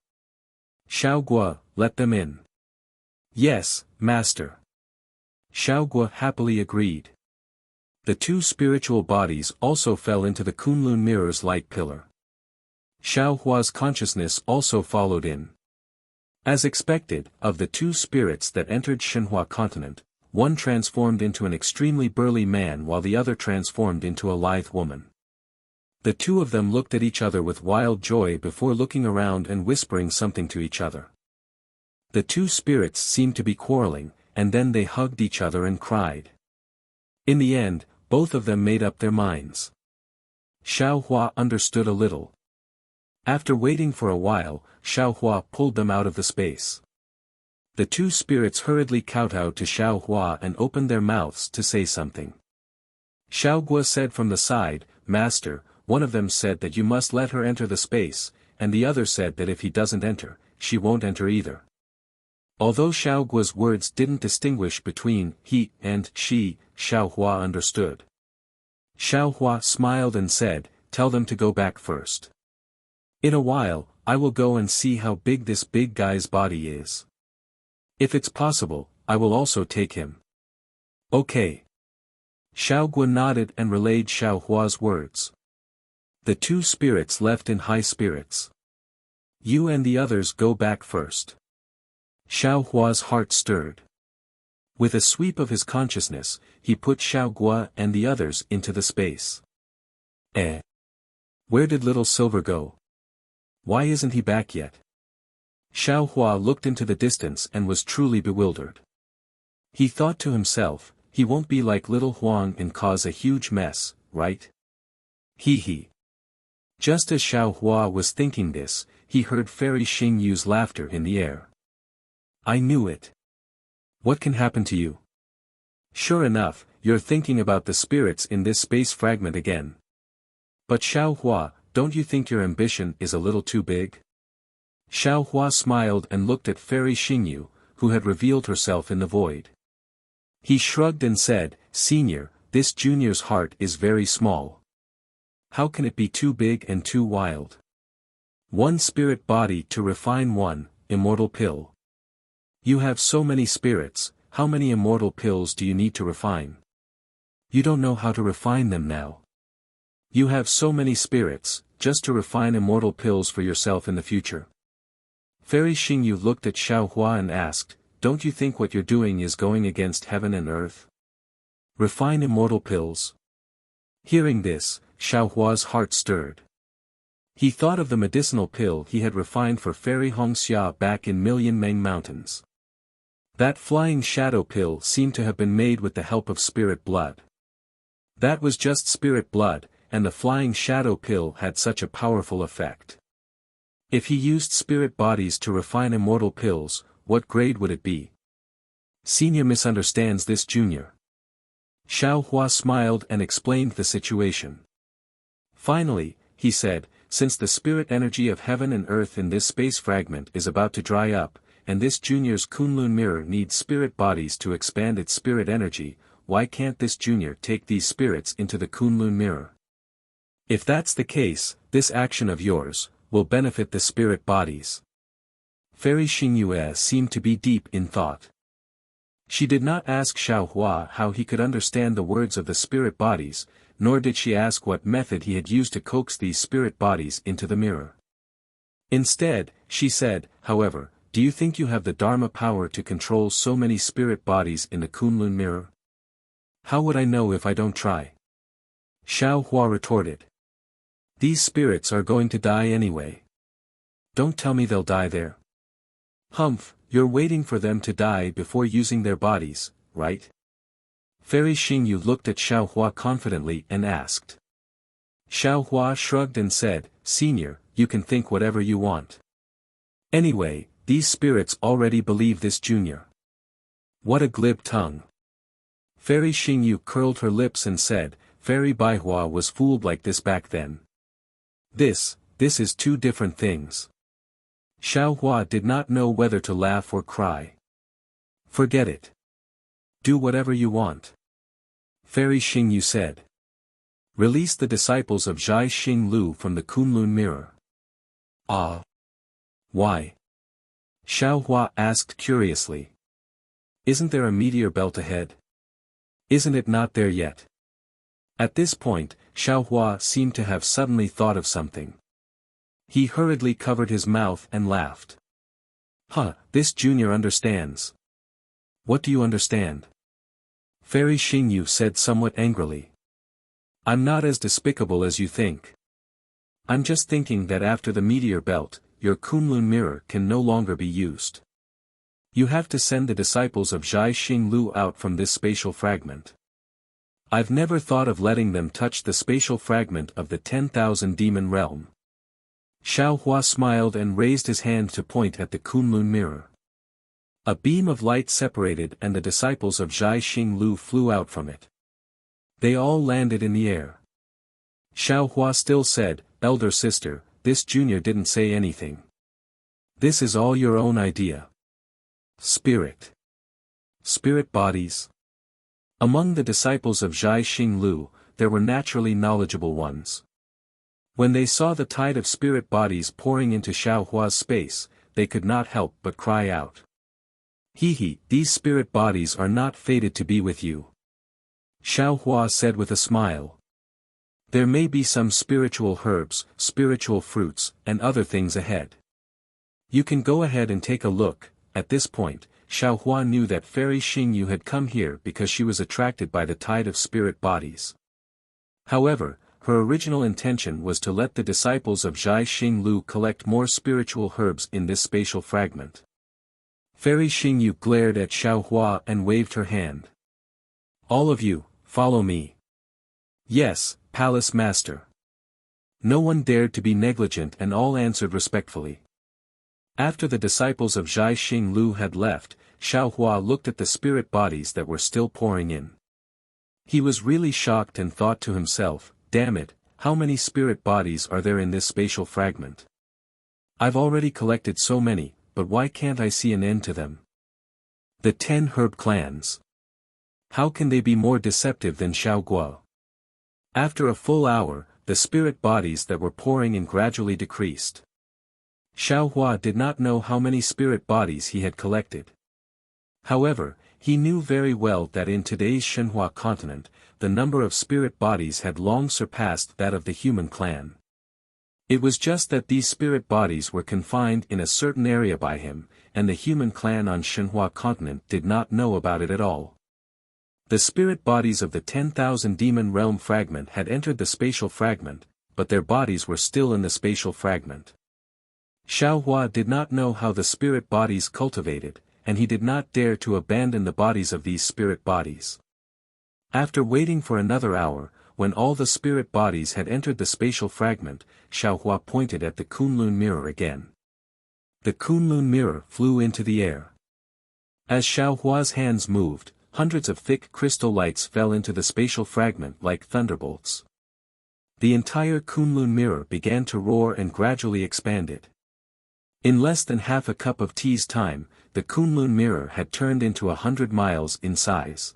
Xiaoguo, let them in. Yes, master. Xiaoguo happily agreed. The two spiritual bodies also fell into the Kunlun mirror's light pillar. Xiaohua's consciousness also followed in. As expected, of the two spirits that entered Shenhua continent, one transformed into an extremely burly man while the other transformed into a lithe woman. The two of them looked at each other with wild joy before looking around and whispering something to each other. The two spirits seemed to be quarreling, and then they hugged each other and cried. In the end, both of them made up their minds. Xiaohua understood a little. After waiting for a while, Xiaohua pulled them out of the space. The two spirits hurriedly kowtowed to Xiaohua and opened their mouths to say something. Xiaoguo said from the side, Master, one of them said that you must let her enter the space, and the other said that if he doesn't enter, she won't enter either. Although Xiaoguo's words didn't distinguish between he and she, Xiaohua understood. Xiaohua smiled and said, tell them to go back first. In a while, I will go and see how big this big guy's body is. If it's possible, I will also take him. Okay. Xiaoguo nodded and relayed Xiaohua's words. The two spirits left in high spirits. You and the others go back first. Xiaohua's heart stirred. With a sweep of his consciousness, he put Xiaoguo and the others into the space. Where did little Silver go? Why isn't he back yet? Xiaohua looked into the distance and was truly bewildered. He thought to himself, he won't be like little Huang and cause a huge mess, right? He. Just as Xiaohua was thinking this, he heard Fairy Xingyu's laughter in the air. I knew it. What can happen to you? Sure enough, you're thinking about the spirits in this space fragment again. But Xiaohua, don't you think your ambition is a little too big? Xiaohua smiled and looked at Fairy Xingyu, who had revealed herself in the void. He shrugged and said, Senior, this junior's heart is very small. How can it be too big and too wild? One spirit body to refine one, immortal pill. You have so many spirits, how many immortal pills do you need to refine? You don't know how to refine them now. You have so many spirits, just to refine immortal pills for yourself in the future. Fairy Xingyu looked at Xiaohua and asked, don't you think what you're doing is going against heaven and earth? Refine immortal pills. Hearing this, Xiaohua's heart stirred. He thought of the medicinal pill he had refined for Fairy Hongxia back in Million Meng Mountains. That flying shadow pill seemed to have been made with the help of spirit blood. That was just spirit blood, and the flying shadow pill had such a powerful effect. If he used spirit bodies to refine immortal pills, what grade would it be? Senior misunderstands this junior. Xiaohua smiled and explained the situation. Finally, he said, since the spirit energy of heaven and earth in this space fragment is about to dry up, and this junior's Kunlun mirror needs spirit bodies to expand its spirit energy, why can't this junior take these spirits into the Kunlun mirror? If that's the case, this action of yours will benefit the spirit bodies. Fairy Xingyu seemed to be deep in thought. She did not ask Xiaohua how he could understand the words of the spirit bodies, nor did she ask what method he had used to coax these spirit bodies into the mirror. Instead, she said, however, do you think you have the Dharma power to control so many spirit bodies in the Kunlun mirror? How would I know if I don't try? Xiao Hua retorted. These spirits are going to die anyway. Don't tell me they'll die there. Humph, you're waiting for them to die before using their bodies, right? Fairy Xingyu looked at Xiao Hua confidently and asked. Xiao Hua shrugged and said, Senior, you can think whatever you want. Anyway, these spirits already believe this Junior. What a glib tongue. Fairy Xingyu curled her lips and said, Fairy Baihua was fooled like this back then. This is two different things. Xiao Hua did not know whether to laugh or cry. Forget it. Do whatever you want. Fairy Xingyu said. Release the disciples of Zhai Xing Lu from the Kunlun mirror. Ah. Why? Xiao Hua asked curiously. Isn't there a meteor belt ahead? Isn't it not there yet? At this point, Xiao Hua seemed to have suddenly thought of something. He hurriedly covered his mouth and laughed. This Junior understands. What do you understand? Fairy Xingyu said somewhat angrily. I'm not as despicable as you think. I'm just thinking that after the meteor belt, your Kunlun mirror can no longer be used. You have to send the disciples of Zhai Xing Lu out from this spatial fragment. I've never thought of letting them touch the spatial fragment of the 10,000 demon realm. Xiao Hua smiled and raised his hand to point at the Kunlun mirror. A beam of light separated and the disciples of Zhai Xing Lu flew out from it. They all landed in the air. Xiao Hua still said, Elder sister, this Junior didn't say anything. This is all your own idea. Spirit bodies. Among the disciples of Zhai Xing Lu, there were naturally knowledgeable ones. When they saw the tide of spirit bodies pouring into Xiao Hua's space, they could not help but cry out. These spirit bodies are not fated to be with you. Xiao Hua said with a smile. There may be some spiritual herbs, spiritual fruits, and other things ahead. You can go ahead and take a look. At this point, Xiao Hua knew that Fairy Xingyu had come here because she was attracted by the tide of spirit bodies. However, her original intention was to let the disciples of Zhai Xing Lu collect more spiritual herbs in this spatial fragment. Fairy Xingyu glared at Xiao Hua and waved her hand. All of you, follow me. Yes, Palace Master. No one dared to be negligent and all answered respectfully. After the disciples of Zhai Xing Lu had left, Xiao Hua looked at the spirit bodies that were still pouring in. He was really shocked and thought to himself, damn it, how many spirit bodies are there in this spatial fragment? I've already collected so many, but why can't I see an end to them? The 10 herb clans. How can they be more deceptive than Xiao Guo? After a full hour, the spirit bodies that were pouring in gradually decreased. Xiao Hua did not know how many spirit bodies he had collected. However, he knew very well that in today's Shenhua continent, the number of spirit bodies had long surpassed that of the human clan. It was just that these spirit bodies were confined in a certain area by him, and the human clan on Shenhua continent did not know about it at all. The spirit bodies of the 10,000 demon realm fragment had entered the spatial fragment, but their bodies were still in the spatial fragment. Xiao Hua did not know how the spirit bodies cultivated, and he did not dare to abandon the bodies of these spirit bodies. After waiting for another hour, when all the spirit bodies had entered the spatial fragment, Xiao Hua pointed at the Kunlun mirror again. The Kunlun mirror flew into the air. As Xiao Hua's hands moved, hundreds of thick crystal lights fell into the spatial fragment like thunderbolts. The entire Kunlun mirror began to roar and gradually expanded. In less than half a cup of tea's time, the Kunlun mirror had turned into 100 miles in size.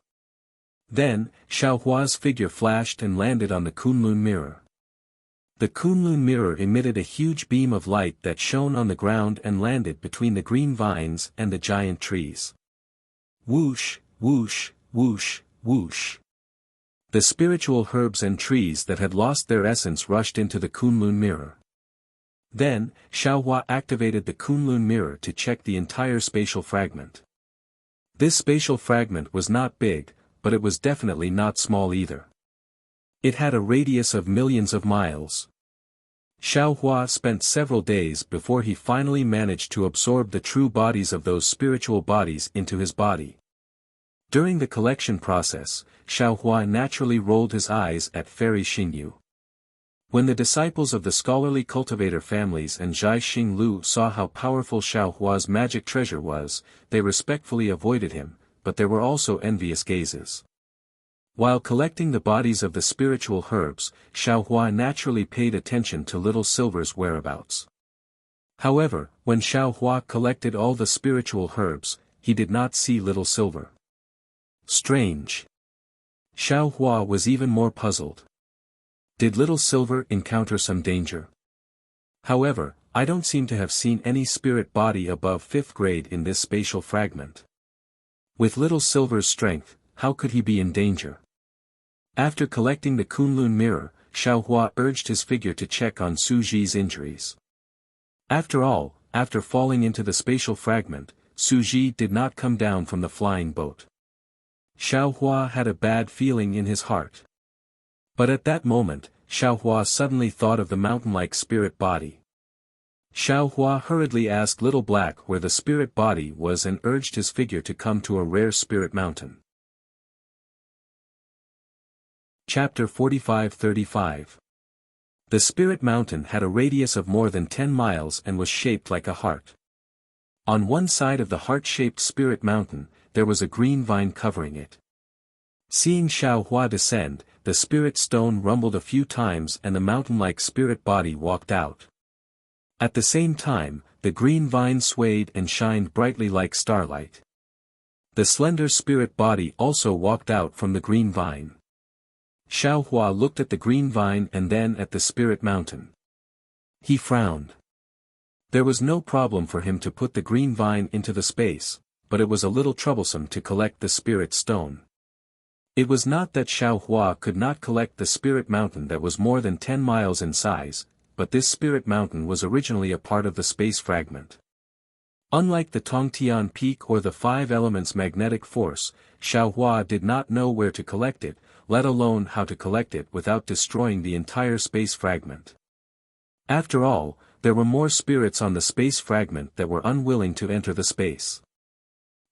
Then, Xiao Hua's figure flashed and landed on the Kunlun mirror. The Kunlun mirror emitted a huge beam of light that shone on the ground and landed between the green vines and the giant trees. Whoosh, whoosh, whoosh, whoosh. The spiritual herbs and trees that had lost their essence rushed into the Kunlun mirror. Then, Xiaohua activated the Kunlun mirror to check the entire spatial fragment. This spatial fragment was not big, but it was definitely not small either. It had a radius of millions of miles. Xiaohua spent several days before he finally managed to absorb the true bodies of those spiritual bodies into his body. During the collection process, Xiaohua naturally rolled his eyes at Fairy Xingyu. When the disciples of the scholarly cultivator families and Zhai Xinglu saw how powerful Xiaohua's magic treasure was, they respectfully avoided him, but there were also envious gazes. While collecting the bodies of the spiritual herbs, Xiaohua naturally paid attention to Little Silver's whereabouts. However, when Xiaohua collected all the spiritual herbs, he did not see Little Silver. Strange. Xiaohua was even more puzzled. Did Little Silver encounter some danger? However, I don't seem to have seen any spirit body above 5th grade in this spatial fragment. With Little Silver's strength, how could he be in danger? After collecting the Kunlun mirror, Xiaohua urged his figure to check on Su Ji's injuries. After all, after falling into the spatial fragment, Su Ji did not come down from the flying boat. Xiaohua had a bad feeling in his heart. But at that moment, Xiaohua suddenly thought of the mountain-like spirit body. Xiaohua hurriedly asked Little Black where the spirit body was and urged his figure to come to a rare spirit mountain. Chapter 45-35. The spirit mountain had a radius of more than 10 miles and was shaped like a heart. On one side of the heart-shaped spirit mountain, there was a green vine covering it. Seeing Xiaohua descend, the spirit stone rumbled a few times and the mountain-like spirit body walked out. At the same time, the green vine swayed and shined brightly like starlight. The slender spirit body also walked out from the green vine. Xiaohua looked at the green vine and then at the spirit mountain. He frowned. There was no problem for him to put the green vine into the space, but it was a little troublesome to collect the spirit stone. It was not that Xiaohua could not collect the spirit mountain that was more than 10 miles in size, but this spirit mountain was originally a part of the space fragment. Unlike the Tongtian Peak or the 5 elements magnetic force, Xiaohua did not know where to collect it, let alone how to collect it without destroying the entire space fragment. After all, there were more spirits on the space fragment that were unwilling to enter the space.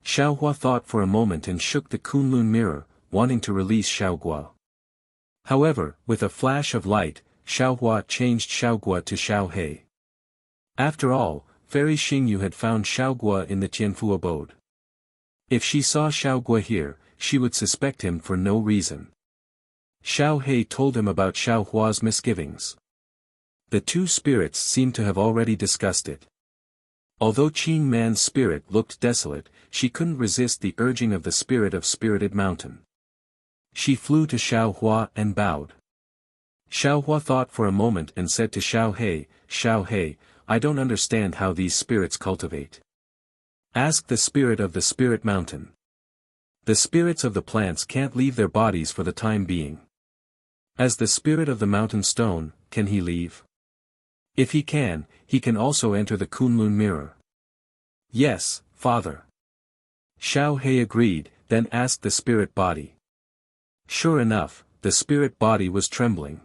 Xiaohua thought for a moment and shook the Kunlun mirror, wanting to release Xiaoguo. However, with a flash of light, Xiaohua changed Xiaoguo to Xiaohei. After all, Fairy Xingyu had found Xiaoguo in the Tianfu abode. If she saw Xiaoguo here, she would suspect him for no reason. Xiaohei told him about Xiaohua's misgivings. The two spirits seemed to have already discussed it. Although Qing Man's spirit looked desolate, she couldn't resist the urging of the spirit of Spirited Mountain. She flew to Xiaohua and bowed. Xiaohua thought for a moment and said to Xiaohei, "Xiaohei, I don't understand how these spirits cultivate. Ask the spirit of the Spirit Mountain. The spirits of the plants can't leave their bodies for the time being. As the spirit of the mountain stone, can he leave? If he can also enter the Kunlun mirror." "Yes, father." Xiaohei agreed, then asked the spirit body. Sure enough, the spirit body was trembling.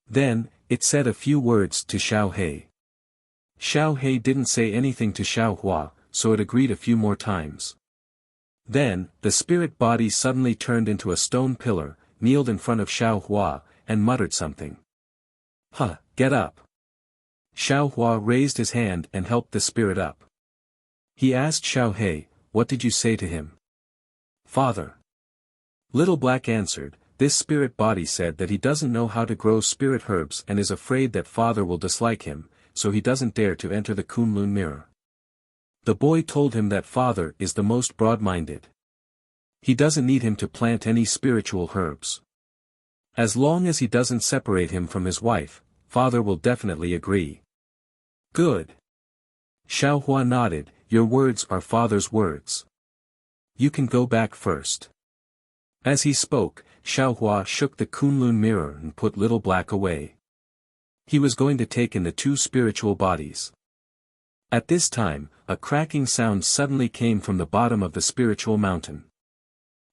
Then, it said a few words to Xiaohei. Xiaohei didn't say anything to Xiaohua, so it agreed a few more times. Then, the spirit body suddenly turned into a stone pillar, kneeled in front of Xiaohua, and muttered something. "Huh, get up." Xiaohua raised his hand and helped the spirit up. He asked Xiaohei, "What did you say to him?" "Father." Little Black answered, "This spirit body said that he doesn't know how to grow spirit herbs and is afraid that father will dislike him, so he doesn't dare to enter the Kunlun mirror. The boy told him that father is the most broad-minded. He doesn't need him to plant any spiritual herbs. As long as he doesn't separate him from his wife, father will definitely agree." "Good." Xiaohua nodded, "Your words are father's words. You can go back first." As he spoke, Xiaohua shook the Kunlun mirror and put Little Black away. He was going to take in the two spiritual bodies. At this time, a cracking sound suddenly came from the bottom of the spiritual mountain.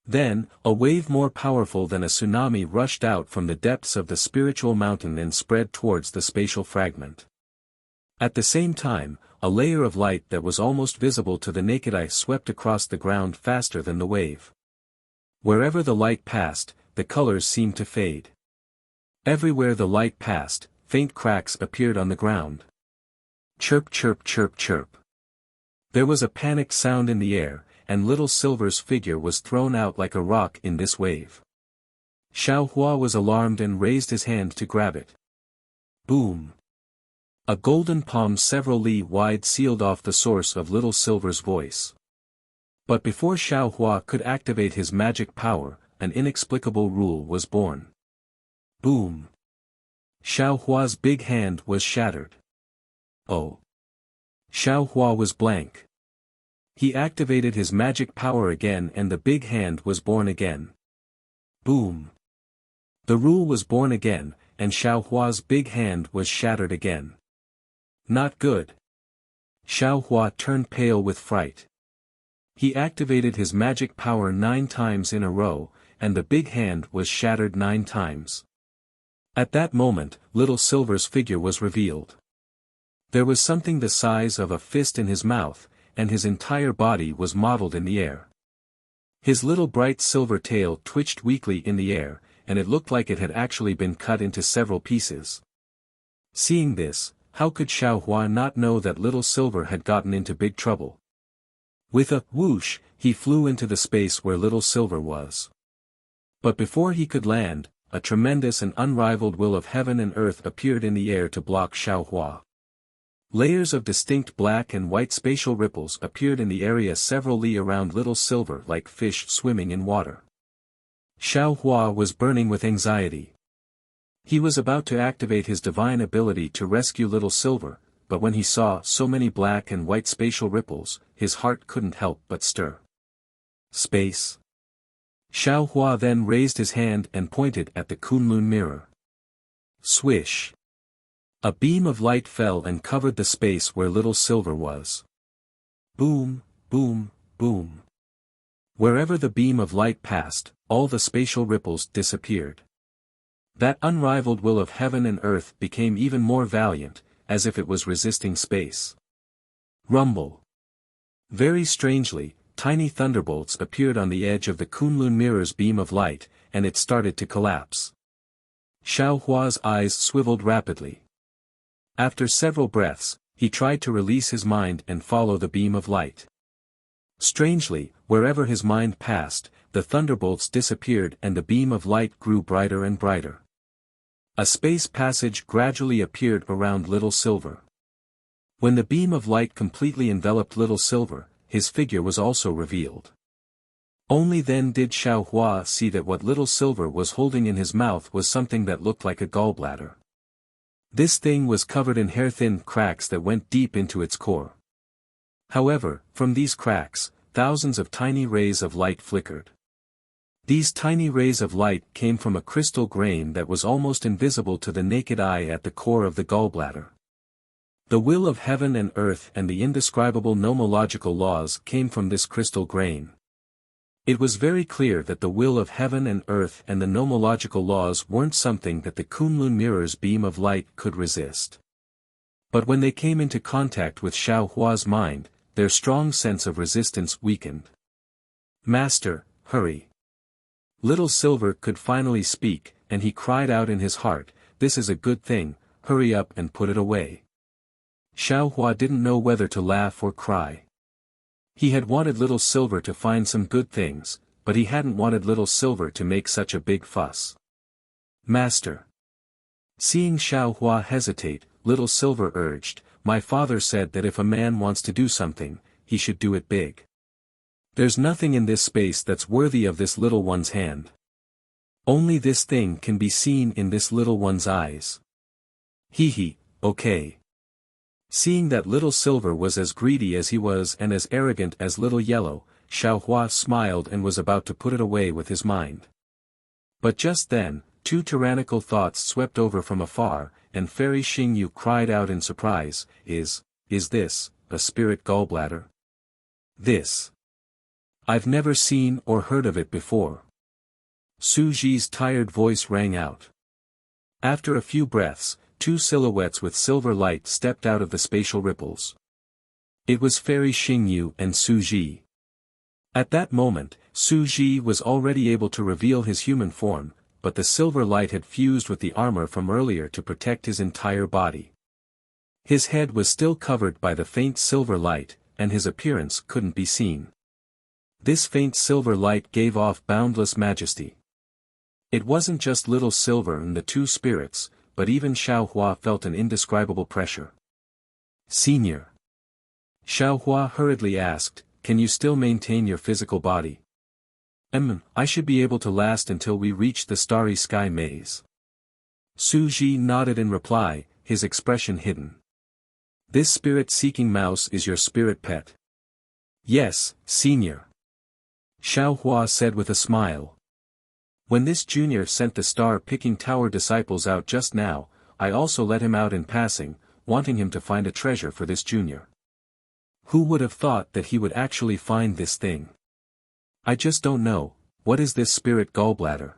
Then, a wave more powerful than a tsunami rushed out from the depths of the spiritual mountain and spread towards the spatial fragment. At the same time, a layer of light that was almost visible to the naked eye swept across the ground faster than the wave. Wherever the light passed, the colors seemed to fade. Everywhere the light passed, faint cracks appeared on the ground. Chirp chirp chirp chirp. There was a panicked sound in the air, and Little Silver's figure was thrown out like a rock in this wave. Xiao Hua was alarmed and raised his hand to grab it. Boom! A golden palm several li wide sealed off the source of Little Silver's voice. But before Xiao Hua could activate his magic power, an inexplicable rule was born. Boom! Xiao Hua's big hand was shattered. Oh! Xiao Hua was blank. He activated his magic power again and the big hand was born again. Boom! The rule was born again, and Xiao Hua's big hand was shattered again. Not good. Xiao Hua turned pale with fright. He activated his magic power 9 times in a row, and the big hand was shattered 9 times. At that moment, Little Silver's figure was revealed. There was something the size of a fist in his mouth, and his entire body was modeled in the air. His little bright silver tail twitched weakly in the air, and it looked like it had actually been cut into several pieces. Seeing this, how could Xiao Hua not know that Little Silver had gotten into big trouble? With a whoosh, he flew into the space where Little Silver was. But before he could land, a tremendous and unrivaled will of heaven and earth appeared in the air to block Xiao Hua. Layers of distinct black and white spatial ripples appeared in the area several li around Little Silver like fish swimming in water. Xiao Hua was burning with anxiety. He was about to activate his divine ability to rescue Little Silver, but when he saw so many black and white spatial ripples, his heart couldn't help but stir. Space. Xiao Hua then raised his hand and pointed at the Kunlun mirror. Swish. A beam of light fell and covered the space where Little Silver was. Boom, boom, boom. Wherever the beam of light passed, all the spatial ripples disappeared. That unrivaled will of heaven and earth became even more valiant, as if it was resisting space. Rumble. Very strangely, tiny thunderbolts appeared on the edge of the Kunlun mirror's beam of light, and it started to collapse. Xiao Hua's eyes swiveled rapidly. After several breaths, he tried to release his mind and follow the beam of light. Strangely, wherever his mind passed, the thunderbolts disappeared and the beam of light grew brighter and brighter. A space passage gradually appeared around Little Silver. When the beam of light completely enveloped Little Silver, his figure was also revealed. Only then did Xiao Hua see that what Little Silver was holding in his mouth was something that looked like a gallbladder. This thing was covered in hair-thin cracks that went deep into its core. However, from these cracks, thousands of tiny rays of light flickered. These tiny rays of light came from a crystal grain that was almost invisible to the naked eye at the core of the gallbladder. The will of heaven and earth and the indescribable nomological laws came from this crystal grain. It was very clear that the will of heaven and earth and the nomological laws weren't something that the Kunlun mirror's beam of light could resist. But when they came into contact with Xiao Hua's mind, their strong sense of resistance weakened. Master, hurry. Little Silver could finally speak, and he cried out in his heart, "This is a good thing, hurry up and put it away." Xiao Hua didn't know whether to laugh or cry. He had wanted Little Silver to find some good things, but he hadn't wanted Little Silver to make such a big fuss. Master. Seeing Xiao Hua hesitate, Little Silver urged, "My father said that if a man wants to do something, he should do it big. There's nothing in this space that's worthy of this little one's hand. Only this thing can be seen in this little one's eyes." Hee, okay. Seeing that Little Silver was as greedy as he was and as arrogant as Little Yellow, Xiao Hua smiled and was about to put it away with his mind. But just then, Two tyrannical thoughts swept over from afar, and Fairy Xingyu cried out in surprise, Is this, a spirit gallbladder? This. I've never seen or heard of it before. Su Ji's tired voice rang out. After a few breaths, two silhouettes with silver light stepped out of the spatial ripples. It was Fairy Xingyu and Su Ji. At that moment, Su Ji was already able to reveal his human form, but the silver light had fused with the armor from earlier to protect his entire body. His head was still covered by the faint silver light, and his appearance couldn't be seen. This faint silver light gave off boundless majesty. It wasn't just little silver and the two spirits, but even Xiaohua felt an indescribable pressure. Senior. Xiaohua hurriedly asked, can you still maintain your physical body? I should be able to last until we reach the starry sky maze. Su Ji nodded in reply, his expression hidden. This spirit-seeking mouse is your spirit pet? Yes, senior. Xiaohua said with a smile. When this junior sent the star-picking tower disciples out just now, I also let him out in passing, wanting him to find a treasure for this junior. Who would have thought that he would actually find this thing? I just don't know, what is this spirit gallbladder?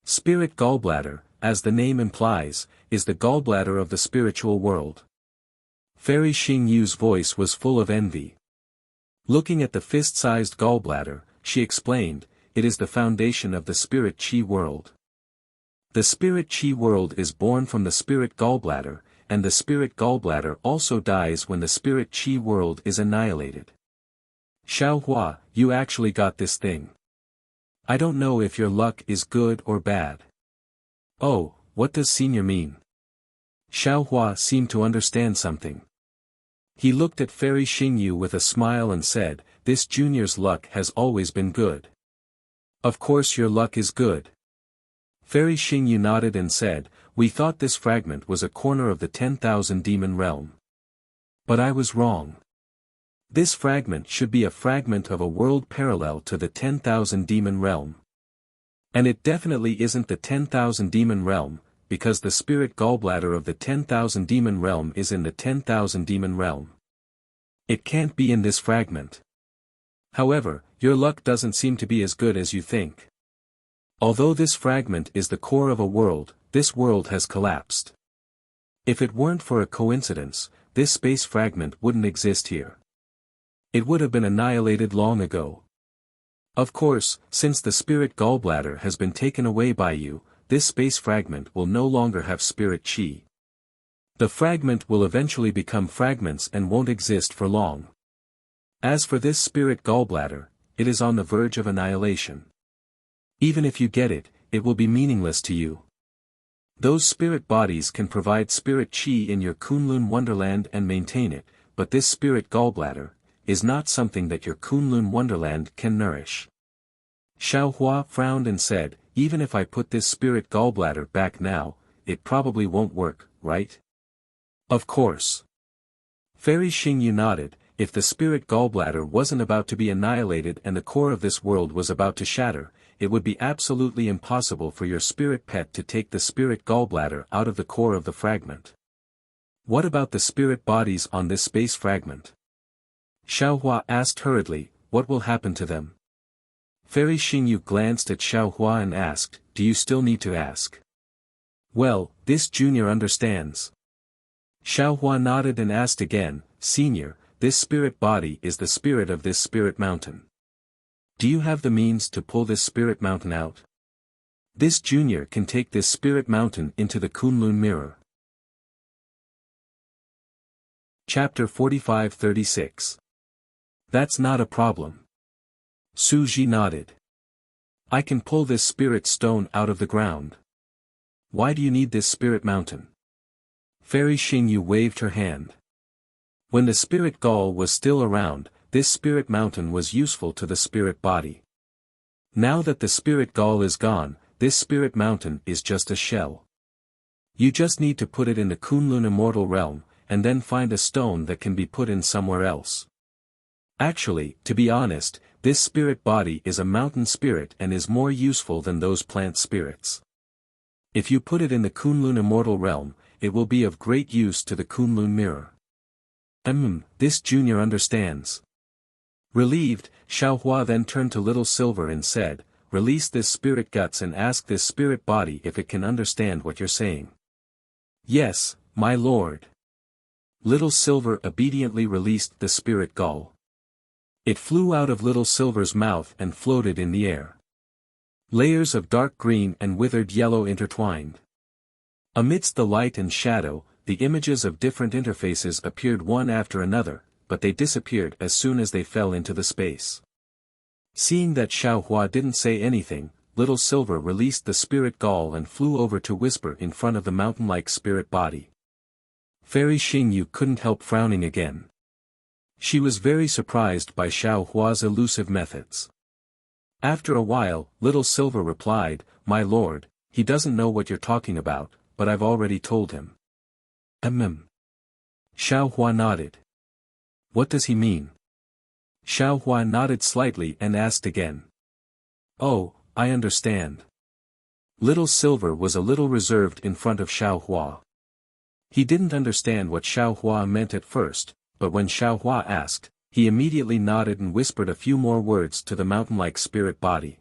Spirit gallbladder, as the name implies, is the gallbladder of the spiritual world. Fairy Xingyu's voice was full of envy. Looking at the fist-sized gallbladder, she explained, it is the foundation of the spirit chi world. The spirit chi world is born from the spirit gallbladder, and the spirit gallbladder also dies when the spirit chi world is annihilated. Xiaohua, you actually got this thing. I don't know if your luck is good or bad. Oh, what does senior mean? Xiaohua seemed to understand something. He looked at Fairy Xingyu with a smile and said, this junior's luck has always been good. Of course your luck is good. Fairy Xingyu nodded and said, we thought this fragment was a corner of the 10,000 demon realm. But I was wrong. This fragment should be a fragment of a world parallel to the 10,000 demon realm. And it definitely isn't the 10,000 demon realm, because the spirit gallbladder of the 10,000 demon realm is in the 10,000 demon realm. It can't be in this fragment. However, your luck doesn't seem to be as good as you think. Although this fragment is the core of a world, this world has collapsed. If it weren't for a coincidence, this space fragment wouldn't exist here. It would have been annihilated long ago. Of course, since the spirit gallbladder has been taken away by you, this space fragment will no longer have spirit chi. The fragment will eventually become fragments and won't exist for long. As for this spirit gallbladder, it is on the verge of annihilation. Even if you get it, it will be meaningless to you. Those spirit bodies can provide spirit chi in your Kunlun Wonderland and maintain it, but this spirit gallbladder is not something that your Kunlun Wonderland can nourish. Xiaohua frowned and said, even if I put this spirit gallbladder back now, it probably won't work, right? Of course. Fairy Xingyu nodded, if the spirit gallbladder wasn't about to be annihilated and the core of this world was about to shatter, it would be absolutely impossible for your spirit pet to take the spirit gallbladder out of the core of the fragment. What about the spirit bodies on this space fragment? Xiaohua asked hurriedly, what will happen to them? Fairy Xingyu glanced at Xiaohua and asked, do you still need to ask? Well, this junior understands. Xiaohua nodded and asked again, senior, this spirit body is the spirit of this spirit mountain. Do you have the means to pull this spirit mountain out? This junior can take this spirit mountain into the Kunlun mirror. Chapter 45-36. That's not a problem. Su Ji nodded. I can pull this spirit stone out of the ground. Why do you need this spirit mountain? Fairy Xingyu waved her hand. When the spirit gall was still around, this spirit mountain was useful to the spirit body. Now that the spirit gall is gone, this spirit mountain is just a shell. You just need to put it in the Kunlun immortal realm, and then find a stone that can be put in somewhere else. Actually, to be honest, this spirit body is a mountain spirit and is more useful than those plant spirits. If you put it in the Kunlun immortal realm, it will be of great use to the Kunlun mirror. This junior understands. Relieved, Xiaohua then turned to Little Silver and said, "Release this spirit guts and ask this spirit body if it can understand what you're saying." "Yes, my lord." Little Silver obediently released the spirit gull. It flew out of Little Silver's mouth and floated in the air. Layers of dark green and withered yellow intertwined. Amidst the light and shadow, the images of different interfaces appeared one after another, but they disappeared as soon as they fell into the space. Seeing that Xiaohua didn't say anything, Little Silver released the spirit gull and flew over to whisper in front of the mountain-like spirit body. Fairy Xingyu couldn't help frowning again. She was very surprised by Xiaohua's elusive methods. After a while, Little Silver replied, "My lord, he doesn't know what you're talking about, but I've already told him." Xiaohua nodded. "What does he mean?" Xiaohua nodded slightly and asked again. "Oh, I understand." Little Silver was a little reserved in front of Xiaohua. He didn't understand what Xiaohua meant at first, but when Xiaohua asked, he immediately nodded and whispered a few more words to the mountain-like spirit body.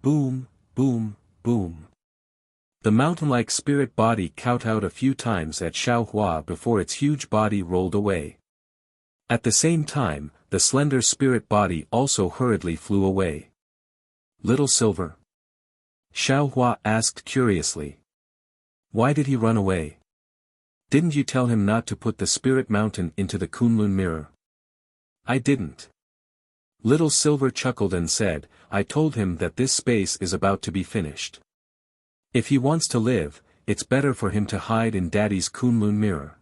Boom, boom, boom. The mountain-like spirit body kowtowed a few times at Xiaohua before its huge body rolled away. At the same time, the slender spirit body also hurriedly flew away. "Little Silver?" Xiaohua asked curiously. "Why did he run away? Didn't you tell him not to put the spirit mountain into the Kunlun mirror?" "I didn't." Little Silver chuckled and said, "I told him that this space is about to be finished. If he wants to live, it's better for him to hide in Daddy's Kunlun mirror.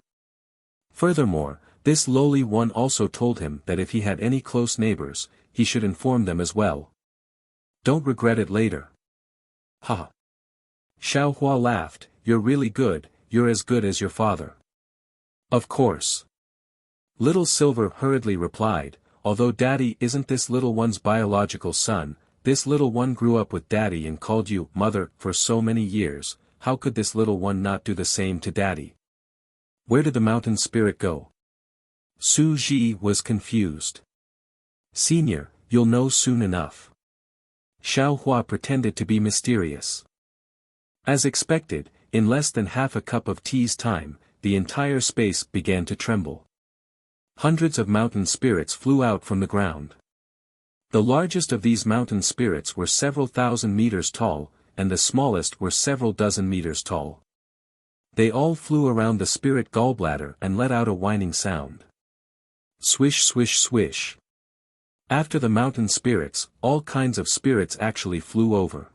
Furthermore, this lowly one also told him that if he had any close neighbors, he should inform them as well. Don't regret it later." "Ha!" Xiaohua laughed, "You're really good, you're as good as your father." "Of course." Little Silver hurriedly replied, "Although Daddy isn't this little one's biological son, this little one grew up with Daddy and called you mother for so many years, how could this little one not do the same to Daddy?" "Where did the mountain spirit go?" Su Ji was confused. "Senior, you'll know soon enough." Xiaohua pretended to be mysterious. As expected, in less than half a cup of tea's time, the entire space began to tremble. Hundreds of mountain spirits flew out from the ground. The largest of these mountain spirits were several thousand meters tall, and the smallest were several dozen meters tall. They all flew around the spirit gallbladder and let out a whining sound. Swish swish swish. After the mountain spirits, all kinds of spirits actually flew over.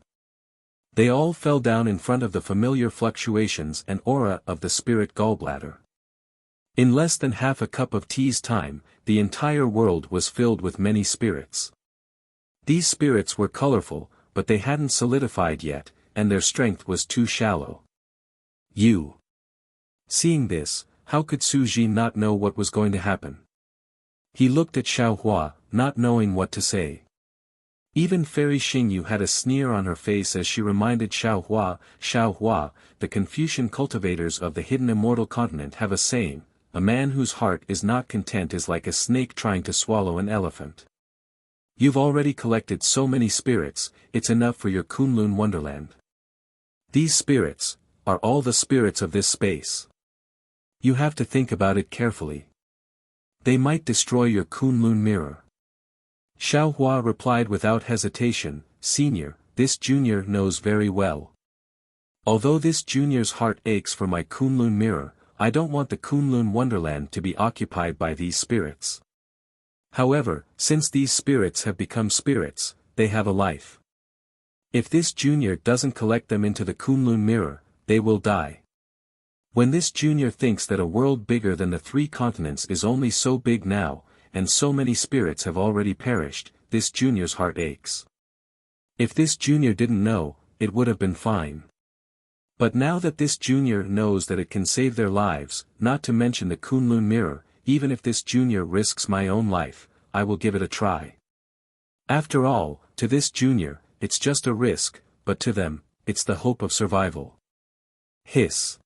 They all fell down in front of the familiar fluctuations and aura of the spirit gallbladder. In less than half a cup of tea's time, the entire world was filled with many spirits. These spirits were colorful, but they hadn't solidified yet, and their strength was too shallow. Seeing this, how could Su Ji not know what was going to happen? He looked at Xiaohua, not knowing what to say. Even Fairy Xingyu had a sneer on her face as she reminded Xiaohua, the Confucian cultivators of the hidden immortal continent have a saying, "A man whose heart is not content is like a snake trying to swallow an elephant." You've already collected so many spirits, it's enough for your Kunlun wonderland. These spirits are all the spirits of this space. You have to think about it carefully. They might destroy your Kunlun mirror. Xiaohua replied without hesitation, "Senior, this junior knows very well. Although this junior's heart aches for my Kunlun mirror, I don't want the Kunlun wonderland to be occupied by these spirits. However, since these spirits have become spirits, they have a life. If this junior doesn't collect them into the Kunlun mirror, they will die. When this junior thinks that a world bigger than the 3 continents is only so big now, and so many spirits have already perished, this junior's heart aches. If this junior didn't know, it would have been fine. But now that this junior knows that it can save their lives, not to mention the Kunlun mirror, even if this junior risks my own life, I will give it a try. After all, to this junior, it's just a risk, but to them, it's the hope of survival. Hiss.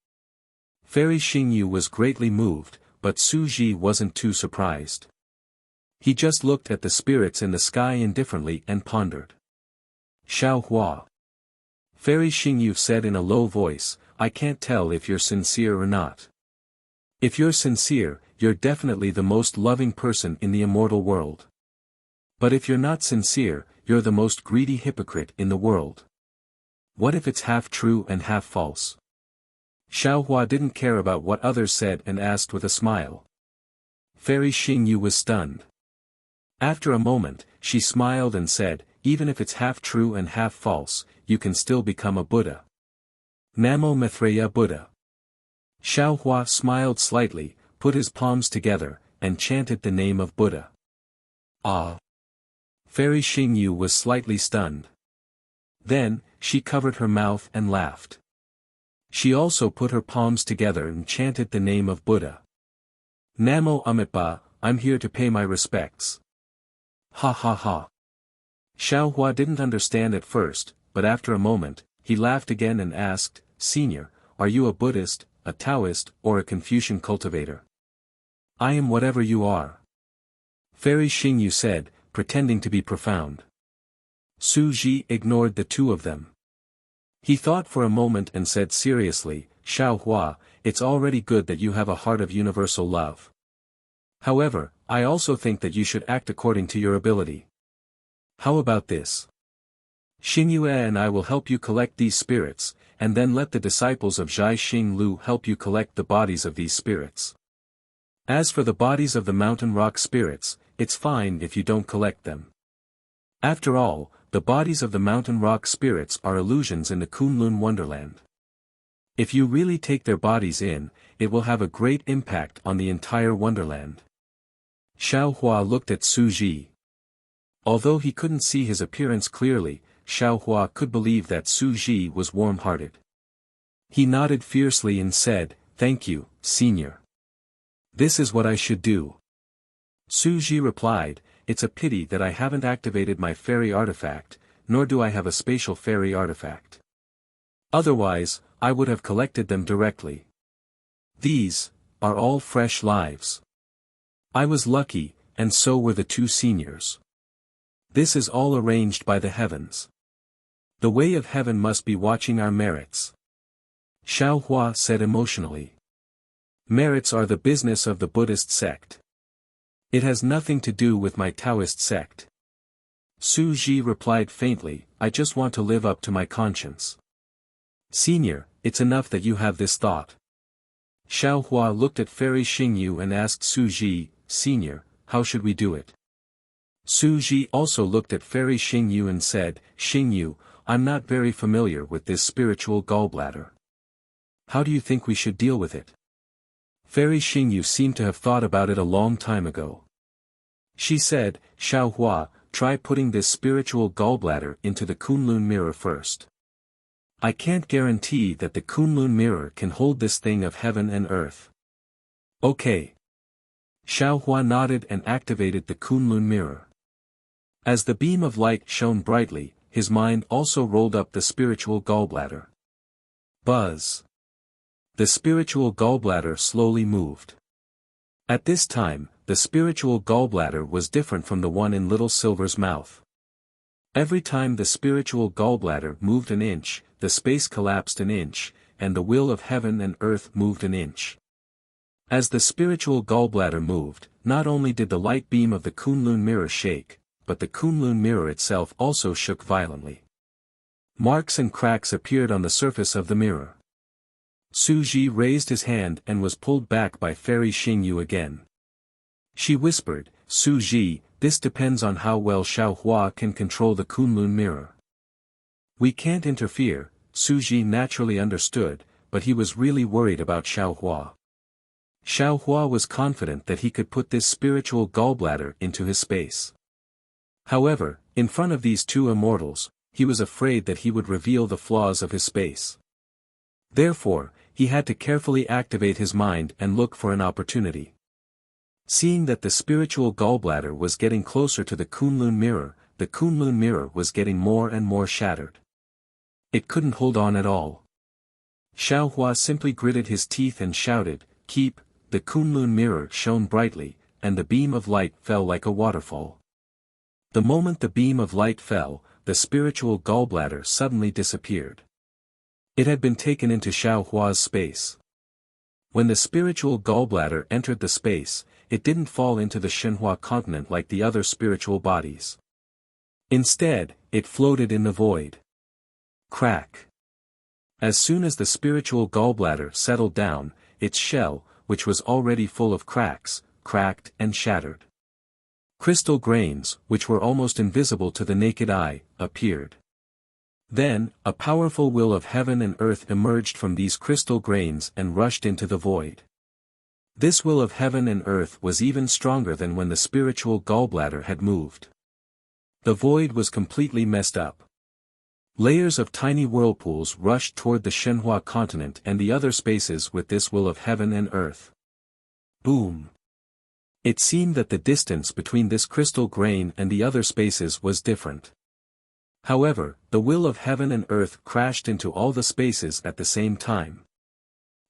Fairy Xingyu was greatly moved, but Su Ji wasn't too surprised. He just looked at the spirits in the sky indifferently and pondered. Xiao Hua. Fairy Xingyu said in a low voice, I can't tell if you're sincere or not. If you're sincere, you're definitely the most loving person in the immortal world. But if you're not sincere, you're the most greedy hypocrite in the world. What if it's half true and half false? Xiao Hua didn't care about what others said and asked with a smile. Fairy Xingyu was stunned. After a moment, she smiled and said, even if it's half true and half false, you can still become a Buddha. Namo Maitreya Buddha. Xiao Hua smiled slightly, put his palms together, and chanted the name of Buddha. Ah! Fairy Xingyu was slightly stunned. Then, she covered her mouth and laughed. She also put her palms together and chanted the name of Buddha. Namo Amitabha, I'm here to pay my respects. Ha ha ha. Xiao Hua didn't understand at first, but after a moment, he laughed again and asked, Senior, are you a Buddhist, a Taoist, or a Confucian cultivator? I am whatever you are. Fairy Xingyu said, pretending to be profound. Su Ji ignored the two of them. He thought for a moment and said seriously, Xiao Hua, it's already good that you have a heart of universal love. However, I also think that you should act according to your ability. How about this? Xingyue and I will help you collect these spirits, and then let the disciples of Zhai Xing Lu help you collect the bodies of these spirits. As for the bodies of the mountain rock spirits, it's fine if you don't collect them. After all, the bodies of the mountain rock spirits are illusions in the Kunlun Wonderland. If you really take their bodies in, it will have a great impact on the entire Wonderland. Xiao Hua looked at Su Ji. Although he couldn't see his appearance clearly, Xiao Hua could believe that Su Ji was warm-hearted. He nodded fiercely and said, Thank you, Senior. This is what I should do. Su Ji replied, It's a pity that I haven't activated my fairy artifact, nor do I have a spatial fairy artifact. Otherwise, I would have collected them directly. These are all fresh lives. I was lucky, and so were the two seniors. This is all arranged by the heavens. The way of heaven must be watching our merits. Xiao Hua said emotionally. Merits are the business of the Buddhist sect. It has nothing to do with my Taoist sect. Su Ji replied faintly, I just want to live up to my conscience. Senior, it's enough that you have this thought. Xiao Hua looked at Fairy Xingyu and asked Su Ji, Senior, how should we do it? Su Ji also looked at Fairy Xingyu and said, Xingyu, I'm not very familiar with this spiritual gallbladder. How do you think we should deal with it? Fairy Xingyu seemed to have thought about it a long time ago. She said, Xiao Hua, try putting this spiritual gallbladder into the Kunlun mirror first. I can't guarantee that the Kunlun mirror can hold this thing of heaven and earth. Okay. Xiao Hua nodded and activated the Kunlun mirror. As the beam of light shone brightly, his mind also rolled up the spiritual gallbladder. Buzz. The spiritual gallbladder slowly moved. At this time, the spiritual gallbladder was different from the one in Little Silver's mouth. Every time the spiritual gallbladder moved an inch, the space collapsed an inch, and the will of heaven and earth moved an inch. As the spiritual gallbladder moved, not only did the light beam of the Kunlun mirror shake, but the Kunlun mirror itself also shook violently. Marks and cracks appeared on the surface of the mirror. Su Ji raised his hand and was pulled back by Fairy Xingyu again. She whispered, Su Ji, this depends on how well Xiao Hua can control the Kunlun mirror. We can't interfere, Su Ji naturally understood, but he was really worried about Xiao Hua. Xiao Hua was confident that he could put this spiritual gallbladder into his space. However, in front of these two immortals, he was afraid that he would reveal the flaws of his space. Therefore, he had to carefully activate his mind and look for an opportunity. Seeing that the spiritual gallbladder was getting closer to the Kunlun mirror was getting more and more shattered. It couldn't hold on at all. Xiao Hua simply gritted his teeth and shouted, "Keep!" The Kunlun mirror shone brightly, and the beam of light fell like a waterfall. The moment the beam of light fell, the spiritual gallbladder suddenly disappeared. It had been taken into Xiao Hua's space. When the spiritual gallbladder entered the space, it didn't fall into the Shenhua continent like the other spiritual bodies. Instead, it floated in the void. Crack. As soon as the spiritual gallbladder settled down, its shell, which was already full of cracks, cracked and shattered. Crystal grains, which were almost invisible to the naked eye, appeared. Then, a powerful will of heaven and earth emerged from these crystal grains and rushed into the void. This will of heaven and earth was even stronger than when the spiritual gallbladder had moved. The void was completely messed up. Layers of tiny whirlpools rushed toward the Shenhua continent and the other spaces with this will of heaven and earth. Boom! It seemed that the distance between this crystal grain and the other spaces was different. However, the will of heaven and earth crashed into all the spaces at the same time.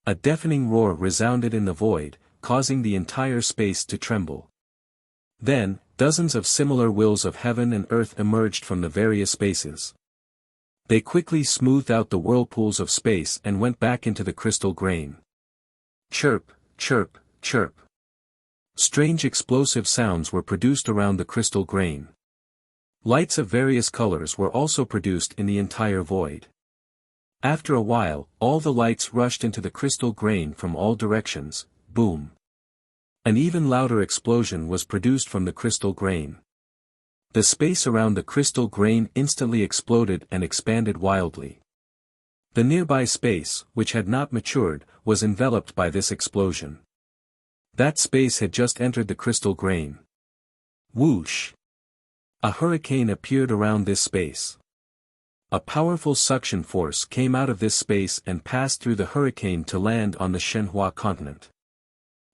A deafening roar resounded in the void, causing the entire space to tremble. Then, dozens of similar wills of heaven and earth emerged from the various spaces. They quickly smoothed out the whirlpools of space and went back into the crystal grain. Chirp, chirp, chirp. Strange explosive sounds were produced around the crystal grain. Lights of various colors were also produced in the entire void. After a while, all the lights rushed into the crystal grain from all directions. Boom! An even louder explosion was produced from the crystal grain. The space around the crystal grain instantly exploded and expanded wildly. The nearby space, which had not matured, was enveloped by this explosion. That space had just entered the crystal grain. Whoosh! A hurricane appeared around this space. A powerful suction force came out of this space and passed through the hurricane to land on the Shenhua continent.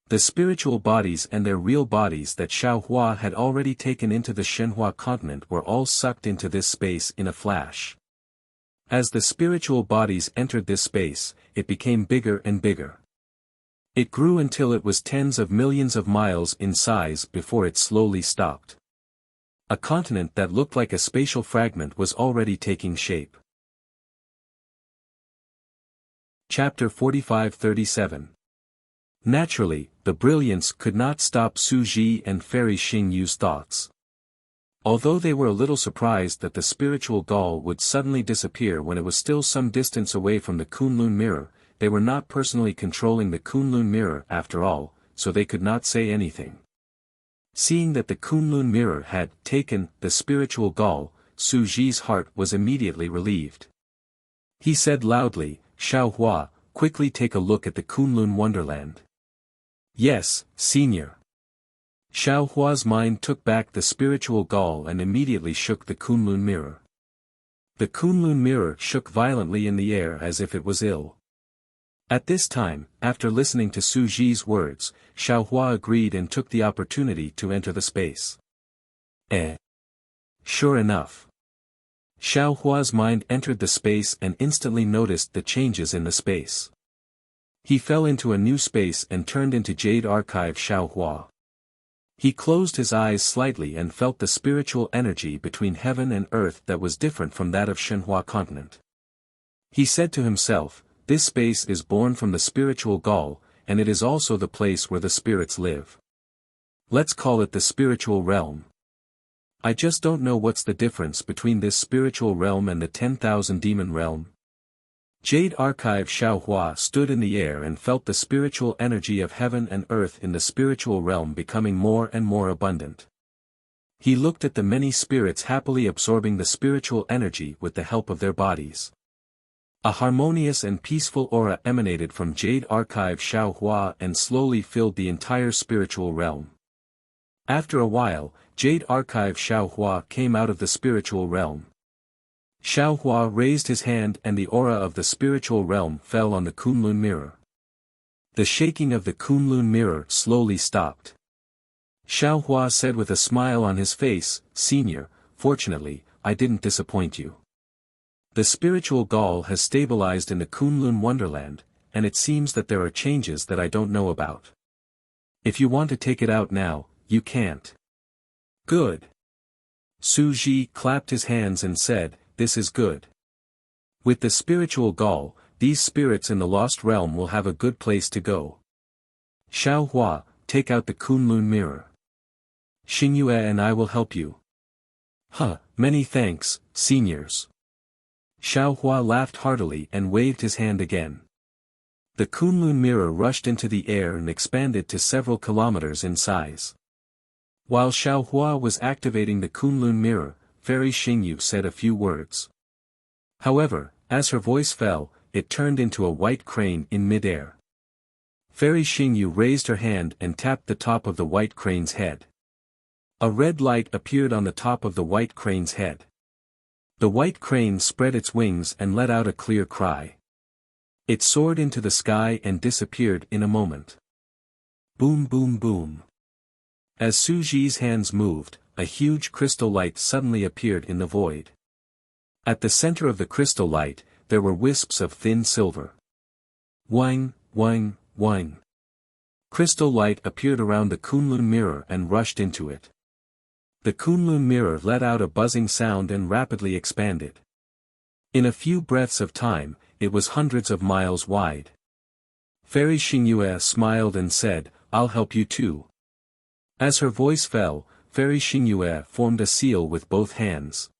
The spiritual bodies and their real bodies that Xiao Hua had already taken into the Shenhua continent were all sucked into this space in a flash. As the spiritual bodies entered this space, it became bigger and bigger. It grew until it was tens of millions of miles in size before it slowly stopped. A continent that looked like a spatial fragment was already taking shape. Chapter 45-37. Naturally, the brilliance could not stop Su Ji and Fairy Xing Yu's thoughts. Although they were a little surprised that the spiritual gall would suddenly disappear when it was still some distance away from the Kunlun mirror, they were not personally controlling the Kunlun mirror after all, so they could not say anything. Seeing that the Kunlun mirror had taken the spiritual gall, Su Ji's heart was immediately relieved. He said loudly, "Xiao Hua, quickly take a look at the Kunlun wonderland." "Yes, senior." Xiao Hua's mind took back the spiritual gall and immediately shook the Kunlun mirror. The Kunlun mirror shook violently in the air as if it was ill. At this time, after listening to Su Ji's words, Xiao Hua agreed and took the opportunity to enter the space. Sure enough. Xiao Hua's mind entered the space and instantly noticed the changes in the space. He fell into a new space and turned into Jade Archive Xiao Hua. He closed his eyes slightly and felt the spiritual energy between heaven and earth that was different from that of Shenhua continent. He said to himself, "This space is born from the spiritual gall, and it is also the place where the spirits live. Let's call it the spiritual realm. I just don't know what's the difference between this spiritual realm and the 10,000 demon realm." Jade Archive Xiao Hua stood in the air and felt the spiritual energy of heaven and earth in the spiritual realm becoming more and more abundant. He looked at the many spirits happily absorbing the spiritual energy with the help of their bodies. A harmonious and peaceful aura emanated from Jade Archive Xiao Hua and slowly filled the entire spiritual realm. After a while, Jade Archive Xiao Hua came out of the spiritual realm. Xiao Hua raised his hand and the aura of the spiritual realm fell on the Kunlun mirror. The shaking of the Kunlun mirror slowly stopped. Xiao Hua said with a smile on his face, "Senior, fortunately, I didn't disappoint you. The spiritual gall has stabilized in the Kunlun Wonderland, and it seems that there are changes that I don't know about. If you want to take it out now, you can't. Good. Su Ji clapped his hands and said, "This is good. With the spiritual gall, these spirits in the lost realm will have a good place to go. Xiao Hua, take out the Kunlun mirror. Xingyue and I will help you." Many thanks, seniors. Xiao Hua laughed heartily and waved his hand again. The Kunlun mirror rushed into the air and expanded to several kilometers in size. While Xiao Hua was activating the Kunlun mirror, Fairy Xingyu said a few words. However, as her voice fell, it turned into a white crane in mid-air. Fairy Xingyu raised her hand and tapped the top of the white crane's head. A red light appeared on the top of the white crane's head. The white crane spread its wings and let out a clear cry. It soared into the sky and disappeared in a moment. Boom boom boom. As Su Ji's hands moved, a huge crystal light suddenly appeared in the void. At the center of the crystal light, there were wisps of thin silver. Whing, whing, whing. Crystal light appeared around the Kunlun mirror and rushed into it. The Kunlun mirror let out a buzzing sound and rapidly expanded. In a few breaths of time, it was hundreds of miles wide. Fairy Xingyue smiled and said, "I'll help you too." As her voice fell, Fairy Xingyue formed a seal with both hands.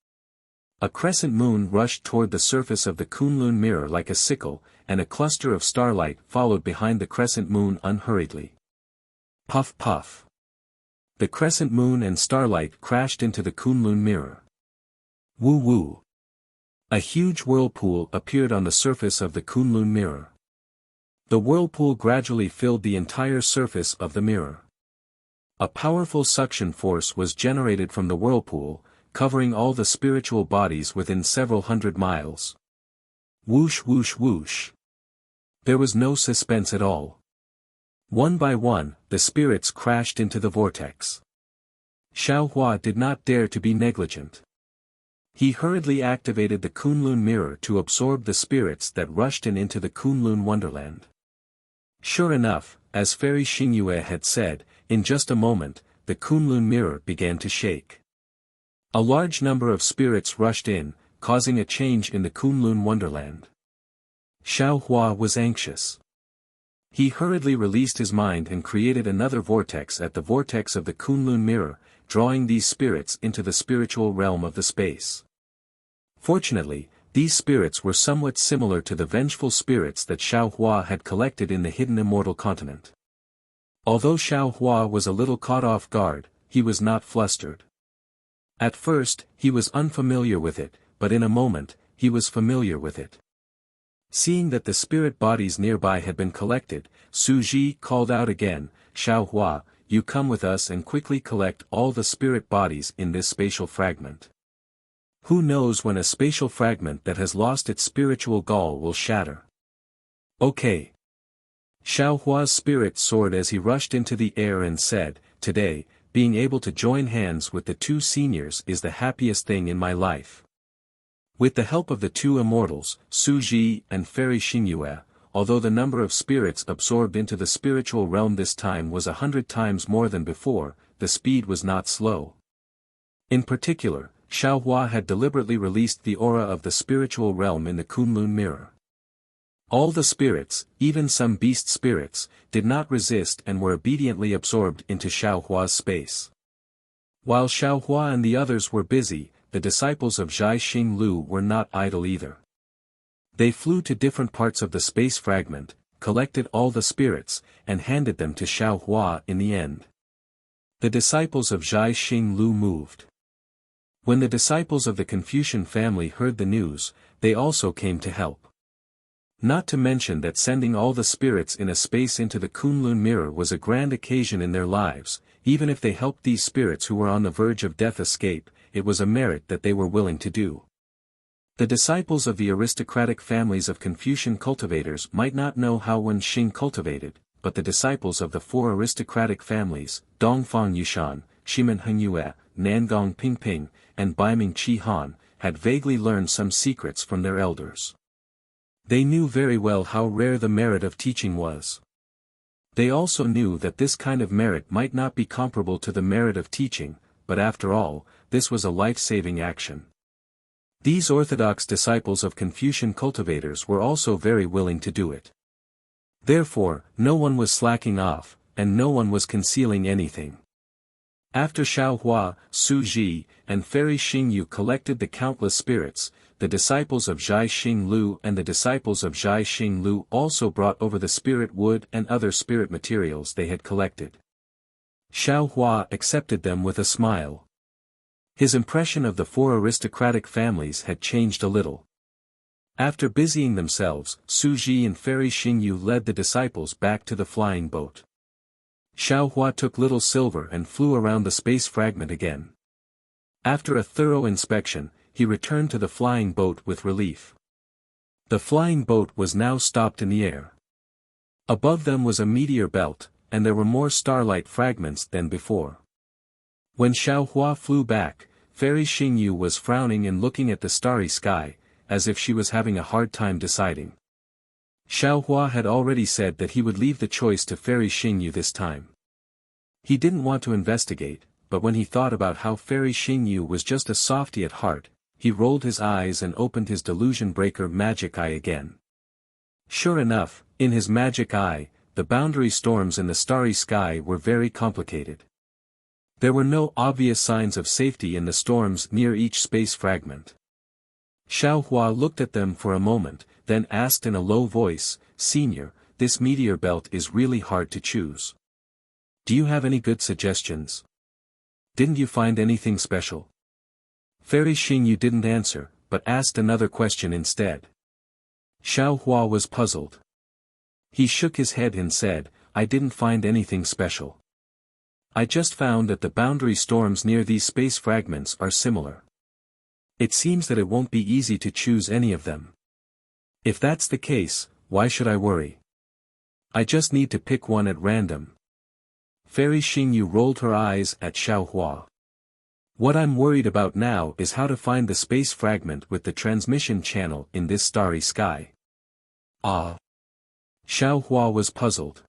A crescent moon rushed toward the surface of the Kunlun mirror like a sickle, and a cluster of starlight followed behind the crescent moon unhurriedly. Puff puff. The crescent moon and starlight crashed into the Kunlun mirror. Woo woo. A huge whirlpool appeared on the surface of the Kunlun mirror. The whirlpool gradually filled the entire surface of the mirror. A powerful suction force was generated from the whirlpool, covering all the spiritual bodies within several hundred miles. Whoosh whoosh whoosh. There was no suspense at all. One by one, the spirits crashed into the vortex. Xiao Hua did not dare to be negligent. He hurriedly activated the Kunlun mirror to absorb the spirits that rushed into the Kunlun Wonderland. Sure enough, as Fairy Xingyue had said, in just a moment, the Kunlun mirror began to shake. A large number of spirits rushed in, causing a change in the Kunlun Wonderland. Xiao Hua was anxious. He hurriedly released his mind and created another vortex at the vortex of the Kunlun mirror, drawing these spirits into the spiritual realm of the space. Fortunately, these spirits were somewhat similar to the vengeful spirits that Xiao Hua had collected in the hidden immortal continent. Although Xiao Hua was a little caught off guard, he was not flustered. At first, he was unfamiliar with it, but in a moment, he was familiar with it. Seeing that the spirit bodies nearby had been collected, Su Ji called out again, "Xiao Hua, you come with us and quickly collect all the spirit bodies in this spatial fragment. Who knows when a spatial fragment that has lost its spiritual gall will shatter." Okay. Xiao Hua's spirit soared as he rushed into the air and said, "Today, being able to join hands with the two seniors is the happiest thing in my life." With the help of the two immortals, Su Ji and Fairy Xingyue, although the number of spirits absorbed into the spiritual realm this time was 100 times more than before, the speed was not slow. In particular, Xiao Hua had deliberately released the aura of the spiritual realm in the Kunlun mirror. All the spirits, even some beast spirits, did not resist and were obediently absorbed into Xiao Hua's space. While Xiao Hua and the others were busy, the disciples of Zhai Xing Lu were not idle either. They flew to different parts of the space fragment, collected all the spirits, and handed them to Xiao Hua in the end. The disciples of Zhai Xing Lu moved. When the disciples of the Confucian family heard the news, they also came to help. Not to mention that sending all the spirits in a space into the Kunlun mirror was a grand occasion in their lives. Even if they helped these spirits who were on the verge of death escape, it was a merit that they were willing to do. The disciples of the aristocratic families of Confucian cultivators might not know how Wen Xing cultivated, but the disciples of the four aristocratic families, Dongfang Yushan, Shimen Hengyue, Nangong Pingping, and Baiming Qi Han, had vaguely learned some secrets from their elders. They knew very well how rare the merit of teaching was. They also knew that this kind of merit might not be comparable to the merit of teaching, but after all, this was a life-saving action. These orthodox disciples of Confucian cultivators were also very willing to do it. Therefore, no one was slacking off, and no one was concealing anything. After Xiaohua, Su Ji, and Fairy Xingyu collected the countless spirits, the disciples of Zhai Xinglu and the disciples of Zhai Xinglu also brought over the spirit wood and other spirit materials they had collected. Xiaohua accepted them with a smile. His impression of the four aristocratic families had changed a little. After busying themselves, Su Ji and Fairy Xingyu led the disciples back to the flying boat. Xiaohua took little silver and flew around the space fragment again. After a thorough inspection, he returned to the flying boat with relief. The flying boat was now stopped in the air. Above them was a meteor belt, and there were more starlight fragments than before. When Xiaohua flew back, Fairy Xingyu was frowning and looking at the starry sky, as if she was having a hard time deciding. Xiaohua had already said that he would leave the choice to Fairy Xingyu this time. He didn't want to investigate, but when he thought about how Fairy Xingyu was just a softy at heart, he rolled his eyes and opened his delusion breaker magic eye again. Sure enough, in his magic eye, the boundary storms in the starry sky were very complicated. There were no obvious signs of safety in the storms near each space fragment. Xiaohua looked at them for a moment, then asked in a low voice, "Senior, this meteor belt is really hard to choose. Do you have any good suggestions? Didn't you find anything special?" Fairy Xingyu didn't answer, but asked another question instead. Xiaohua was puzzled. He shook his head and said, "I didn't find anything special. I just found that the boundary storms near these space fragments are similar. It seems that it won't be easy to choose any of them. If that's the case, why should I worry? I just need to pick one at random." Fairy Xingyu rolled her eyes at Xiaohua. "What I'm worried about now is how to find the space fragment with the transmission channel in this starry sky." "Ah." Xiaohua was puzzled.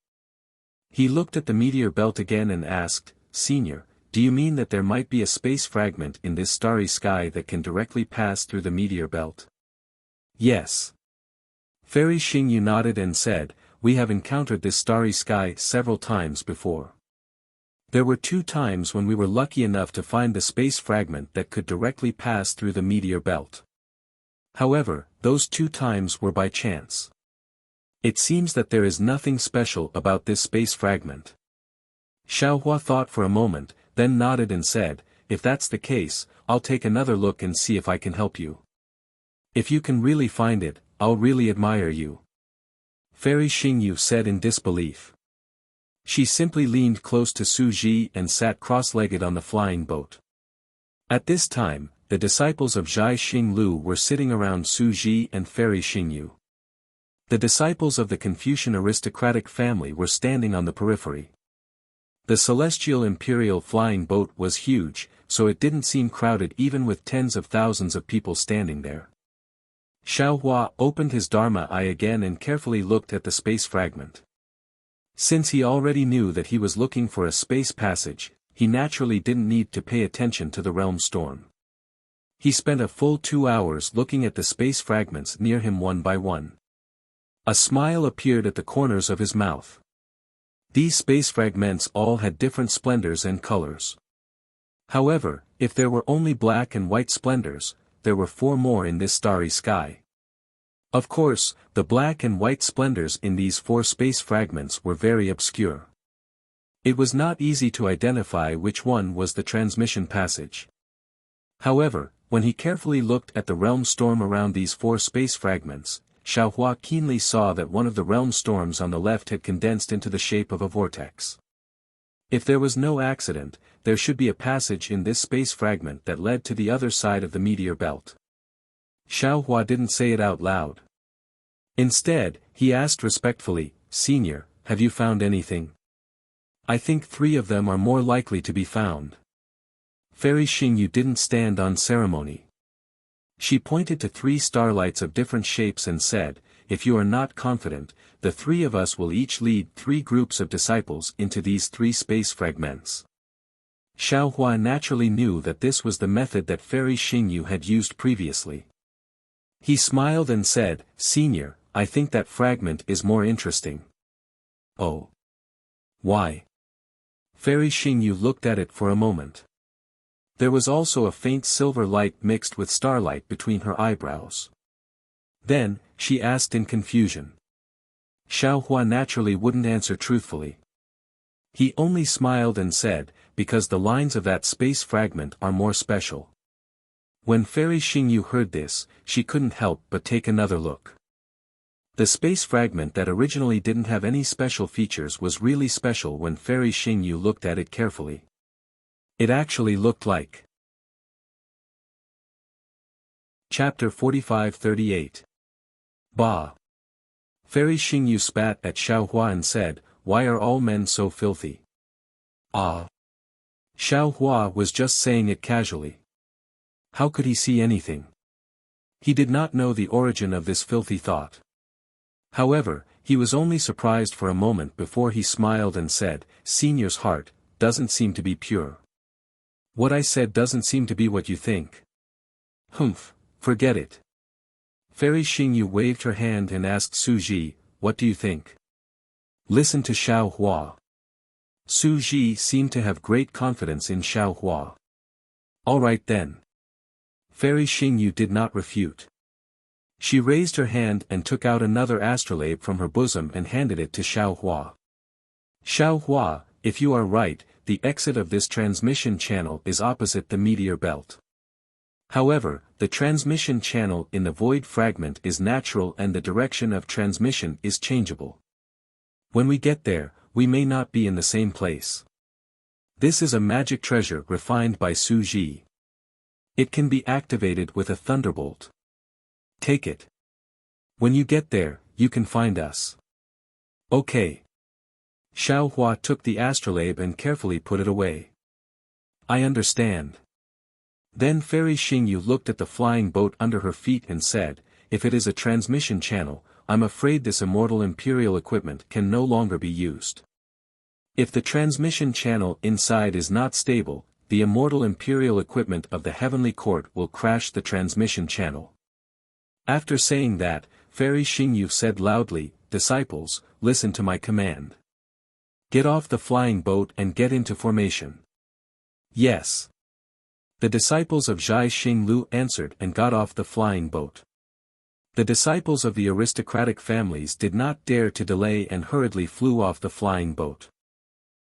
He looked at the meteor belt again and asked, "Senior, do you mean that there might be a space fragment in this starry sky that can directly pass through the meteor belt?" "Yes." Fairy Xingyu nodded and said, "We have encountered this starry sky several times before. There were 2 times when we were lucky enough to find the space fragment that could directly pass through the meteor belt. However, those 2 times were by chance. It seems that there is nothing special about this space fragment." Xiaohua thought for a moment, then nodded and said, "If that's the case, I'll take another look and see if I can help you. If you can really find it, I'll really admire you." Fairy Xingyu said in disbelief. She simply leaned close to Su Ji and sat cross-legged on the flying boat. At this time, the disciples of Zhai Xinglu were sitting around Su Ji and Fairy Xingyu. The disciples of the Confucian aristocratic family were standing on the periphery. The celestial imperial flying boat was huge, so it didn't seem crowded even with tens of thousands of people standing there. Xiaohua opened his Dharma eye again and carefully looked at the space fragment. Since he already knew that he was looking for a space passage, he naturally didn't need to pay attention to the realm storm. He spent a full 2 hours looking at the space fragments near him one by one. A smile appeared at the corners of his mouth. These space fragments all had different splendors and colors. However, if there were only black and white splendors, there were 4 more in this starry sky. Of course, the black and white splendors in these 4 space fragments were very obscure. It was not easy to identify which one was the transmission passage. However, when he carefully looked at the realm storm around these 4 space fragments, Xiaohua keenly saw that one of the realm storms on the left had condensed into the shape of a vortex. If there was no accident, there should be a passage in this space fragment that led to the other side of the meteor belt. Xiaohua didn't say it out loud. Instead, he asked respectfully, "Senior, have you found anything? I think 3 of them are more likely to be found." Fairy Xingyu didn't stand on ceremony. She pointed to 3 starlights of different shapes and said, "If you are not confident, the 3 of us will each lead 3 groups of disciples into these 3 space fragments." Xiaohua naturally knew that this was the method that Fairy Xingyu had used previously. He smiled and said, "Senior, I think that fragment is more interesting." "Oh. Why?" Fairy Xingyu looked at it for a moment. There was also a faint silver light mixed with starlight between her eyebrows. Then, she asked in confusion. Xiaohua naturally wouldn't answer truthfully. He only smiled and said, "Because the lines of that space fragment are more special." When Fairy Xingyu heard this, she couldn't help but take another look. The space fragment that originally didn't have any special features was really special when Fairy Xingyu looked at it carefully. It actually looked like. Chapter 45-38. Bah! Fairy Xingyu spat at Xiaohua and said, "Why are all men so filthy?" Ah! Xiaohua was just saying it casually. How could he see anything? He did not know the origin of this filthy thought. However, he was only surprised for a moment before he smiled and said, "Senior's heart doesn't seem to be pure." "What I said doesn't seem to be what you think." "Humph, forget it." Fairy Xingyu waved her hand and asked Su Ji, "What do you think?" "Listen to Xiaohua." Su Ji seemed to have great confidence in Xiaohua. "All right then." Fairy Xingyu did not refute. She raised her hand and took out another astrolabe from her bosom and handed it to Xiaohua. "Xiaohua, if you are right, the exit of this transmission channel is opposite the meteor belt. However, the transmission channel in the void fragment is natural and the direction of transmission is changeable. When we get there, we may not be in the same place. This is a magic treasure refined by Su Ji. It can be activated with a thunderbolt. Take it. When you get there, you can find us." "Okay." Xiaohua took the astrolabe and carefully put it away. "I understand." Then Fairy Xingyu looked at the flying boat under her feet and said, "If it is a transmission channel, I'm afraid this immortal imperial equipment can no longer be used. If the transmission channel inside is not stable, the immortal imperial equipment of the heavenly court will crash the transmission channel." After saying that, Fairy Xingyu said loudly, "Disciples, listen to my command. Get off the flying boat and get into formation." "Yes." The disciples of Zhai Xinglu answered and got off the flying boat. The disciples of the aristocratic families did not dare to delay and hurriedly flew off the flying boat.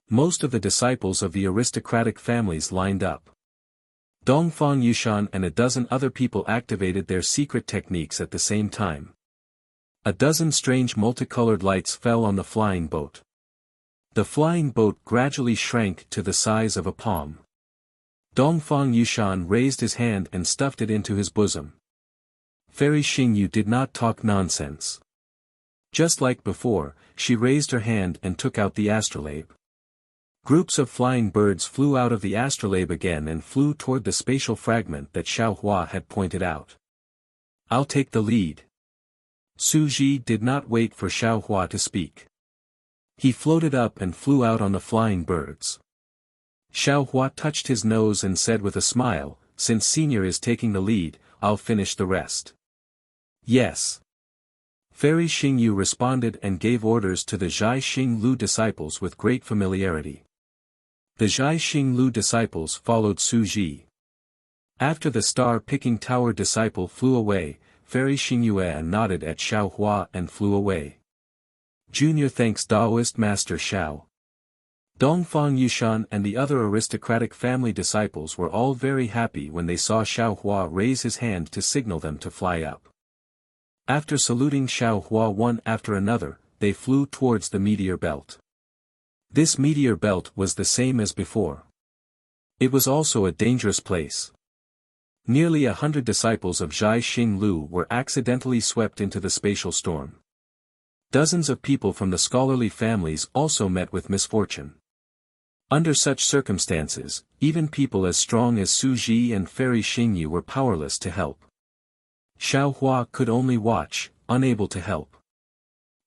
Most of the disciples of the aristocratic families lined up. Dongfang Yushan and a dozen other people activated their secret techniques at the same time. A dozen strange multicolored lights fell on the flying boat. The flying boat gradually shrank to the size of a palm. Dongfang Yushan raised his hand and stuffed it into his bosom. Fairy Xingyu did not talk nonsense. Just like before, she raised her hand and took out the astrolabe. Groups of flying birds flew out of the astrolabe again and flew toward the spatial fragment that Xiaohua had pointed out. "I'll take the lead." Su Ji did not wait for Xiaohua to speak. He floated up and flew out on the flying birds. Xiaohua touched his nose and said with a smile, "Since Senior is taking the lead, I'll finish the rest." "Yes." Fairy Xingyu responded and gave orders to the Zhai Xinglu disciples with great familiarity. The Zhai Xinglu disciples followed Su Ji. After the star-picking tower disciple flew away, Fairy Xingyu nodded at Xiaohua and flew away. Junior thanks Taoist Master Xiao. Dongfang Yushan and the other aristocratic family disciples were all very happy when they saw Xiaohua raise his hand to signal them to fly up. After saluting Xiaohua one after another, they flew towards the meteor belt. This meteor belt was the same as before. It was also a dangerous place. Nearly 100 disciples of Zhai Xinglu were accidentally swept into the spatial storm. Dozens of people from the scholarly families also met with misfortune. Under such circumstances, even people as strong as Su Ji and Fairy Xingyu were powerless to help. Xiao Hua could only watch, unable to help.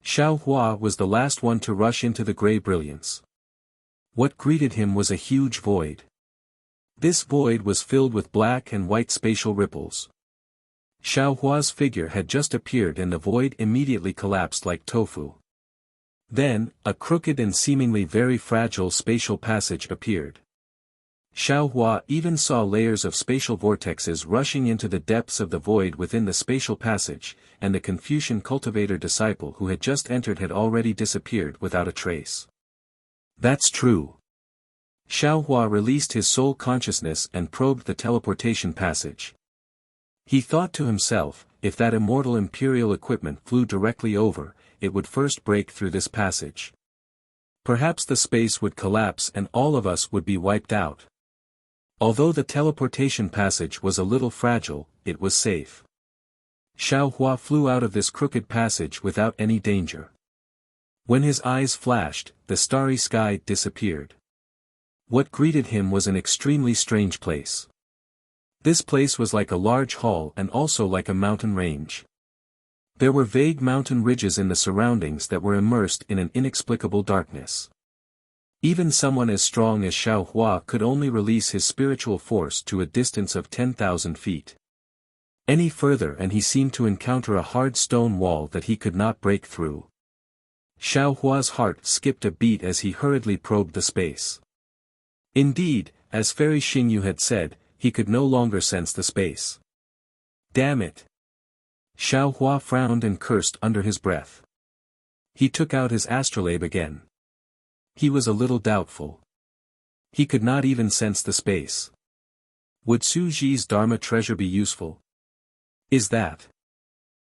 Xiao Hua was the last one to rush into the grey brilliance. What greeted him was a huge void. This void was filled with black and white spatial ripples. Xiao Hua's figure had just appeared and the void immediately collapsed like tofu. Then, a crooked and seemingly very fragile spatial passage appeared. Xiao Hua even saw layers of spatial vortexes rushing into the depths of the void within the spatial passage, and the Confucian cultivator disciple who had just entered had already disappeared without a trace. That's true. Xiao Hua released his soul consciousness and probed the teleportation passage. He thought to himself, if that immortal imperial equipment flew directly over, it would first break through this passage. Perhaps the space would collapse and all of us would be wiped out. Although the teleportation passage was a little fragile, it was safe. Xiao Hua flew out of this crooked passage without any danger. When his eyes flashed, the starry sky disappeared. What greeted him was an extremely strange place. This place was like a large hall and also like a mountain range. There were vague mountain ridges in the surroundings that were immersed in an inexplicable darkness. Even someone as strong as Xiao Hua could only release his spiritual force to a distance of 10,000 feet. Any further and he seemed to encounter a hard stone wall that he could not break through. Xiao Hua's heart skipped a beat as he hurriedly probed the space. Indeed, as Fairy Xingyu had said, he could no longer sense the space. Damn it! Xiao Hua frowned and cursed under his breath. He took out his astrolabe again. He was a little doubtful. He could not even sense the space. Would Su Ji's Dharma treasure be useful? Is that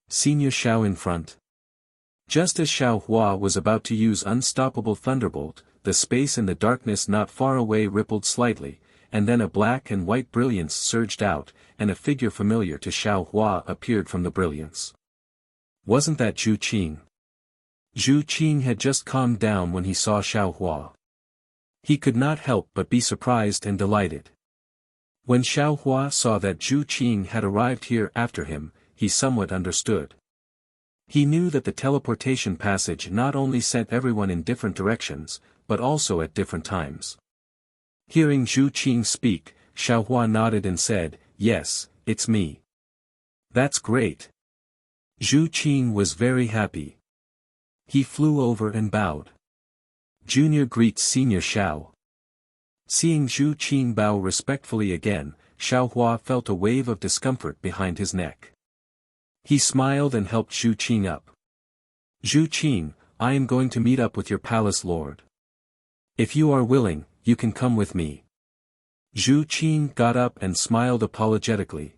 Senior Xiao in front? Just as Xiao Hua was about to use Unstoppable Thunderbolt, the space in the darkness not far away rippled slightly, and then a black and white brilliance surged out, and a figure familiar to Xiao Hua appeared from the brilliance. Wasn't that Zhu Qing? Zhu Qing had just calmed down when he saw Xiao Hua. He could not help but be surprised and delighted. When Xiao Hua saw that Zhu Qing had arrived here after him, he somewhat understood. He knew that the teleportation passage not only sent everyone in different directions, but also at different times. Hearing Zhu Qing speak, Xiao Hua nodded and said, "Yes, it's me." "That's great." Zhu Qing was very happy. He flew over and bowed. "Junior greets Senior Xiao." Seeing Zhu Qing bow respectfully again, Xiao Hua felt a wave of discomfort behind his neck. He smiled and helped Zhu Qing up. "Zhu Qing, I am going to meet up with your palace lord. If you are willing, you can come with me." Zhu Qing got up and smiled apologetically.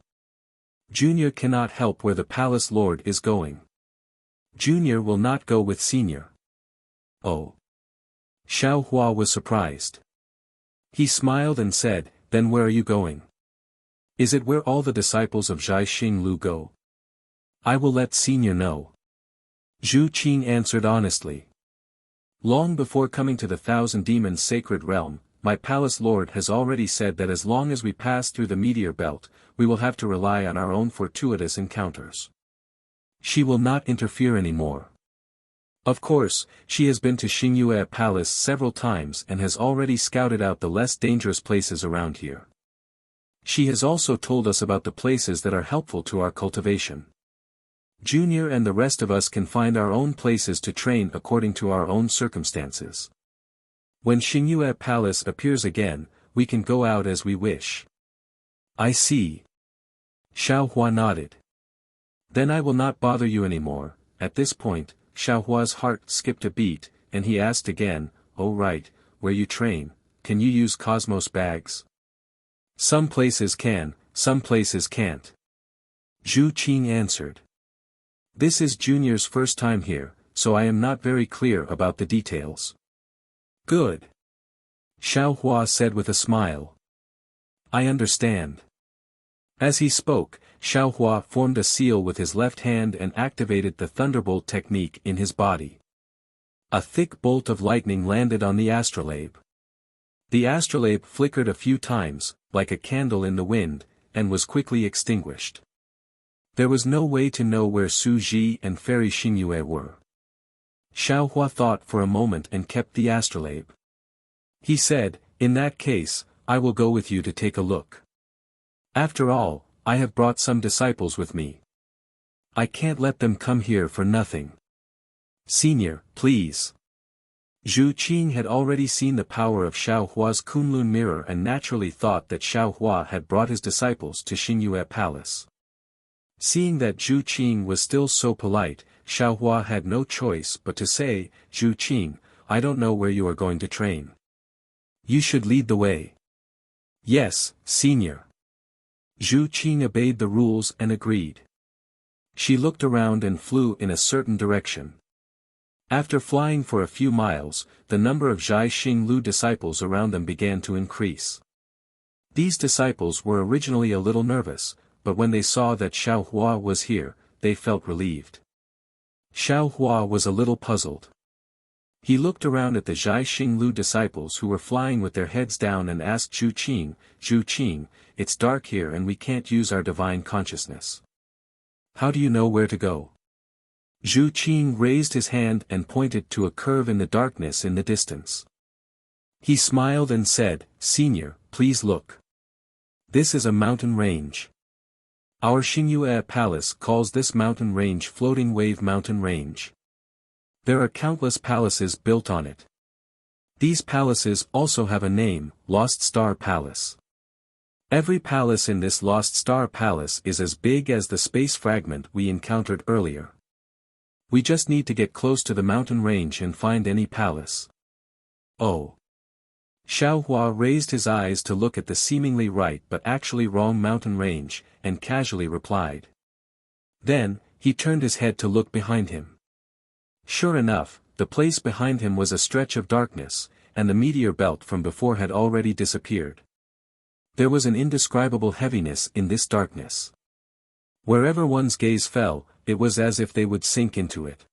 "Junior cannot help where the palace lord is going. Junior will not go with Senior." "Oh." Xiao Hua was surprised. He smiled and said, "Then where are you going? Is it where all the disciples of Zhai Xing Lu go?" "I will let Senior know." Zhu Qing answered honestly. "Long before coming to the Thousand Demons sacred realm, my palace lord has already said that as long as we pass through the meteor belt, we will have to rely on our own fortuitous encounters. She will not interfere anymore. Of course, she has been to Xingyue Palace several times and has already scouted out the less dangerous places around here. She has also told us about the places that are helpful to our cultivation. Junior and the rest of us can find our own places to train according to our own circumstances. When Xingyue Palace appears again, we can go out as we wish." "I see." Xiao Hua nodded. "Then I will not bother you anymore." At this point, Xiao Hua's heart skipped a beat, and he asked again, "Oh right, where you train, can you use Cosmos bags?" "Some places can, some places can't." Zhu Qing answered. "This is Junior's first time here, so I am not very clear about the details." "Good." Xiao Hua said with a smile. "I understand." As he spoke, Xiao Hua formed a seal with his left hand and activated the thunderbolt technique in his body. A thick bolt of lightning landed on the astrolabe. The astrolabe flickered a few times, like a candle in the wind, and was quickly extinguished. There was no way to know where Su Ji and Fairy Xingyue were. Xiaohua thought for a moment and kept the astrolabe. He said, "In that case, I will go with you to take a look. After all, I have brought some disciples with me. I can't let them come here for nothing. Senior, please." Zhu Qing had already seen the power of Xiaohua's Kunlun mirror and naturally thought that Xiaohua had brought his disciples to Xingyue Palace. Seeing that Zhu Qing was still so polite, Xiaohua had no choice but to say, "Zhu Qing, I don't know where you are going to train. You should lead the way." "Yes, senior." Zhu Qing obeyed the rules and agreed. She looked around and flew in a certain direction. After flying for a few miles, the number of Zhai Xinglu disciples around them began to increase. These disciples were originally a little nervous, but when they saw that Xiaohua was here, they felt relieved. Xiaohua was a little puzzled. He looked around at the Zhai Xinglu disciples who were flying with their heads down and asked Zhu Qing, "It's dark here and we can't use our divine consciousness. How do you know where to go?" Zhu Qing raised his hand and pointed to a curve in the darkness in the distance. He smiled and said, "Senior, please look. This is a mountain range. Our Xingyue Palace calls this mountain range Floating Wave Mountain Range. There are countless palaces built on it. These palaces also have a name, Lost Star Palace. Every palace in this Lost Star Palace is as big as the space fragment we encountered earlier. We just need to get close to the mountain range and find any palace." "Oh." Xiaohua raised his eyes to look at the seemingly right but actually wrong mountain range, and casually replied. Then, he turned his head to look behind him. Sure enough, the place behind him was a stretch of darkness, and the meteor belt from before had already disappeared. There was an indescribable heaviness in this darkness. Wherever one's gaze fell, it was as if they would sink into it.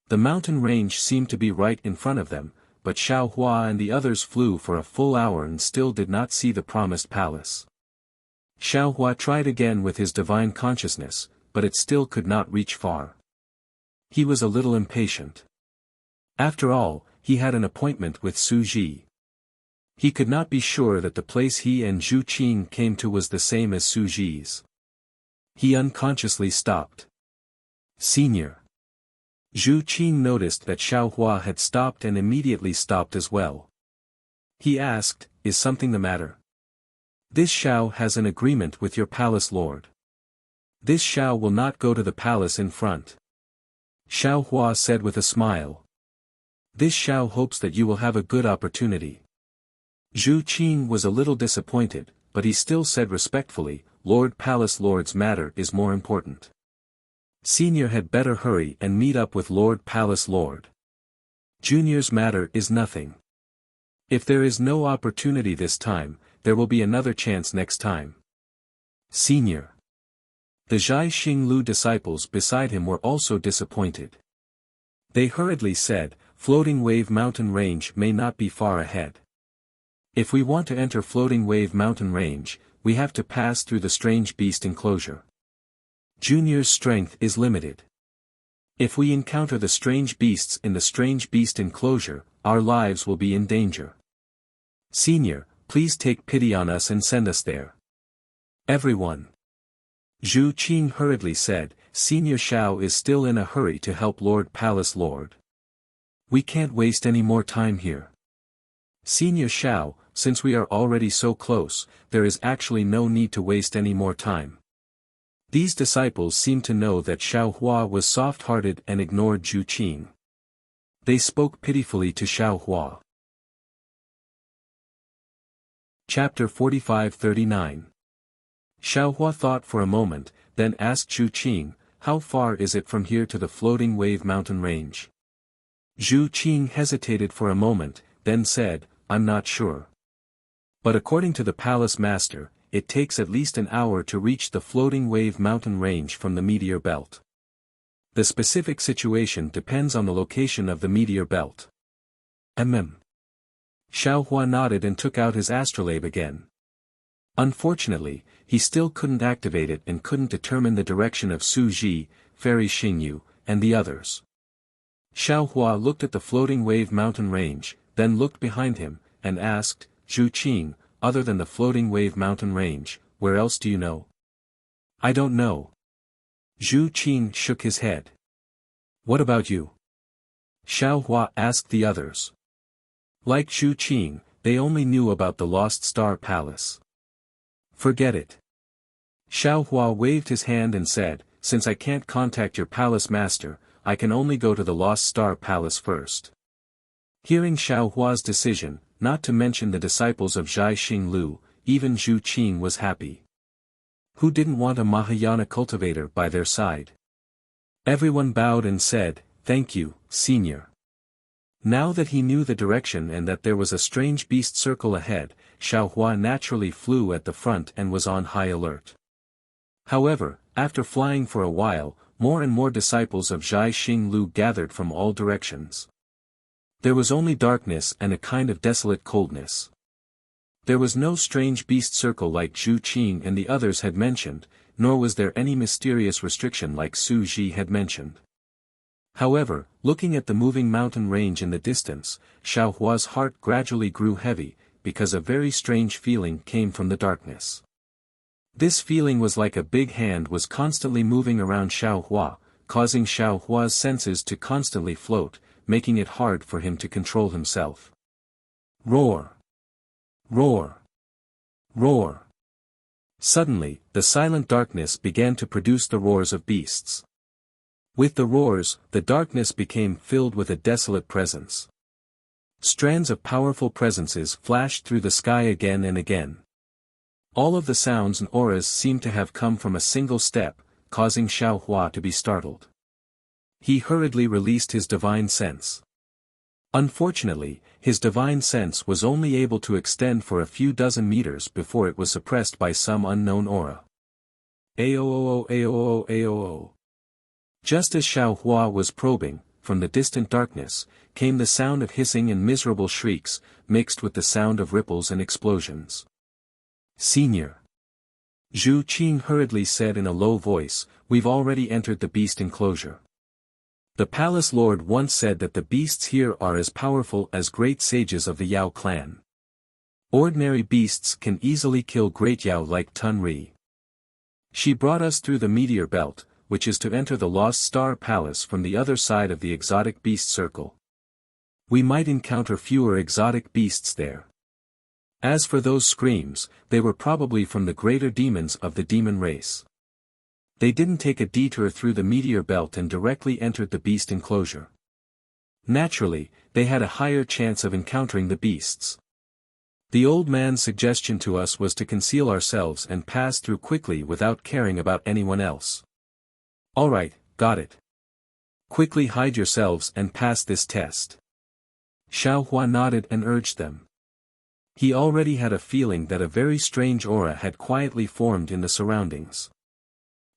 The mountain range seemed to be right in front of them, but Xiaohua and the others flew for a full hour and still did not see the promised palace. Xiaohua tried again with his divine consciousness, but it still could not reach far. He was a little impatient. After all, he had an appointment with Su Ji. He could not be sure that the place he and Zhu Qing came to was the same as Su Ji's. He unconsciously stopped. "Senior." Zhu Qing noticed that Xiaohua had stopped and immediately stopped as well. He asked, "Is something the matter? This Xiao has an agreement with your palace lord. This Xiao will not go to the palace in front." Xiaohua said with a smile. "This Xiao hopes that you will have a good opportunity." Zhu Qing was a little disappointed, but he still said respectfully, "Lord Palace Lord's matter is more important. Senior had better hurry and meet up with Lord Palace Lord. Junior's matter is nothing. If there is no opportunity this time, there will be another chance next time. Senior." The Zhai Xinglu disciples beside him were also disappointed. They hurriedly said, "Floating Wave Mountain Range may not be far ahead. If we want to enter Floating Wave Mountain Range, we have to pass through the strange beast enclosure. Junior's strength is limited. If we encounter the strange beasts in the strange beast enclosure, our lives will be in danger. Senior, please take pity on us and send us there." Everyone. Zhu Qing hurriedly said, "Senior Xiao is still in a hurry to help Lord Palace Lord. We can't waste any more time here. Senior Xiao, since we are already so close, there is actually no need to waste any more time." These disciples seemed to know that Xiaohua was soft-hearted and ignored Zhu Qing. They spoke pitifully to Xiaohua. Chapter 45-39. Xiaohua thought for a moment, then asked Zhu Qing, "How far is it from here to the Floating Wave Mountain Range?" Zhu Qing hesitated for a moment, then said, "I'm not sure. But according to the palace master, it takes at least an hour to reach the Floating Wave Mountain Range from the meteor belt. The specific situation depends on the location of the meteor belt." Xiaohua nodded and took out his astrolabe again. Unfortunately, he still couldn't activate it and couldn't determine the direction of Su Ji, Fairy Xingyu, and the others. Xiao Hua looked at the floating wave mountain range, then looked behind him, and asked, Zhu Qing, other than the floating wave mountain range, where else do you know? I don't know. Zhu Qing shook his head. What about you? Xiao Hua asked the others. Like Zhu Qing, they only knew about the Lost Star Palace. Forget it. Xiao Hua waved his hand and said, since I can't contact your palace master, I can only go to the Lost Star Palace first. Hearing Xiao Hua's decision, not to mention the disciples of Zhai Xinglu, even Zhu Qing was happy. Who didn't want a Mahayana cultivator by their side? Everyone bowed and said, thank you, Senior. Now that he knew the direction and that there was a strange beast circle ahead, Xiao Hua naturally flew at the front and was on high alert. However, after flying for a while, more and more disciples of Zhai Xinglu gathered from all directions. There was only darkness and a kind of desolate coldness. There was no strange beast circle like Zhu Qing and the others had mentioned, nor was there any mysterious restriction like Su Ji had mentioned. However, looking at the moving mountain range in the distance, Xiao Hua's heart gradually grew heavy, because a very strange feeling came from the darkness. This feeling was like a big hand was constantly moving around Xiao Hua, causing Xiao Hua's senses to constantly float, making it hard for him to control himself. Roar! Roar! Roar! Suddenly, the silent darkness began to produce the roars of beasts. With the roars, the darkness became filled with a desolate presence. Strands of powerful presences flashed through the sky again and again. All of the sounds and auras seemed to have come from a single step, causing Xiao Hua to be startled. He hurriedly released his divine sense. Unfortunately, his divine sense was only able to extend for a few dozen meters before it was suppressed by some unknown aura. Aoo aoo aoo. Just as Xiao Hua was probing, from the distant darkness, came the sound of hissing and miserable shrieks, mixed with the sound of ripples and explosions. Senior. Zhu Qing hurriedly said in a low voice, we've already entered the beast enclosure. The palace lord once said that the beasts here are as powerful as great sages of the Yao clan. Ordinary beasts can easily kill great Yao like Tun Ri. She brought us through the meteor belt, which is to enter the Lost Star Palace from the other side of the exotic beast circle. We might encounter fewer exotic beasts there. As for those screams, they were probably from the greater demons of the demon race. They didn't take a detour through the meteor belt and directly entered the beast enclosure. Naturally, they had a higher chance of encountering the beasts. The old man's suggestion to us was to conceal ourselves and pass through quickly without caring about anyone else. Alright, got it. Quickly hide yourselves and pass this test. Xiao Hua nodded and urged them. He already had a feeling that a very strange aura had quietly formed in the surroundings.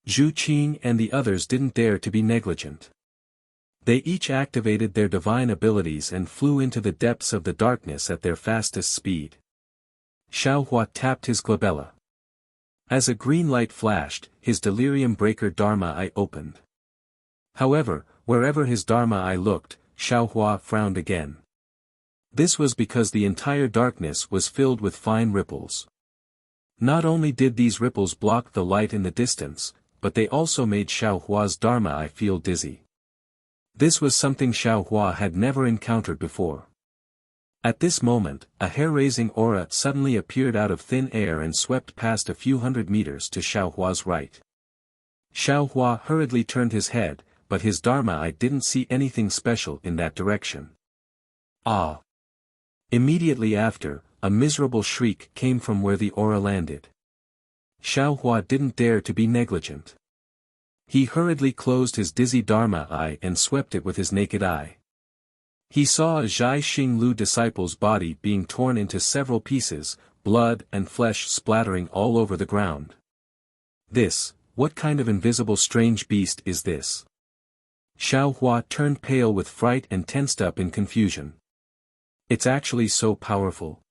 Zhu Qing and the others didn't dare to be negligent. They each activated their divine abilities and flew into the depths of the darkness at their fastest speed. Xiao Hua tapped his glabella. As a green light flashed, his delirium breaker Dharma eye opened. However, wherever his Dharma eye looked, Xiao Hua frowned again. This was because the entire darkness was filled with fine ripples. Not only did these ripples block the light in the distance, but they also made Xiao Hua's Dharma eye feel dizzy. This was something Xiao Hua had never encountered before. At this moment, a hair-raising aura suddenly appeared out of thin air and swept past a few hundred meters to Xiao Hua's right. Xiao Hua hurriedly turned his head, but his Dharma eye didn't see anything special in that direction. Ah! Immediately after, a miserable shriek came from where the aura landed. Xiao Hua didn't dare to be negligent. He hurriedly closed his dizzy Dharma eye and swept it with his naked eye. He saw a Zhai Xinglu disciple's body being torn into several pieces, blood and flesh splattering all over the ground. What kind of invisible strange beast is this? Xiao Hua turned pale with fright and tensed up in confusion. It's actually so powerful.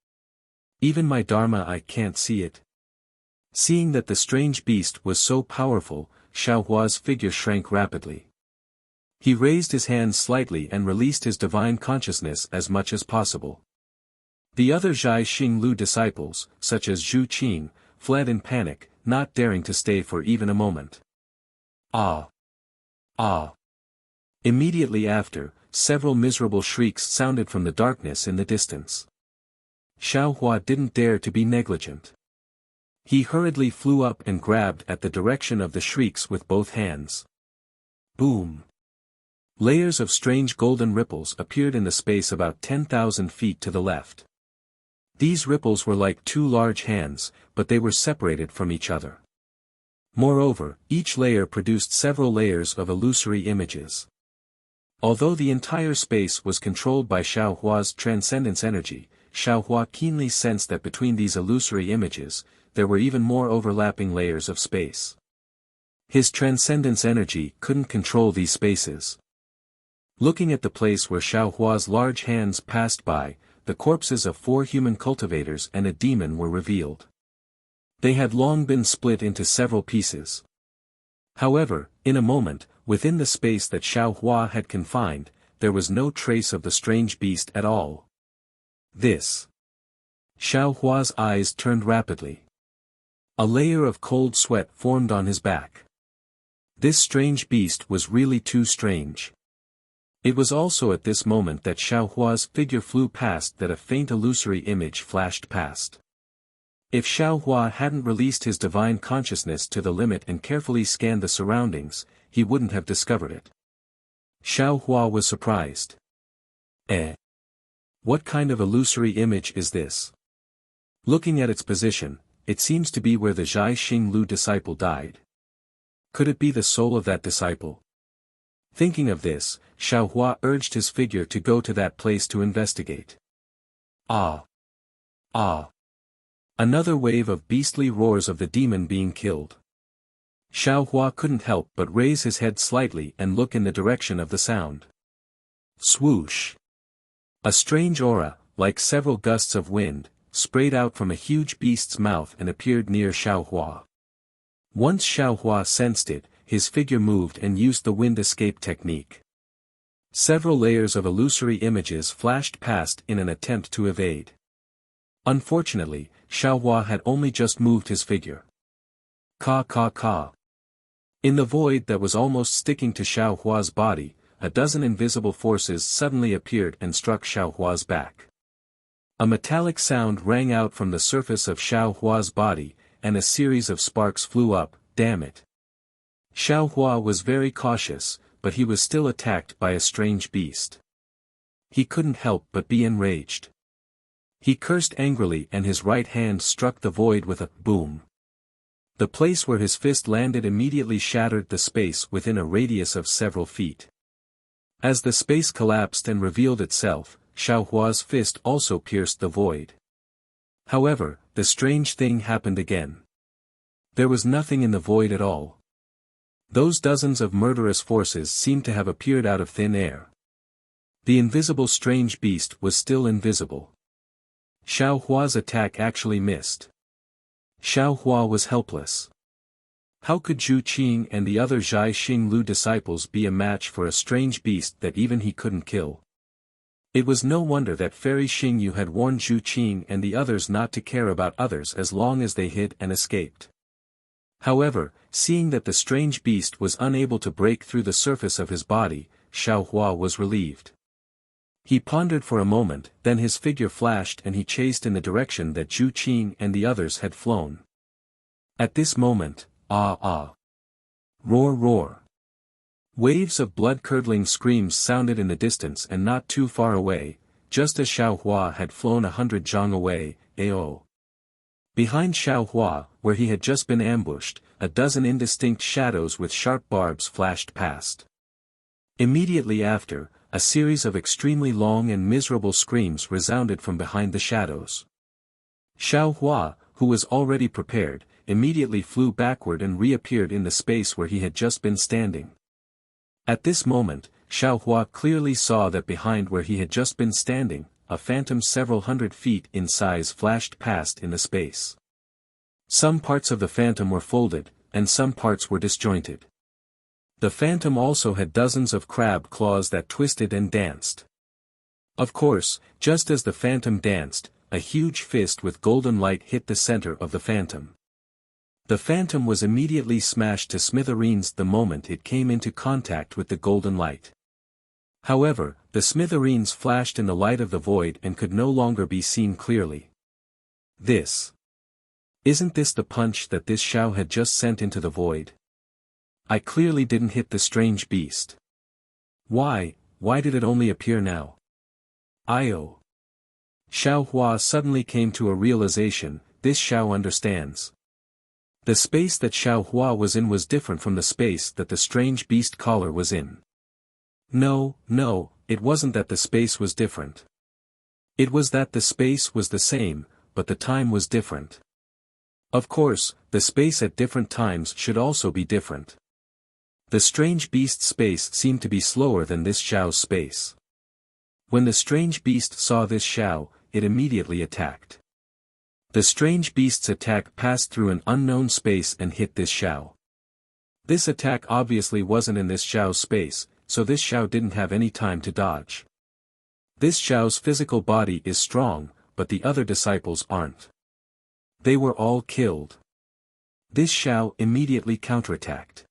Even my Dharma eye can't see it. Seeing that the strange beast was so powerful, Xiaohua's figure shrank rapidly. He raised his hands slightly and released his divine consciousness as much as possible. The other Zhai Xinglu disciples, such as Zhu Qing, fled in panic, not daring to stay for even a moment. Ah! Ah! Immediately after, several miserable shrieks sounded from the darkness in the distance. Xiaohua didn't dare to be negligent. He hurriedly flew up and grabbed at the direction of the shrieks with both hands. Boom! Layers of strange golden ripples appeared in the space about 10,000 feet to the left. These ripples were like two large hands, but they were separated from each other. Moreover, each layer produced several layers of illusory images. Although the entire space was controlled by Xiaohua's transcendence energy, Xiaohua keenly sensed that between these illusory images, there were even more overlapping layers of space. His transcendence energy couldn't control these spaces. Looking at the place where Xiaohua's large hands passed by, the corpses of 4 human cultivators and a demon were revealed. They had long been split into several pieces. However, in a moment, within the space that Xiaohua had confined, there was no trace of the strange beast at all. This. Xiaohua's eyes turned rapidly. A layer of cold sweat formed on his back. This strange beast was really too strange. It was also at this moment that Xiaohua's figure flew past that a faint illusory image flashed past. If Xiaohua hadn't released his divine consciousness to the limit and carefully scanned the surroundings, he wouldn't have discovered it. Xiaohua was surprised. What kind of illusory image is this? Looking at its position, it seems to be where the Zhai Xinglu disciple died. Could it be the soul of that disciple? Thinking of this, Xiaohua urged his figure to go to that place to investigate. Ah! Ah! Another wave of beastly roars of the demon being killed. Xiaohua couldn't help but raise his head slightly and look in the direction of the sound. Swoosh! A strange aura, like several gusts of wind, sprayed out from a huge beast's mouth and appeared near Xiaohua. Once Xiaohua sensed it, his figure moved and used the wind escape technique. Several layers of illusory images flashed past in an attempt to evade. Unfortunately, Xiaohua had only just moved his figure. Ka ka ka. In the void that was almost sticking to Xiaohua's body, a dozen invisible forces suddenly appeared and struck Xiaohua's back. A metallic sound rang out from the surface of Xiaohua's body, and a series of sparks flew up. Damn it! Xiaohua was very cautious, but he was still attacked by a strange beast. He couldn't help but be enraged. He cursed angrily and his right hand struck the void with a boom. The place where his fist landed immediately shattered the space within a radius of several feet. As the space collapsed and revealed itself, Xiaohua's fist also pierced the void. However, the strange thing happened again. There was nothing in the void at all. Those dozens of murderous forces seemed to have appeared out of thin air. The invisible strange beast was still invisible. Xiaohua's attack actually missed. Xiaohua was helpless. How could Zhu Qing and the other Zhai Xinglu disciples be a match for a strange beast that even he couldn't kill? It was no wonder that Fairy Xingyu had warned Zhu Qing and the others not to care about others as long as they hid and escaped. However, seeing that the strange beast was unable to break through the surface of his body, Xiaohua was relieved. He pondered for a moment, then his figure flashed and he chased in the direction that Zhu Qing and the others had flown. At this moment, ah ah! Roar roar! Waves of blood-curdling screams sounded in the distance and not too far away, just as Xiaohua had flown 100 zhang away, AO. Behind Xiaohua, where he had just been ambushed, a dozen indistinct shadows with sharp barbs flashed past. Immediately after, a series of extremely long and miserable screams resounded from behind the shadows. Xiaohua, who was already prepared, immediately flew backward and reappeared in the space where he had just been standing. At this moment, Xiaohua clearly saw that behind where he had just been standing, a phantom several hundred feet in size flashed past in the space. Some parts of the phantom were folded, and some parts were disjointed. The phantom also had dozens of crab claws that twisted and danced. Of course, just as the phantom danced, a huge fist with golden light hit the center of the phantom. The phantom was immediately smashed to smithereens the moment it came into contact with the golden light. However, the smithereens flashed in the light of the void and could no longer be seen clearly. Isn't this the punch that this Xiao had just sent into the void? I clearly didn't hit the strange beast. Why did it only appear now? Io. Xiao Hua suddenly came to a realization, this Xiao understands. The space that Xiao Hua was in was different from the space that the strange beast caller was in. No, it wasn't that the space was different. It was that the space was the same, but the time was different. Of course, the space at different times should also be different. The strange beast's space seemed to be slower than this Xiao's space. When the strange beast saw this Xiao, it immediately attacked. The strange beast's attack passed through an unknown space and hit this Xiao. This attack obviously wasn't in this Xiao's space, so this Xiao didn't have any time to dodge. This Xiao's physical body is strong, but the other disciples aren't. They were all killed. This Xiao immediately counterattacked.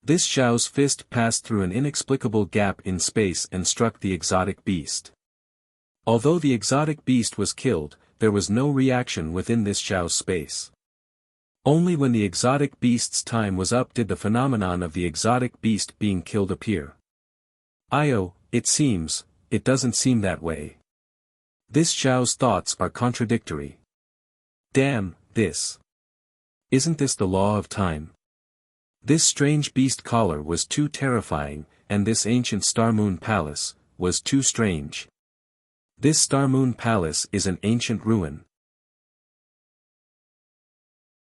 This Xiao's fist passed through an inexplicable gap in space and struck the exotic beast. Although the exotic beast was killed, there was no reaction within this Xiao's space. Only when the exotic beast's time was up did the phenomenon of the exotic beast being killed appear. Io, it doesn't seem that way. This Xiao's thoughts are contradictory. Damn, isn't this the law of time? This strange beast caller was too terrifying, and this ancient Star Moon Palace was too strange. This Star Moon Palace is an ancient ruin.